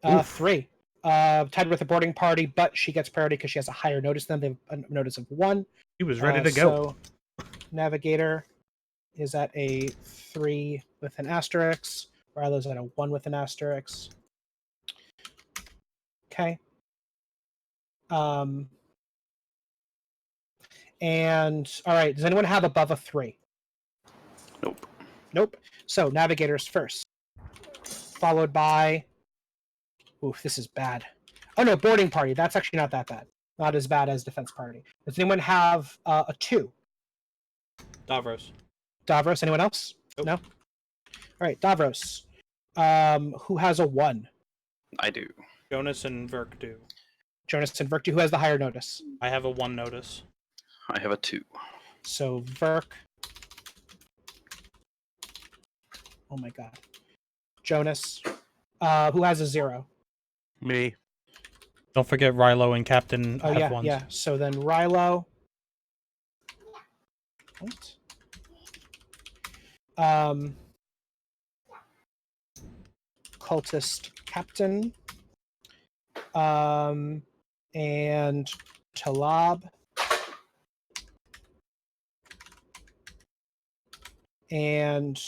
Speaker 1: Oof.
Speaker 2: 3. Tied with a boarding party, but she gets priority because she has a higher notice than them. They have a notice of 1.
Speaker 1: He was ready to go.
Speaker 2: So navigator is at a 3 with an asterisk. Rilo's at a 1 with an asterisk. Okay. And all right, does anyone have above a 3?
Speaker 5: Nope.
Speaker 2: Nope. So navigators first, followed by. Oof, this is bad. Oh no, boarding party. That's actually not that bad. Not as bad as defense party. Does anyone have a 2?
Speaker 1: Davros.
Speaker 2: Davros. Anyone else?
Speaker 1: Nope.
Speaker 2: No. All right, Davros. Who has a 1?
Speaker 5: I do.
Speaker 1: Jonas and Verk do.
Speaker 2: Jonas and Verk. Who has the higher notice?
Speaker 1: I have a 1 notice.
Speaker 5: I have a 2.
Speaker 2: So Verk. Oh my god. Jonas. Who has a 0?
Speaker 4: Me.
Speaker 1: Don't forget Rilo and Captain
Speaker 2: Oh
Speaker 1: have
Speaker 2: yeah,
Speaker 1: ones.
Speaker 2: yeah. So then Rilo. What? Cultist captain. And Talab. And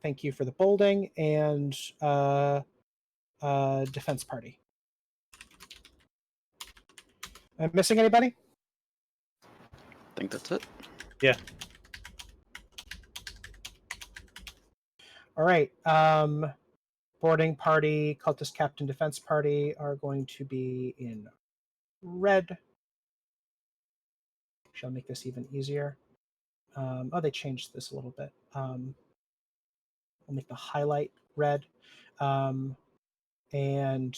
Speaker 2: thank you for the bolding. And defense party. Am I missing anybody?
Speaker 5: I think that's it.
Speaker 1: Yeah.
Speaker 2: All right. Boarding party, cultist captain, defense party are going to be in red. Shall make this even easier. Oh, they changed this a little bit. I'll make the highlight red. And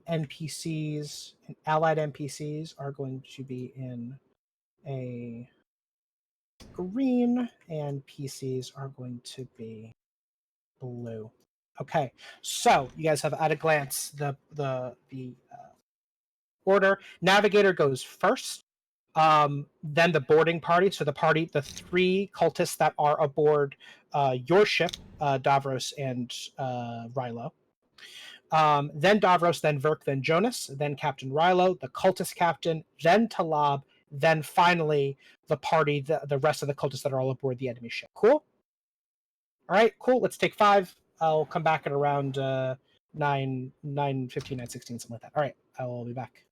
Speaker 2: NPCs and allied NPCs are going to be in a green, and PCs are going to be blue. Okay, so you guys have at a glance the order. Navigator goes first. Then the boarding party. So the 3 cultists that are aboard your ship, Davros and Rilo. Then Davros, then Verk, then Jonas, then Captain Rilo, the cultist captain, then Talab, then finally the party, the rest of the cultists that are all aboard the enemy ship. Cool? All right, cool. Let's take 5. I'll come back at around 9:15, 9:16, something like that. All right, I will be back.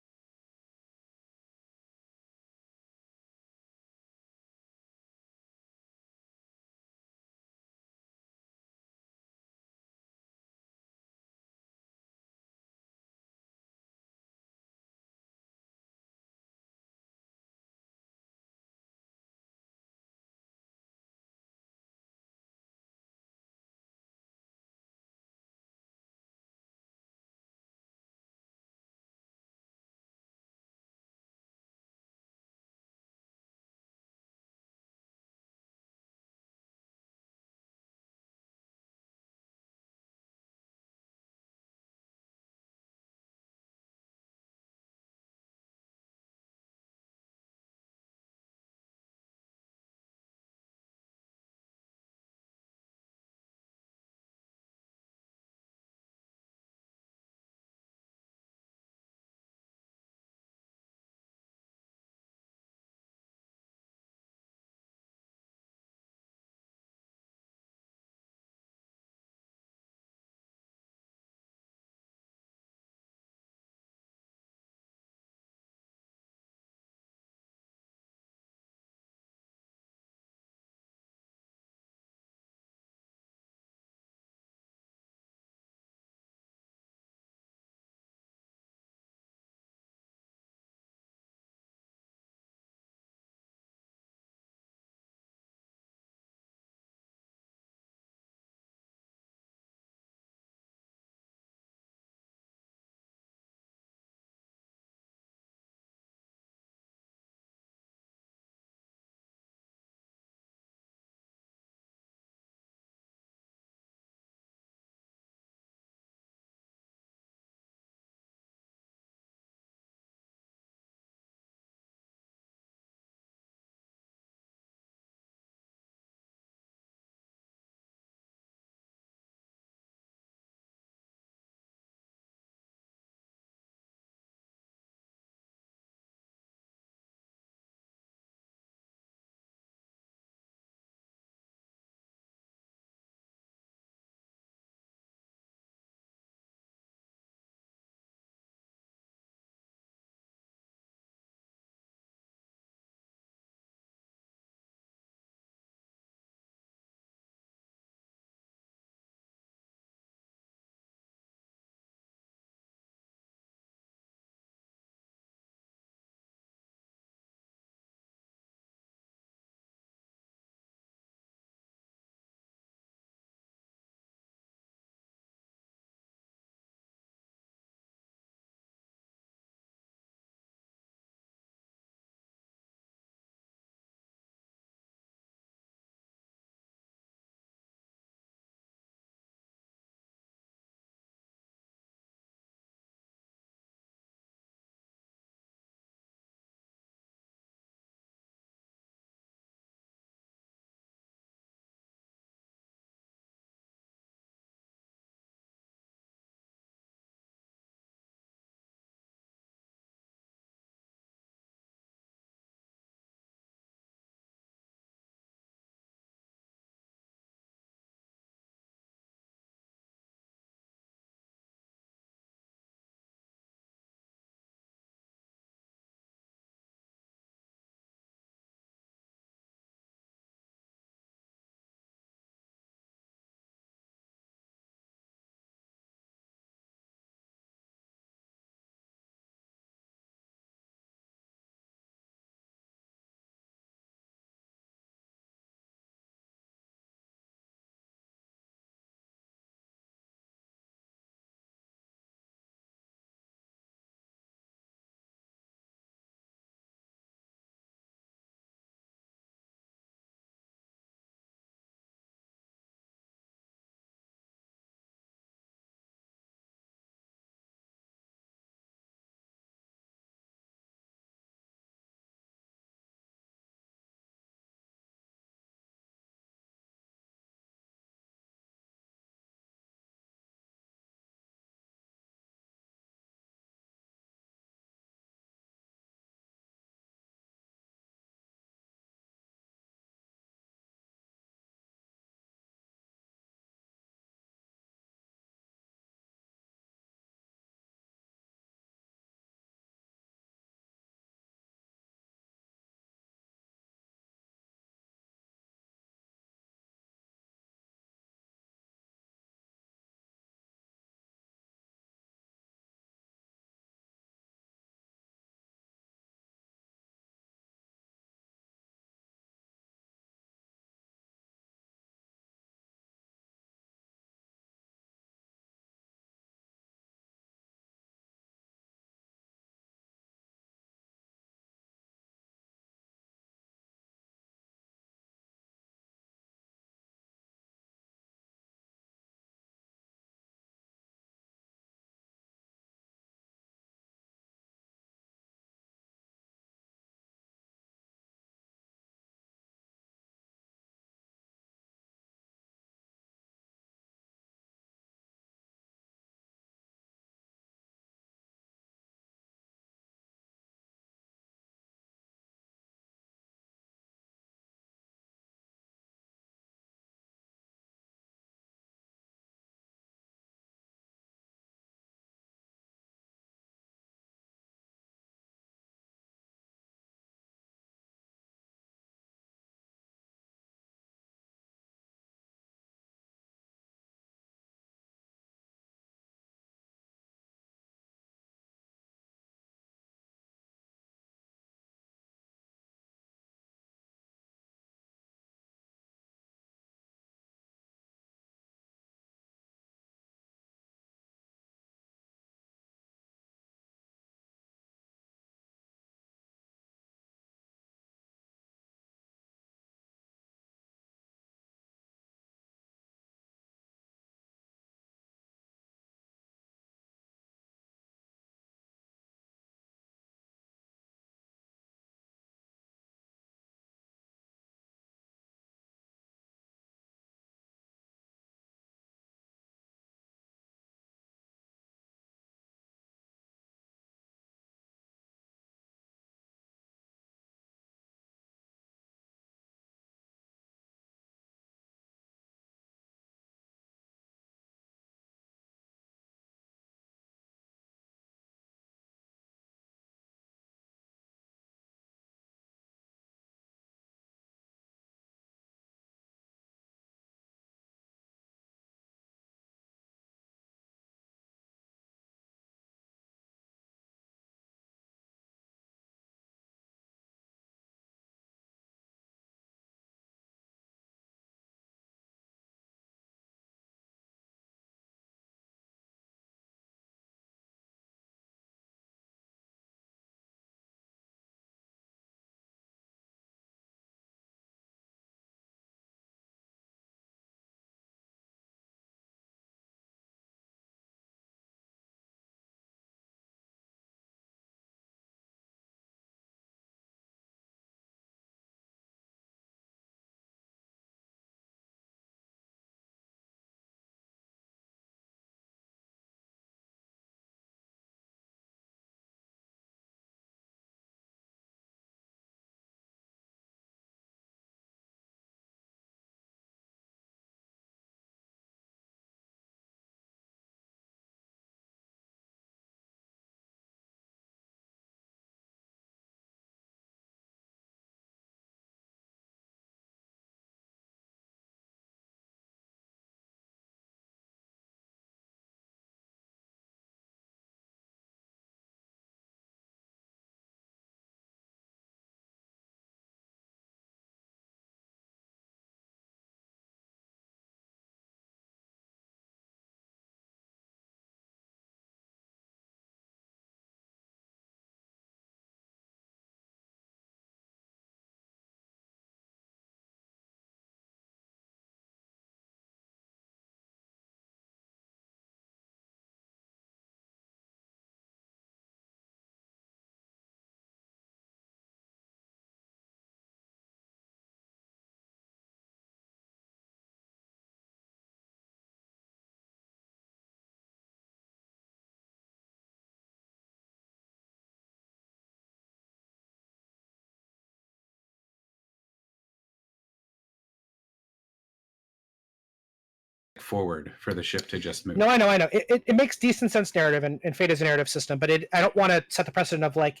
Speaker 3: forward for the ship to just move.
Speaker 2: No, I know. It makes decent sense narrative, and Fate is a narrative system, but I don't want to set the precedent of like,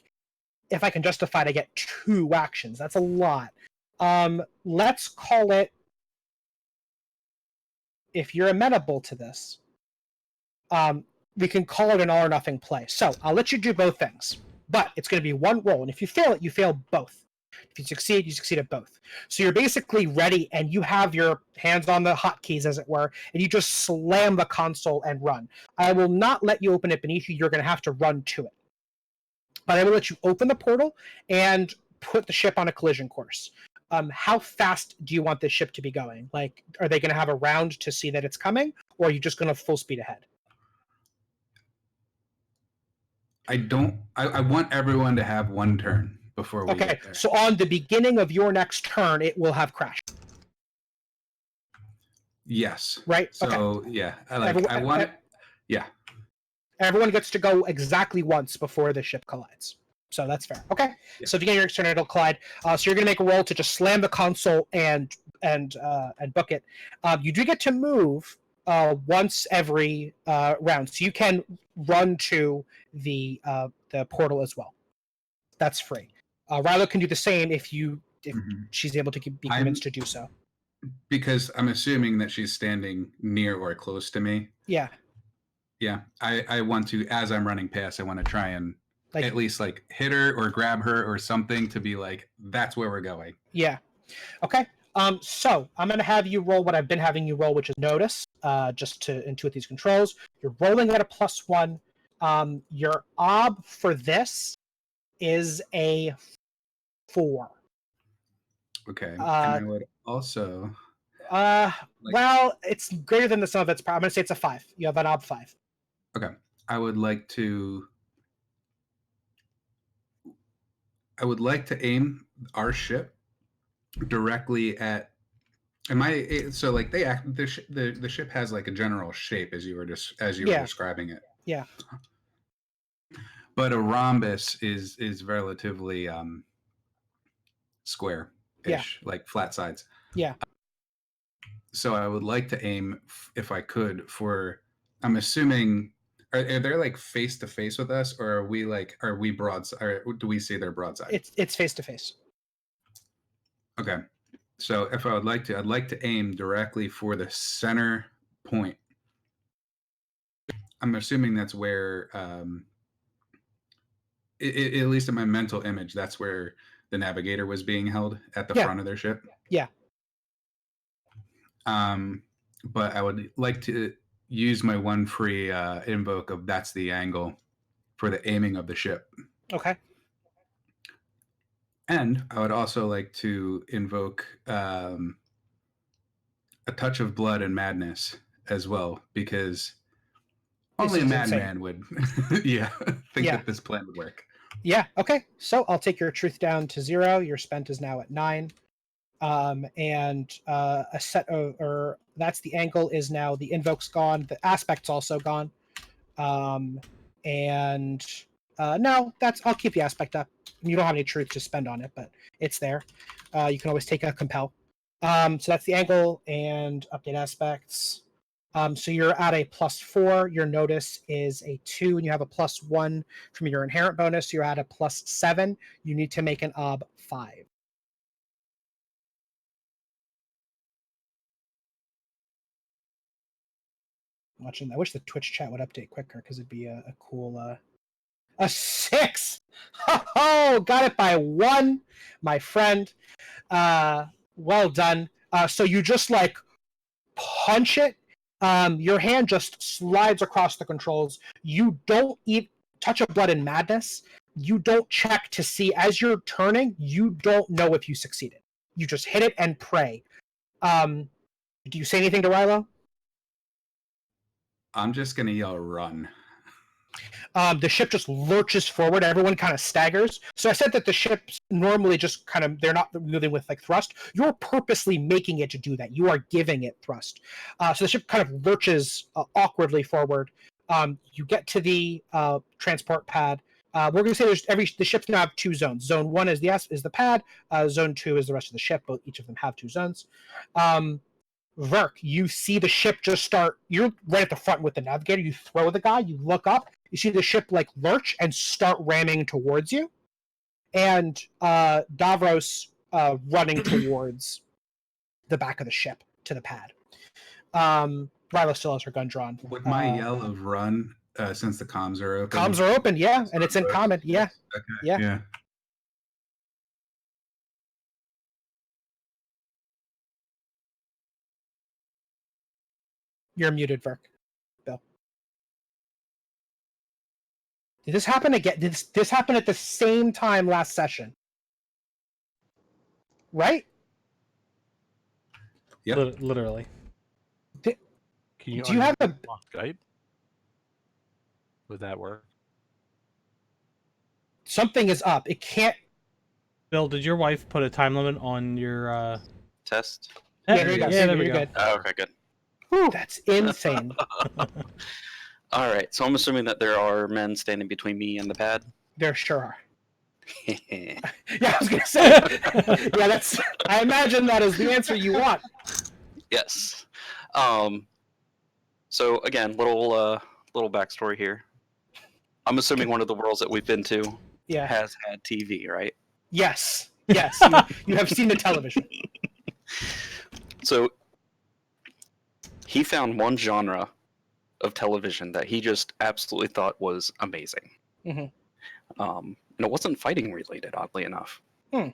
Speaker 2: if I can justify it, I get 2 actions. That's a lot. Let's call it, if you're amenable to this, we can call it an all or nothing play. So I'll let you do both things, but it's going to be one roll, and if you fail it, you fail both. If you succeed at both. So you're basically ready, and you have your hands on the hotkeys, as it were, and you just slam the console and run. I will not let you open it beneath you. You're going to have to run to it. But I will let you open the portal and put the ship on a collision course. How fast do you want this ship to be going? Like, are they going to have a round to see that it's coming, or are you just going to full speed ahead?
Speaker 3: I want everyone to have one turn before we get there.
Speaker 2: So on the beginning of your next turn, it will have crashed.
Speaker 3: Yes.
Speaker 2: Right?
Speaker 3: So, yeah. I want it. Yeah.
Speaker 2: Everyone gets to go exactly once before the ship collides. So that's fair. Okay. Yeah. So if you get your next turn, it'll collide. So you're going to make a roll to just slam the console and book it. You do get to move once every round, so you can run to the portal as well. That's free. Rilo can do the same if she's able to be convinced to do so.
Speaker 3: Because I'm assuming that she's standing near or close to me.
Speaker 2: Yeah.
Speaker 3: Yeah. I want to, as I'm running past, I want to try and at least like hit her or grab her or something to be like, that's where we're going.
Speaker 2: Yeah. Okay. So I'm going to have you roll what I've been having you roll, which is notice, just to intuit these controls. You're rolling at a +1. Your ob for this is a 4.
Speaker 3: Okay. And I would also.
Speaker 2: Well, it's greater than the sum of its parts. I'm going to say it's a 5. You have an ob 5.
Speaker 3: Okay. I would like to aim our ship directly at. So like they act, the ship has like a general shape as you were describing it.
Speaker 2: Yeah.
Speaker 3: But a rhombus is relatively square-ish, like flat sides.
Speaker 2: Yeah.
Speaker 3: So I would like to aim, if I could, for. I'm assuming. Are they like face to face with us, or are we broadside? Or do we see their broadside?
Speaker 2: It's face to face.
Speaker 3: Okay. So if I'd like to aim directly for the center point. I'm assuming that's where, at least in my mental image, that's where the navigator was being held at the front of their ship.
Speaker 2: Yeah.
Speaker 3: But I would like to use my one free invoke of that's the angle for the aiming of the ship.
Speaker 2: Okay.
Speaker 3: And I would also like to invoke a touch of blood and madness as well, because only a madman would think that this plan would work.
Speaker 2: Yeah, okay. So I'll take your truth down to 0. Your spent is now at 9. And a set of, or that's the angle is now, the invoke's gone, the aspect's also gone. And no, I'll keep the aspect up. You don't have any truth to spend on it, but it's there. You can always take a compel. So that's the angle and update aspects. So you're at a +4. Your notice is a 2, and you have a +1 from your inherent bonus. You're at a +7. You need to make an ob 5. Watching. I wish the Twitch chat would update quicker, because it'd be a cool. A 6. Oh, got it by 1, my friend. Well done. So you just like punch it. Your hand just slides across the controls. You don't touch of blood and madness. You don't check to see as you're turning. You don't know if you succeeded. You just hit it and pray. Do you say anything to Rilo?
Speaker 3: I'm just gonna yell run.
Speaker 2: The ship just lurches forward. Everyone kind of staggers. So I said that the ships normally just kind of, they're not moving with like thrust. You're purposely making it to do that. You are giving it thrust. So the ship kind of lurches awkwardly forward. You get to the transport pad. We're going to say the ships now have 2 zones. Zone 1 is the pad. Zone 2 is the rest of the ship. Both each of them have 2 zones. Verk, you see the ship just start. You're right at the front with the navigator. You throw the guy. You look up. You see the ship like lurch and start ramming towards you, and Davros running towards the back of the ship to the pad. Ryla still has her gun drawn.
Speaker 3: Would my yell of run, since the comms are open?
Speaker 2: Comms are open, yeah, and it's in common, yeah.
Speaker 3: Okay.
Speaker 2: Yeah. You're muted, Verk. Bill. Did this happen again? Did this happen at the same time last session? Right?
Speaker 3: Yep.
Speaker 1: Literally.
Speaker 4: Can you
Speaker 2: Do you have a
Speaker 4: on Skype? Would that work?
Speaker 2: something is up? It can't.
Speaker 1: Bill, did your wife put a time limit on your
Speaker 5: Test.
Speaker 2: Yeah, there you go.
Speaker 1: Yeah, there we
Speaker 2: You're
Speaker 1: go.
Speaker 2: good.
Speaker 5: Oh, okay, good.
Speaker 2: Whew, that's insane.
Speaker 5: All right, so I'm assuming that there are men standing between me and the pad.
Speaker 2: There sure are. Yeah, I was gonna say. Yeah, that's. I imagine that is the answer you want.
Speaker 5: Yes. So again, little backstory here. I'm assuming one of the worlds that we've been to
Speaker 2: Yeah.
Speaker 5: has had TV, right?
Speaker 2: Yes. Yes. You have seen the television.
Speaker 5: So he found one genre of television that he just absolutely thought was amazing.
Speaker 2: Mhm.
Speaker 5: And it wasn't fighting related, oddly enough.
Speaker 2: Hmm.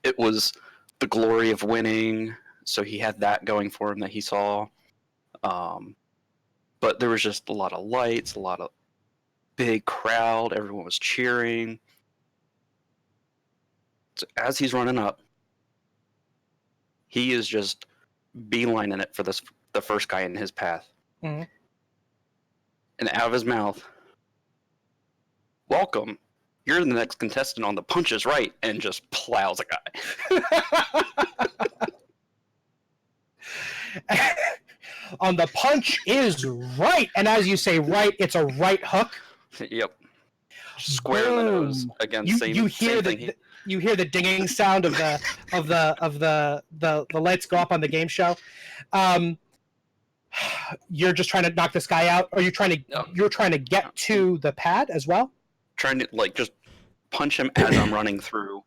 Speaker 5: It was the glory of winning. So he had that going for him that he saw. But there was just a lot of lights, a lot of big crowd. Everyone was cheering. So as he's running up, he is just beelining it for the first guy in his path.
Speaker 2: Mhm.
Speaker 5: And out of his mouth, "Welcome. You're the next contestant on the Punch is Right," and just plows a guy.
Speaker 2: On the Punch is Right, and as you say, right, it's a right hook.
Speaker 5: Yep. Square in the nose.
Speaker 2: Boom.
Speaker 5: Again,
Speaker 2: You
Speaker 5: same
Speaker 2: hear
Speaker 5: thing.
Speaker 2: you hear the dinging sound of the lights go up on the game show. You're just trying to knock this guy out, or you're trying to get to the pad as well.
Speaker 5: Trying to just punch him as I'm running through,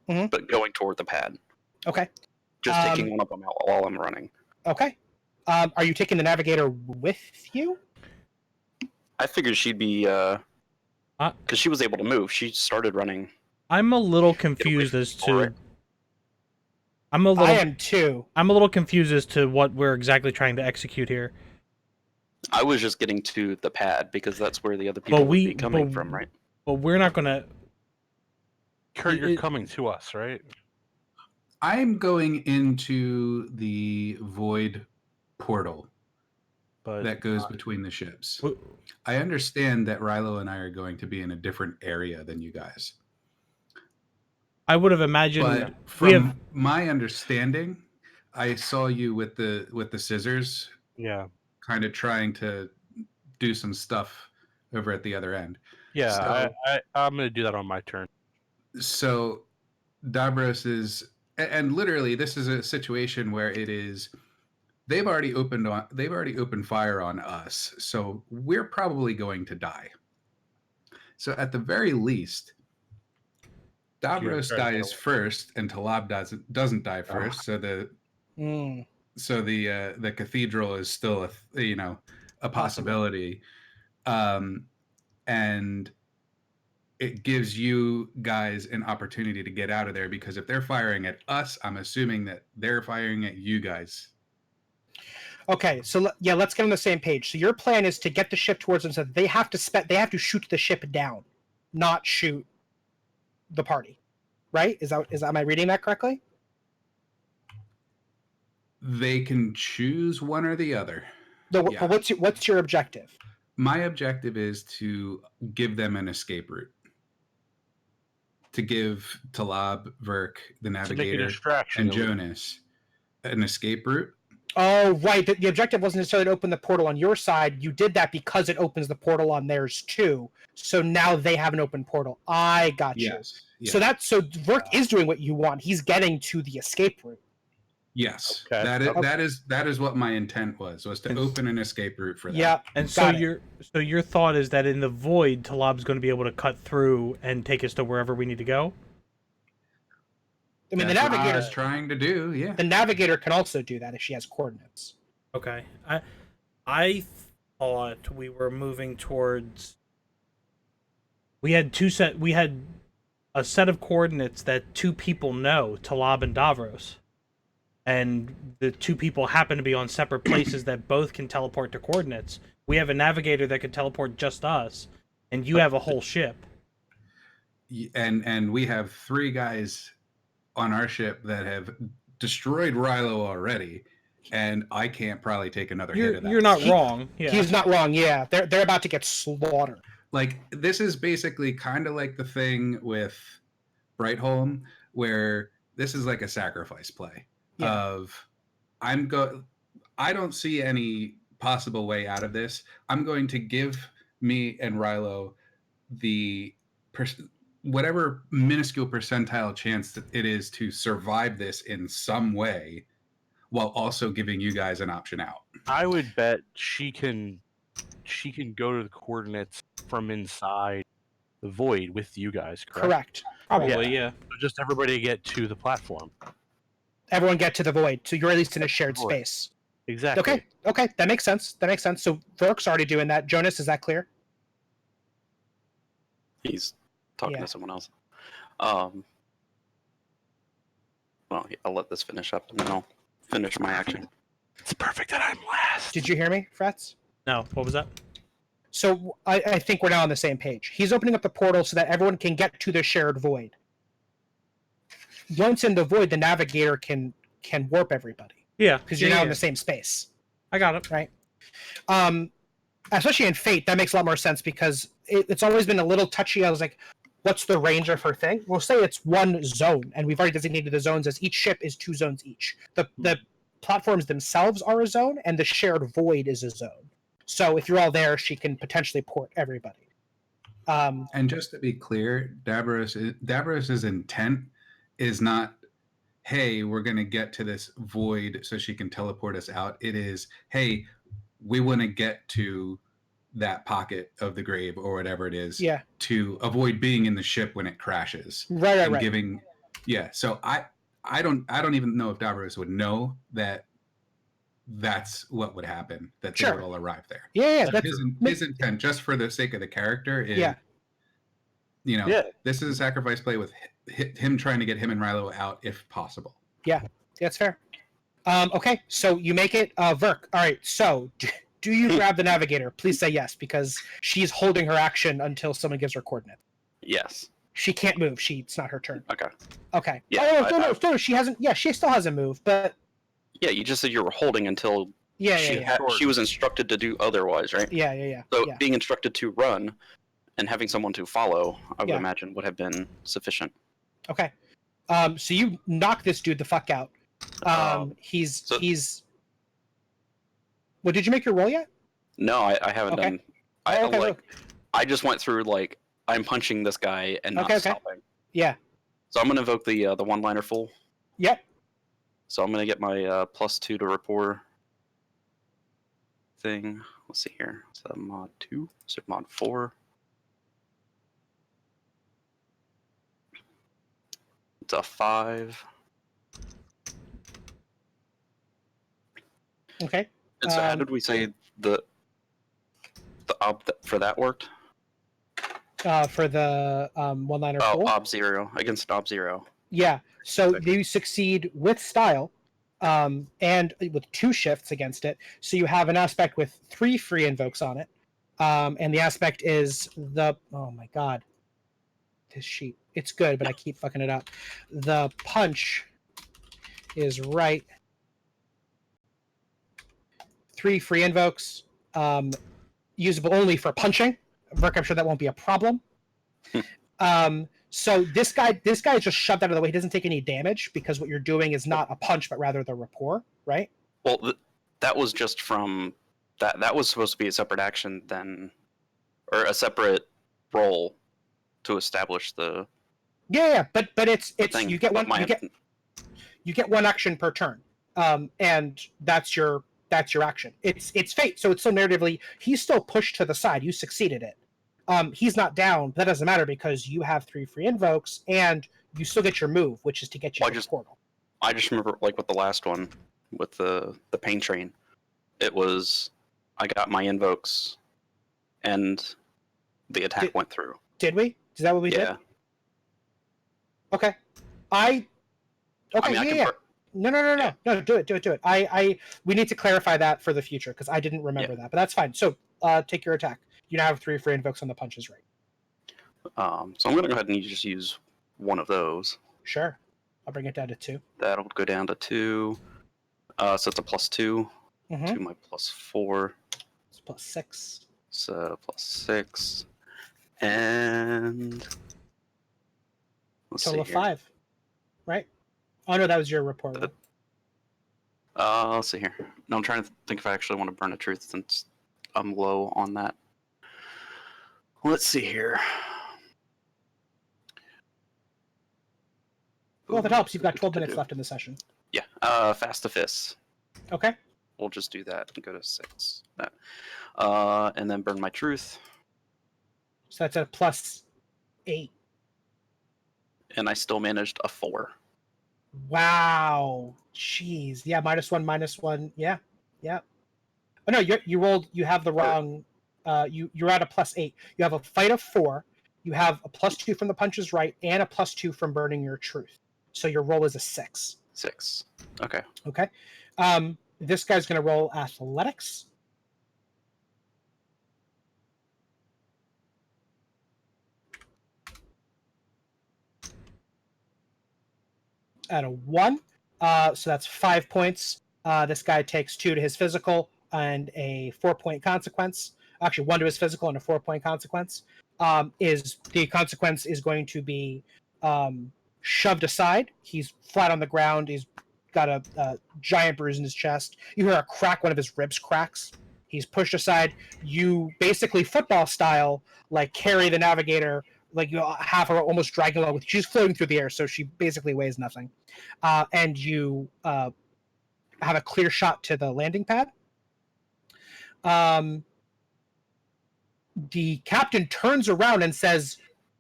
Speaker 2: Mhm.
Speaker 5: but going toward the pad.
Speaker 2: Okay.
Speaker 5: Just taking one of them out while I'm running.
Speaker 2: Okay. Are you taking the navigator with you?
Speaker 5: I figured she'd be because she was able to move. She started running.
Speaker 1: I'm a little confused as to.
Speaker 2: I am too.
Speaker 1: I'm a little confused as to what we're exactly trying to execute here.
Speaker 5: I was just getting to the pad because that's where the other people would be coming from, right?
Speaker 1: But we're not gonna.
Speaker 4: Kurt, you're coming to us, right?
Speaker 3: I'm going into the void portal
Speaker 4: But
Speaker 3: that goes between the ships. I understand that Rilo and I are going to be in a different area than you guys.
Speaker 1: I would have imagined.
Speaker 3: But from my understanding, I saw you with the scissors.
Speaker 4: Yeah.
Speaker 3: Kind of trying to do some stuff over at the other end.
Speaker 4: Yeah,
Speaker 3: So,
Speaker 4: I'm going to do that on my turn.
Speaker 3: So Davros is, and literally this is a situation where it is, they've already opened fire on us, so we're probably going to die. So at the very least, Davros dies first, and Talab doesn't die first. So the cathedral is still a possibility, and it gives you guys an opportunity to get out of there, because if they're firing at us, I'm assuming that they're firing at you guys.
Speaker 2: Okay, so let's get on the same page. So your plan is to get the ship towards them, so they have to shoot the ship down, not shoot the party, right? Am I reading that correctly?
Speaker 3: They can choose one or the other.
Speaker 2: But what's your objective?
Speaker 3: My objective is to give them an escape route. To give Talab, Verk, the Navigator, and Jonas an escape route.
Speaker 2: Oh, right. The objective wasn't necessarily to open the portal on your side. You did that because it opens the portal on theirs too. So now they have an open portal. I got you.
Speaker 3: Yes.
Speaker 2: So Verk is doing what you want. He's getting to the escape route.
Speaker 3: Yes,
Speaker 4: Okay.
Speaker 3: that is what my intent was to open an escape route for them.
Speaker 2: Yeah.
Speaker 1: And so
Speaker 2: got it.
Speaker 1: your thought is that in the void, Talab's going to be able to cut through and take us to wherever we need to go.
Speaker 2: I mean,
Speaker 3: That's
Speaker 2: the
Speaker 3: what I
Speaker 2: navigator.
Speaker 3: was trying to do. Yeah.
Speaker 2: The navigator can also do that if she has coordinates.
Speaker 1: Okay. I thought we were moving towards. We had a set of coordinates that two people know, Talab and Davros. And the two people happen to be on separate places that both can teleport to coordinates. We have a navigator that can teleport just us, and you have a whole ship.
Speaker 3: And we have 3 guys on our ship that have destroyed Rilo already, and I can't probably take another hit of that.
Speaker 1: You're not wrong. Yeah.
Speaker 2: He's not wrong. Yeah, they're about to get slaughtered.
Speaker 3: Like, this is basically kind of like the thing with Brightholm, where this is like a sacrifice play of I don't see any possible way out of this. I'm going to give me and Rilo the whatever minuscule percentile chance that it is to survive this in some way, while also giving you guys an option out.
Speaker 4: I would bet she can go to the coordinates from inside the void with you guys, correct?
Speaker 1: Probably, yeah.
Speaker 4: So just everybody get to the platform.
Speaker 2: Everyone get to the void, so you're at least in a shared
Speaker 4: Void.
Speaker 2: space.
Speaker 4: Exactly.
Speaker 2: Okay, that makes sense. So Verk's already doing that. Jonas, is that clear?
Speaker 5: He's talking
Speaker 2: Yeah.
Speaker 5: to someone else. Well, I'll let this finish up, and then I'll finish my action.
Speaker 4: It's perfect that I'm last.
Speaker 2: Did you hear me, Frets?
Speaker 1: No, what was that?
Speaker 2: So I think we're now on the same page. He's opening up the portal so that everyone can get to the shared void. Once in the void, the navigator can warp everybody
Speaker 1: Yeah.
Speaker 2: because you're now in the same space.
Speaker 1: I got it.
Speaker 2: Right. Especially in Fate, that makes a lot more sense because it's always been a little touchy. I was like, what's the range of her thing? We'll say it's one zone, and we've already designated the zones as each ship is 2 zones each. The platforms themselves are a zone, and the shared void is a zone. So if you're all there, she can potentially port everybody.
Speaker 3: And just to be clear, Davros's intent is not, hey, we're going to get to this void so she can teleport us out. It is, hey, we want to get to that pocket of the grave or whatever it is to avoid being in the ship when it crashes.
Speaker 2: Right.
Speaker 3: Giving, so I don't even know if Davros would know that that's what would happen, that they would all arrive there.
Speaker 2: Yeah.
Speaker 3: His intent, just for the sake of the character, is this is a sacrifice play with him trying to get him and Rilo out if possible.
Speaker 2: Yeah, that's fair. Okay, so you make it, Verk. All right, so do you grab the navigator? Please say yes, because she's holding her action until someone gives her coordinates.
Speaker 5: Yes.
Speaker 2: She can't move. It's not her turn.
Speaker 5: Okay.
Speaker 2: Yeah. Oh, no, she hasn't. Yeah, she still hasn't moved, but.
Speaker 5: Yeah, you just said you were holding until she was instructed to do otherwise, right?
Speaker 2: Yeah.
Speaker 5: So being instructed to run and having someone to follow, I would imagine, would have been sufficient.
Speaker 2: Okay. So you knock this dude the fuck out. He's. Well, did you make your roll yet?
Speaker 5: No, I haven't done. I just went through I'm punching this guy and not stopping.
Speaker 2: Yeah.
Speaker 5: So I'm gonna invoke the one-liner full.
Speaker 2: Yep.
Speaker 5: So I'm gonna get my +2 to rapport thing. Let's see here. So mod 2, so mod 4. It's a 5.
Speaker 2: Okay.
Speaker 5: And so how did we say the ob for that worked?
Speaker 2: For the one-liner full?
Speaker 5: Ob 0 against Ob 0.
Speaker 2: Yeah. So you succeed with style, and with 2 shifts against it. So you have an aspect with 3 free invokes on it, and the aspect is oh my god, this sheet. It's good, but I keep fucking it up. The punch is right. 3 free invokes, usable only for punching. Verk, I'm sure that won't be a problem. So this guy is just shoved out of the way. He doesn't take any damage because what you're doing is not a punch, but rather the rapport, right?
Speaker 5: Well, that was just from that. That was supposed to be a separate action then, or a separate roll to establish the.
Speaker 2: Yeah, but it's
Speaker 5: thing.
Speaker 2: you get one.
Speaker 5: But
Speaker 2: You get 1 action per turn. and that's your action. It's fate, so it's still narratively he's still pushed to the side. You succeeded it. He's not down, but that doesn't matter because you have 3 free invokes and you still get your move, which is to get you to the portal.
Speaker 5: I just remember, like with the last one, with the pain train, it was I got my invokes, and the attack went through.
Speaker 2: Did we? Is that what we did? Okay. Okay. I mean, yeah. No. Do it. We need to clarify that for the future because I didn't remember that, but that's fine. So, take your attack. You now have 3 free invokes on the punches, right?
Speaker 5: So I'm gonna go ahead and just use one of those.
Speaker 2: Sure. I'll bring it down to 2.
Speaker 5: That'll go down to 2. So it's a +2 to my +4.
Speaker 2: It's +6.
Speaker 5: So +6. And let's
Speaker 2: total
Speaker 5: see
Speaker 2: of 5. Right? Oh no, that was your report.
Speaker 5: Let's see here. No, I'm trying to think if I actually want to burn a truth since I'm low on that. Let's see here.
Speaker 2: Well, if it helps, you've got 12 minutes left in the session.
Speaker 5: Yeah, fast to fists.
Speaker 2: Okay.
Speaker 5: We'll just do that and go to 6. That, and then burn my truth.
Speaker 2: So that's a +8.
Speaker 5: And I still managed a 4.
Speaker 2: Wow. Jeez. Yeah, -1. Yeah. Oh no, you rolled. You have the wrong. You're at a +8. You have a fight of 4. You have a +2 from the punches right and a +2 from burning your truth. So your roll is a 6.
Speaker 5: 6. Okay.
Speaker 2: Okay. This guy's going to roll athletics. At a 1. So that's 5 points. This guy takes 2 to his physical and a 4-point consequence. Actually, 1 to his physical and a 4-point consequence. The consequence is going to be shoved aside. He's flat on the ground. He's got a giant bruise in his chest. You hear a crack. One of his ribs cracks. He's pushed aside. You basically football style, like carry the navigator, like you have her almost dragging along with. She's floating through the air, so she basically weighs nothing. And you have a clear shot to the landing pad. The captain turns around and says,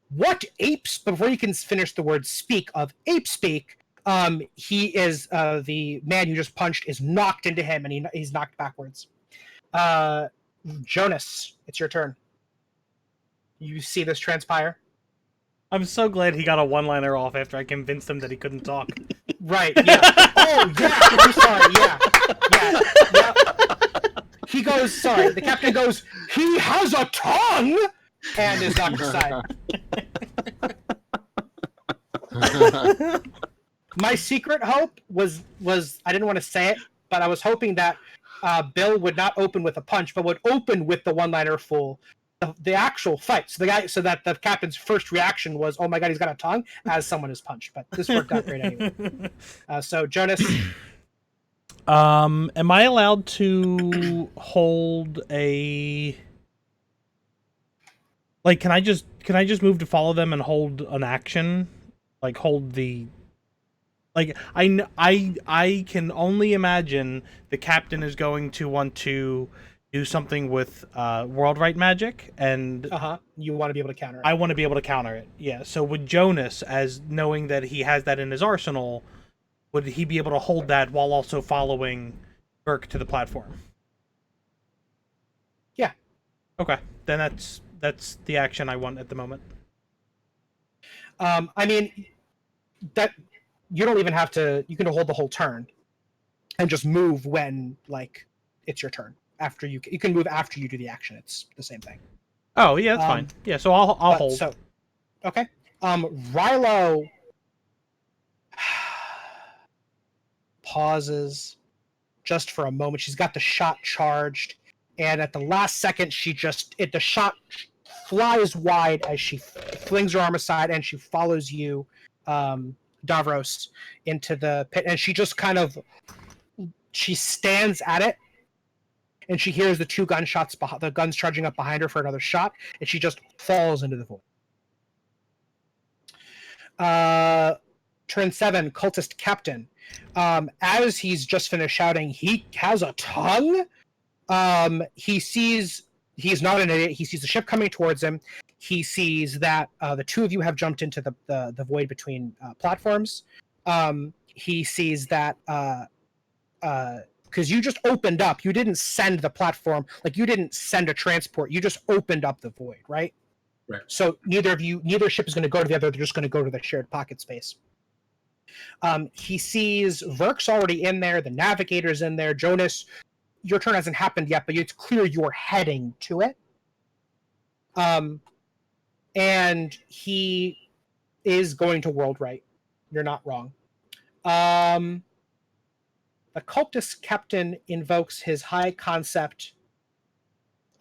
Speaker 2: "What apes?" Before you can finish the word "speak" of ape speak, he is the man you just punched is knocked into him, and he's knocked backwards. Jonas, it's your turn. You see this transpire?
Speaker 1: I'm so glad he got a one-liner off after I convinced him that he couldn't talk.
Speaker 2: Right, yeah. Oh, yeah, I'm sorry, yeah. He goes, sorry, the captain goes, "He has a tongue!" And is knocked aside. My secret hope was I didn't want to say it, but I was hoping that Bill would not open with a punch, but would open with the one-liner full the actual fight. So that the captain's first reaction was, "Oh my god, he's got a tongue," as someone is punched. But this worked out great anyway. So Jonas,
Speaker 1: am I allowed to hold a? Like, can I just move to follow them and hold an action? Like, hold the. Like, I can only imagine the captain is going to want to do something with world right magic, and
Speaker 2: you want to be able to counter it.
Speaker 1: I want to be able to counter it. Yeah. So would Jonas, as knowing that he has that in his arsenal, would he be able to hold that while also following Burke to the platform?
Speaker 2: Yeah.
Speaker 1: Okay. Then that's the action I want at the moment.
Speaker 2: I mean, that you don't even have to. You can hold the whole turn, and just move when it's your turn. After you can move after you do the action. It's the same thing.
Speaker 1: Oh yeah, that's fine. Yeah, so I'll hold.
Speaker 2: So, okay. Rilo pauses just for a moment. She's got the shot charged, and at the last second, the shot flies wide as she flings her arm aside, and she follows you, Davros, into the pit, and she just she stands at it. And she hears the 2 gunshots, the guns charging up behind her for another shot, and she just falls into the void. turn 7, cultist captain. As he's just finished shouting, he has a tongue. He sees, he's not an idiot. He sees the ship coming towards him. He sees that the two of you have jumped into the void between platforms. He sees that because you just opened up. You didn't send the platform, like you didn't send a transport. You just opened up the void, right?
Speaker 3: Right.
Speaker 2: So neither ship is going to go to the other. They're just going to go to the shared pocket space. He sees Verk's already in there. The navigator's in there. Jonas, your turn hasn't happened yet, but it's clear you're heading to it. And he is going to World Right. You're not wrong. The cultist captain invokes his high concept.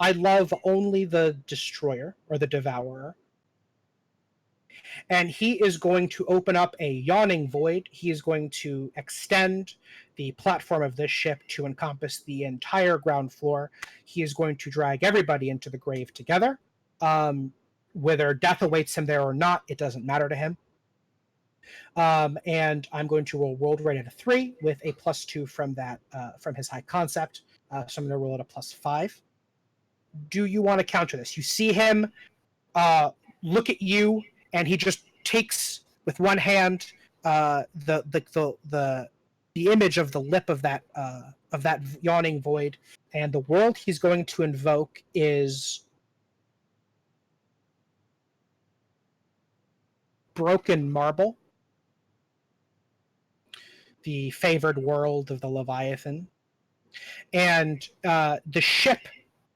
Speaker 2: I love only the destroyer or the devourer. And he is going to open up a yawning void. He is going to extend the platform of this ship to encompass the entire ground floor. He is going to drag everybody into the grave together. Whether death awaits him there or not, it doesn't matter to him. And I'm going to roll World Right at a 3 with a +2 from that from his high concept. So I'm going to roll at a +5. Do you want to counter this? You see him look at you, and he just takes with one hand the image of the lip of that yawning void, and the world he's going to invoke is broken marble, the favored world of the Leviathan. And the ship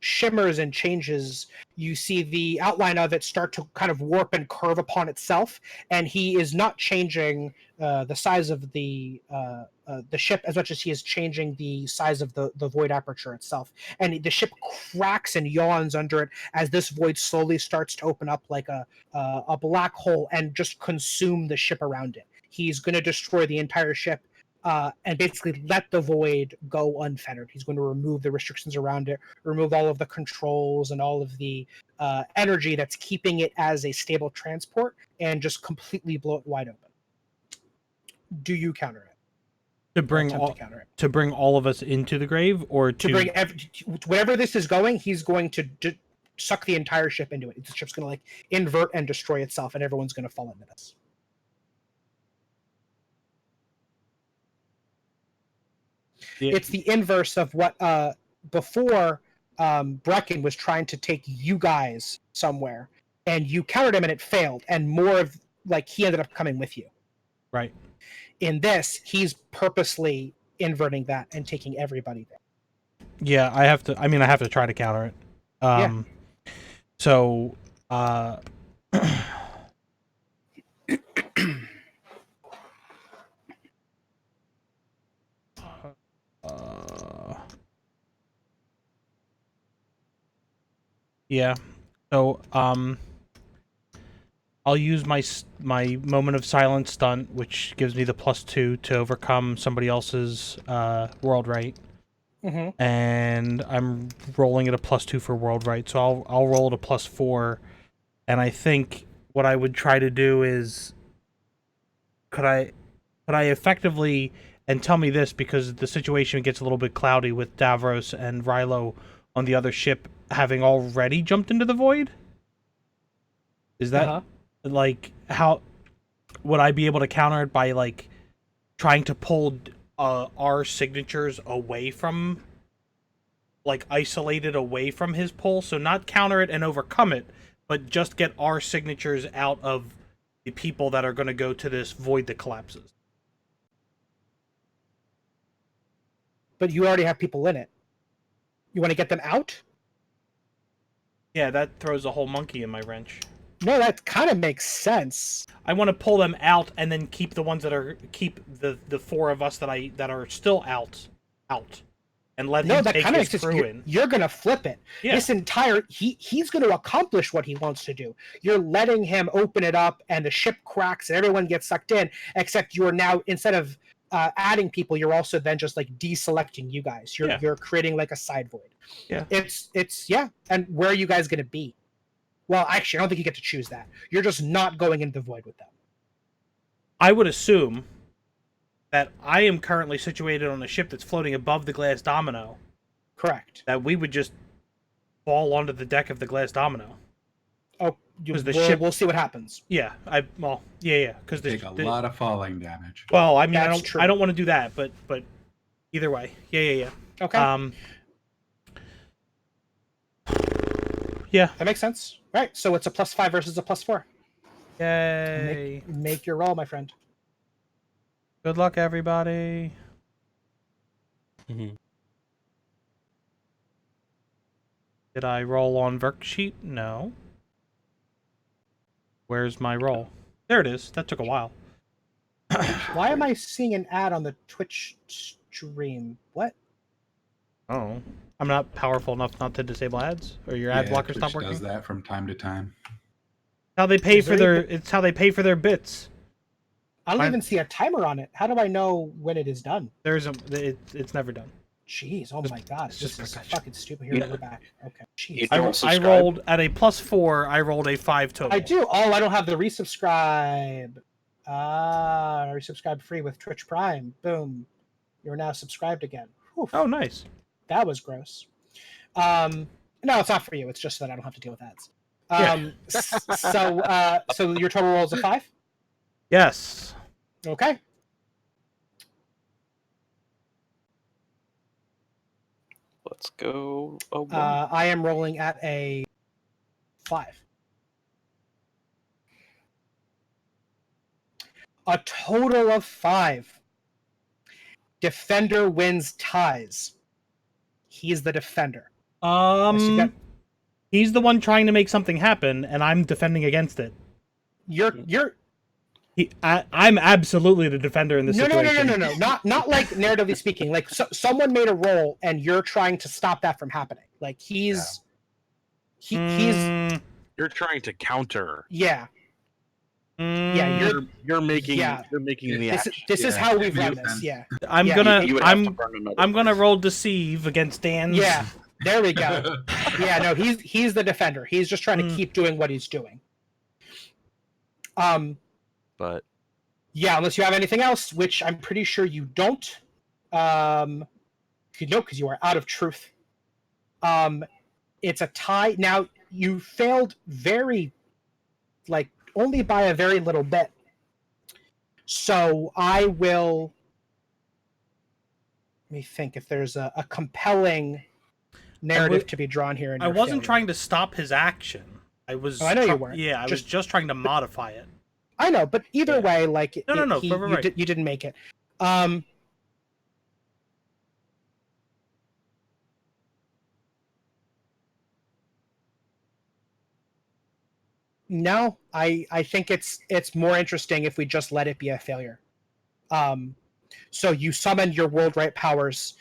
Speaker 2: shimmers and changes. You see the outline of it start to kind of warp and curve upon itself, and he is not changing the size of the ship as much as he is changing the size of the void aperture itself. And the ship cracks and yawns under it as this void slowly starts to open up like a black hole and just consume the ship around it. He's going to destroy the entire ship. And basically let the void go unfettered. He's going to remove the restrictions around it, remove all of the controls and all of the energy that's keeping it as a stable transport, and just completely blow it wide open. Do you counter it?
Speaker 1: To bring all of us into the grave, or to
Speaker 2: bring wherever this is going, he's going to suck the entire ship into it. The ship's going to like invert and destroy itself, and everyone's going to fall into this. Yeah. It's the inverse of what before Brecken was trying to take you guys somewhere, and you countered him and it failed, and more of like he ended up coming with you.
Speaker 1: Right.
Speaker 2: In this, he's purposely inverting that and taking everybody there.
Speaker 1: Yeah, I have to try to counter it. Yeah. So yeah. So I'll use my moment of silence stunt, which gives me the +2 to overcome somebody else's world right.
Speaker 2: Mm-hmm.
Speaker 1: And I'm rolling at a +2 for world right, so I'll roll at a +4. And I think what I would try to do is, could I effectively, and tell me this because the situation gets a little bit cloudy with Davros and Rilo on the other ship having already jumped into the void? Is that like, how would I be able to counter it by like trying to pull our signatures away from, like, isolated away from his pull? So not counter it and overcome it, but just get our signatures out of the people that are going to go to this void that collapses.
Speaker 2: But you already have people in it. You want to get them out?
Speaker 1: Yeah, that throws a whole monkey in my wrench.
Speaker 2: No, that kind of makes sense.
Speaker 1: I want to pull them out and then keep the ones that are the 4 of us that are still out, and let him take his crew in.
Speaker 2: You're gonna flip it. Yeah. This entire he's going to accomplish what he wants to do. You're letting him open it up, and the ship cracks, and everyone gets sucked in. Except you're now, instead of adding people, you're also then just like deselecting you guys. You're creating like a side void.
Speaker 1: Yeah.
Speaker 2: It's yeah. And where are you guys going to be? Well, actually, I don't think you get to choose that. You're just not going into the void with them.
Speaker 1: I would assume that I am currently situated on a ship that's floating above the glass domino.
Speaker 2: Correct.
Speaker 1: That we would just fall onto the deck of the glass domino.
Speaker 2: Oh, we'll see what happens.
Speaker 1: Yeah, because
Speaker 3: Take a lot of falling damage.
Speaker 1: Well, I mean,
Speaker 2: That's true.
Speaker 1: I don't want to do that, but either way, yeah.
Speaker 2: Okay.
Speaker 1: Yeah,
Speaker 2: that makes sense. All right, so it's a +5 versus a +4.
Speaker 1: yay!
Speaker 2: Make your roll, my friend.
Speaker 1: Good luck, everybody.
Speaker 4: Mhm.
Speaker 1: Did I roll on worksheet? No. Where's my roll? There it is. That took a while.
Speaker 2: Why am I seeing an ad on the Twitch stream? What?
Speaker 1: Oh, I'm not powerful enough not to disable ads, or your ad blocker stop
Speaker 3: Twitch
Speaker 1: working.
Speaker 3: does that from time to time.
Speaker 1: How they pay
Speaker 2: Is
Speaker 1: for
Speaker 2: there
Speaker 1: their? It's how they pay for their bits.
Speaker 2: I don't
Speaker 1: Fine.
Speaker 2: even see a timer on it. How do I know when it is done?
Speaker 1: It's never done.
Speaker 2: Jeez, oh my god,
Speaker 1: it's
Speaker 2: this
Speaker 1: just
Speaker 2: is
Speaker 1: perpetual.
Speaker 2: fucking stupid. Here, we're back. Okay,
Speaker 5: You
Speaker 2: jeez.
Speaker 5: don't
Speaker 1: I
Speaker 5: subscribe?
Speaker 1: rolled at a +4. I rolled a 5 total.
Speaker 2: I do. Oh, I don't have the resubscribe. Resubscribe free with Twitch Prime. Boom. You're now subscribed again. Whew,
Speaker 1: Oh, nice.
Speaker 2: that was gross. No, it's not for you. It's just that I don't have to deal with ads. So your total roll is a 5?
Speaker 1: Yes.
Speaker 2: Okay.
Speaker 5: Let's go. Oh,
Speaker 2: I am rolling at a 5. A total of 5. Defender wins ties. He's the defender.
Speaker 1: He's the one trying to make something happen, and I'm defending against it. I'm absolutely the defender in this situation.
Speaker 2: No. Not like narratively speaking. Like someone made a roll, and you're trying to stop that from happening. Like he's
Speaker 4: You're trying to counter.
Speaker 2: yeah. Yeah,
Speaker 4: You're making the action.
Speaker 2: This is how we've run this. Yeah.
Speaker 1: I'm
Speaker 2: Yeah,
Speaker 1: gonna roll deceive against Dan's.
Speaker 2: Yeah. There we go. Yeah, no, he's the defender. He's just trying to keep doing what he's doing.
Speaker 4: But
Speaker 2: yeah, unless you have anything else, which I'm pretty sure you don't. Because you are out of truth. It's a tie. Now you failed only by a very little bit. So I will. Let me think if there's a compelling narrative to be drawn here.
Speaker 1: I wasn't trying to stop his action. I was.
Speaker 2: Oh, I know you weren't.
Speaker 1: Yeah, I was just trying to modify it.
Speaker 2: I know, but either way, like
Speaker 1: No.
Speaker 2: You didn't make it. No, I think it's more interesting if we just let it be a failure. So you summon your world right powers.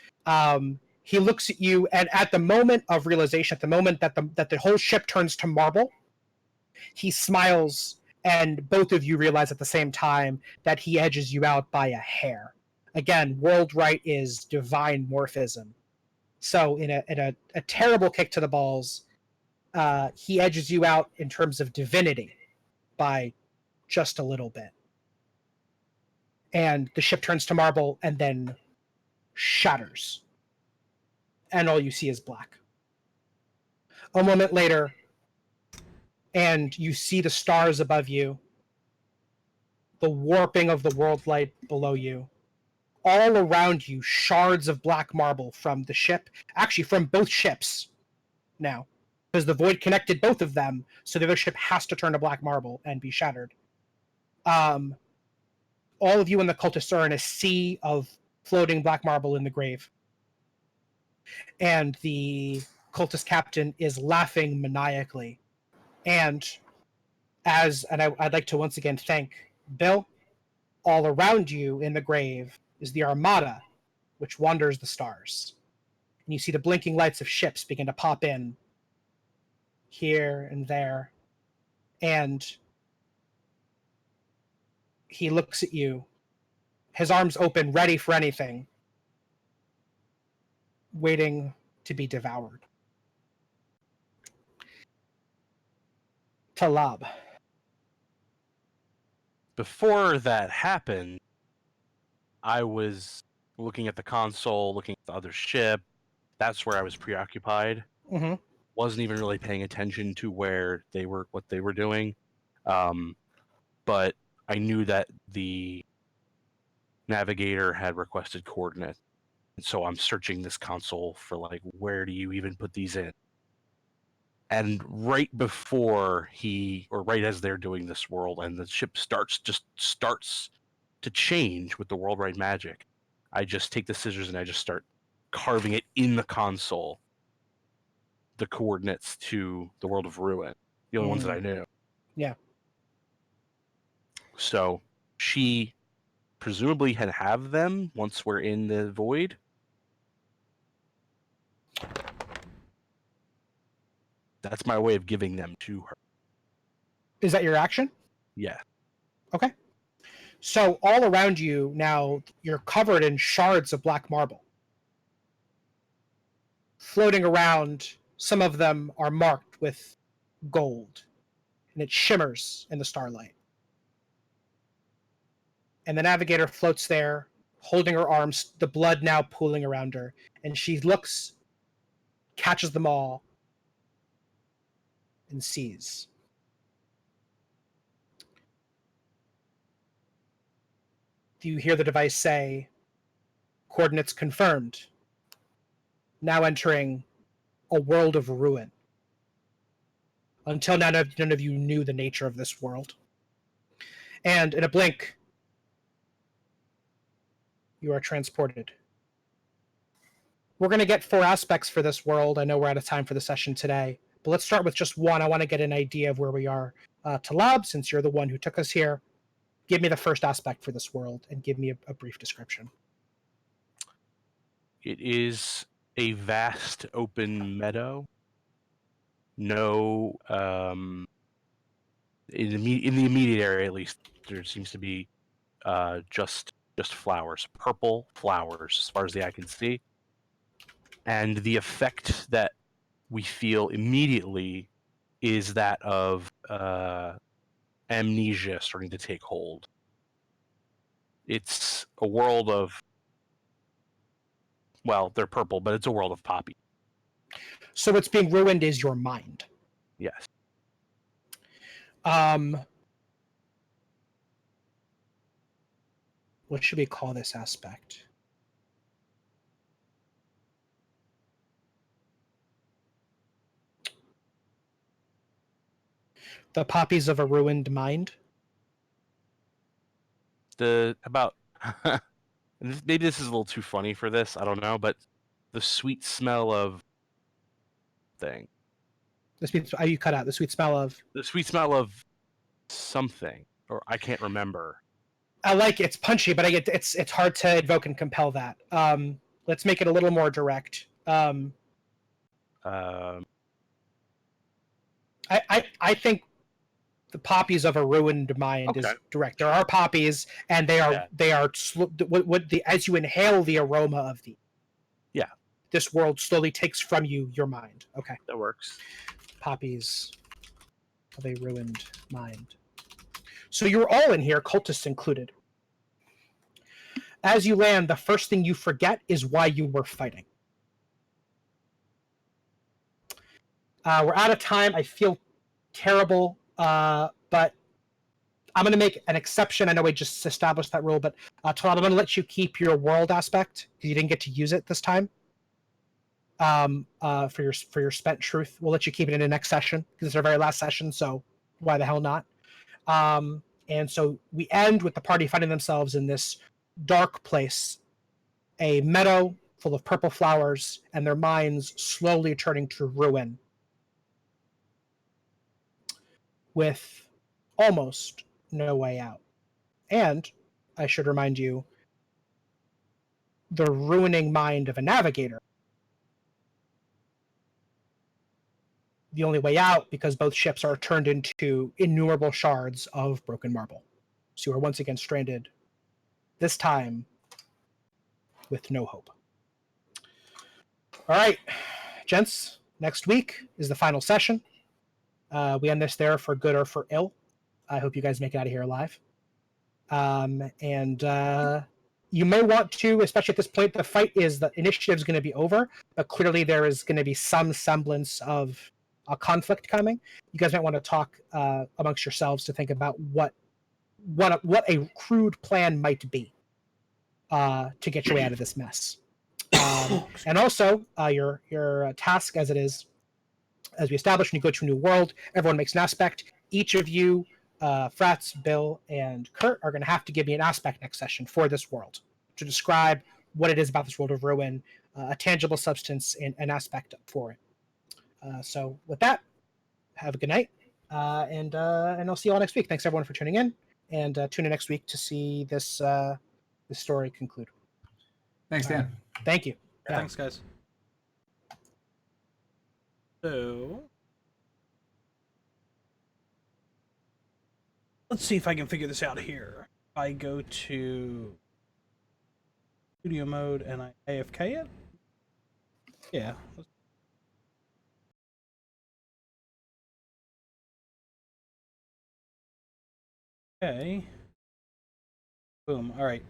Speaker 2: He looks at you, and at the moment of realization, at the moment that the whole ship turns to marble, he smiles, and both of you realize at the same time that he edges you out by a hair. Again, world right is divine morphism. So in a terrible kick to the balls, he edges you out in terms of divinity by just a little bit. And the ship turns to marble and then shatters. And all you see is black. A moment later, and you see the stars above you, the warping of the world light below you. All around you, shards of black marble from the ship, actually from both ships now, because the void connected both of them, so the other ship has to turn to black marble and be shattered. All of you and the cultists are in a sea of floating black marble in the grave. And the cultist captain is laughing maniacally. And I'd like to once again thank Bill. All around you in the grave is the Armada, which wanders the stars. And you see the blinking lights of ships begin to pop in here and there. And he looks at you, his arms open, ready for anything, waiting to be devoured. Talab.
Speaker 4: before that happened, I was looking at the console, looking at the other ship. That's where I was preoccupied.
Speaker 2: Mm-hmm.
Speaker 4: Wasn't even really paying attention to where they were, what they were doing. But I knew that the navigator had requested coordinates. And so I'm searching this console for, like, where do you even put these in? And right before right as they're doing this world and the ship starts to change with the world right magic, I just take the scissors and I just start carving it in the console, the coordinates to the world of ruin, the only ones that I knew.
Speaker 2: Yeah.
Speaker 4: So she presumably have them once we're in the void. That's my way of giving them to her.
Speaker 2: Is that your action?
Speaker 4: Yeah.
Speaker 2: Okay. So all around you now, you're covered in shards of black marble. Floating around, some of them are marked with gold, and it shimmers in the starlight. And the navigator floats there, holding her arms, the blood now pooling around her, and she looks, catches them all, and sees. Do you hear the device say, coordinates confirmed, now entering a world of ruin? Until now, none of you knew the nature of this world. And in a blink, you are transported. We're going to get 4 aspects for this world. I know we're out of time for the session today, but let's start with just one. I want to get an idea of where we are. Talab, since you're the one who took us here, give me the first aspect for this world and give me a brief description.
Speaker 4: It is a vast open meadow. No, in the immediate area at least, there seems to be just flowers, purple flowers, as far as the eye can see. And the effect that we feel immediately is that of amnesia starting to take hold. It's a world of, well, they're purple, but it's a world of poppy.
Speaker 2: So what's being ruined is your mind.
Speaker 4: Yes.
Speaker 2: What should we call this aspect? The poppies of a ruined mind?
Speaker 4: Maybe this is a little too funny for this, I don't know, but the sweet smell of thing.
Speaker 2: You cut out the sweet smell of...
Speaker 4: The sweet smell of something, or I can't remember.
Speaker 2: I like it. It's punchy, but it's hard to evoke and compel that. Let's make it a little more direct. I think the poppies of a ruined mind is direct. There are poppies, and they are as you inhale the aroma of the...
Speaker 4: Yeah.
Speaker 2: This world slowly takes from you your mind. Okay.
Speaker 4: That works.
Speaker 2: Poppies of a ruined mind. So you're all in here, cultists included. As you land, the first thing you forget is why you were fighting. We're out of time. I feel terrible, but I'm going to make an exception. I know we just established that rule, but Talab, I'm going to let you keep your world aspect because you didn't get to use it this time. For your spent truth, we'll let you keep it in the next session because it's our very last session. So why the hell not? And so we end with the party finding themselves in this dark place, a meadow full of purple flowers, and their minds slowly turning to ruin, with almost no way out. And I should remind you, the ruining mind of a navigator. The only way out, because both ships are turned into innumerable shards of broken marble. So you are once again stranded, this time with no hope. All right, gents, next week is the final session. We end this there for good or for ill. I hope you guys make it out of here alive. And you may want to, especially at this point, the initiative is going to be over, but clearly there is going to be some semblance of a conflict coming. You guys might want to talk amongst yourselves to think about what a crude plan might be to get your way out of this mess. And also, your task as it is, as we established, when you go to a new world, everyone makes an aspect. Each of you, Frats, Bill, and Kurt, are going to have to give me an aspect next session for this world to describe what it is about this world of ruin, a tangible substance, and an aspect for it. So with that, have a good night, and I'll see you all next week. Thanks everyone for tuning in, and tune in next week to see this story conclude.
Speaker 3: Thanks, Dan.
Speaker 2: Thank you.
Speaker 1: Yeah. Thanks, guys. So let's see if I can figure this out here. If I go to studio mode and I AFK it. Yeah. Okay. Boom. All right.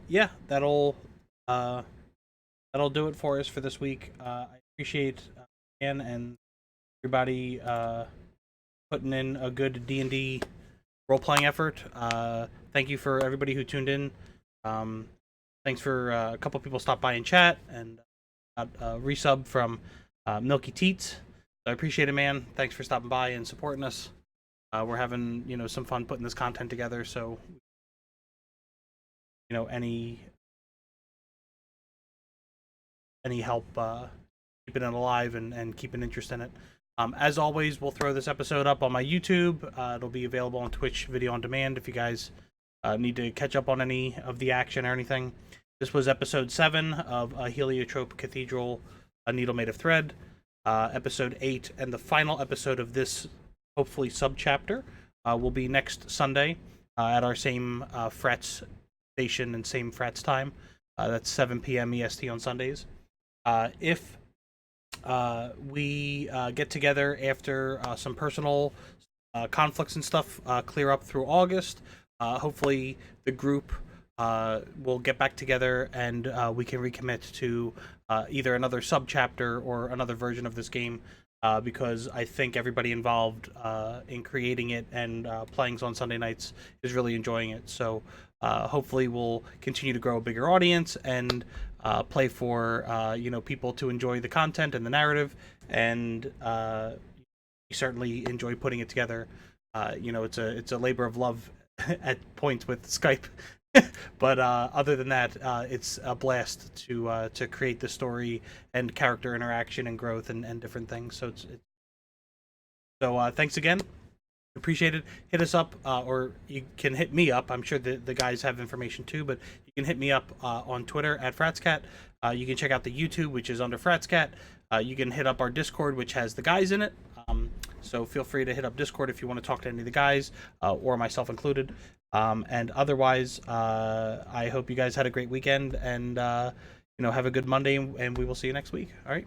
Speaker 1: Yeah, that'll do it for us for this week. I appreciate Ann and everybody putting in a good D&D role-playing effort. Thank you for everybody who tuned in. Thanks for a couple people stopped by in chat and resub from Milky Teats. I appreciate it, man. Thanks for stopping by and supporting us. We're having some fun putting this content together. So any help keeping it alive and keeping interest in it. As always, we'll throw this episode up on my YouTube. It'll be available on Twitch video on demand if you guys need to catch up on any of the action or anything. This was episode 7 of Heliotrope Cathedral, A Needle Made of Thread. Episode 8 and the final episode of this, hopefully, sub-chapter will be next Sunday at our same Frets station and same Frets time. That's 7 p.m. EST on Sundays. If we get together after some personal conflicts and stuff clear up through August, hopefully the group will get back together and we can recommit to either another sub-chapter or another version of this game, because I think everybody involved in creating it and playing on Sunday nights is really enjoying it. So hopefully we'll continue to grow a bigger audience and play for people to enjoy the content and the narrative, and we certainly enjoy putting it together. It's a labor of love at points with Skype, but other than that, it's a blast to create the story and character interaction and growth and different things. So thanks again. Appreciate it. Hit us up, or you can hit me up. I'm sure the guys have information too, but you can hit me up on Twitter at Fratscat. You can check out the YouTube, which is under Fratscat. You can hit up our Discord, which has the guys in it. So feel free to hit up Discord if you want to talk to any of the guys, or myself included. And otherwise, I hope you guys had a great weekend and have a good Monday, and we will see you next week. All right.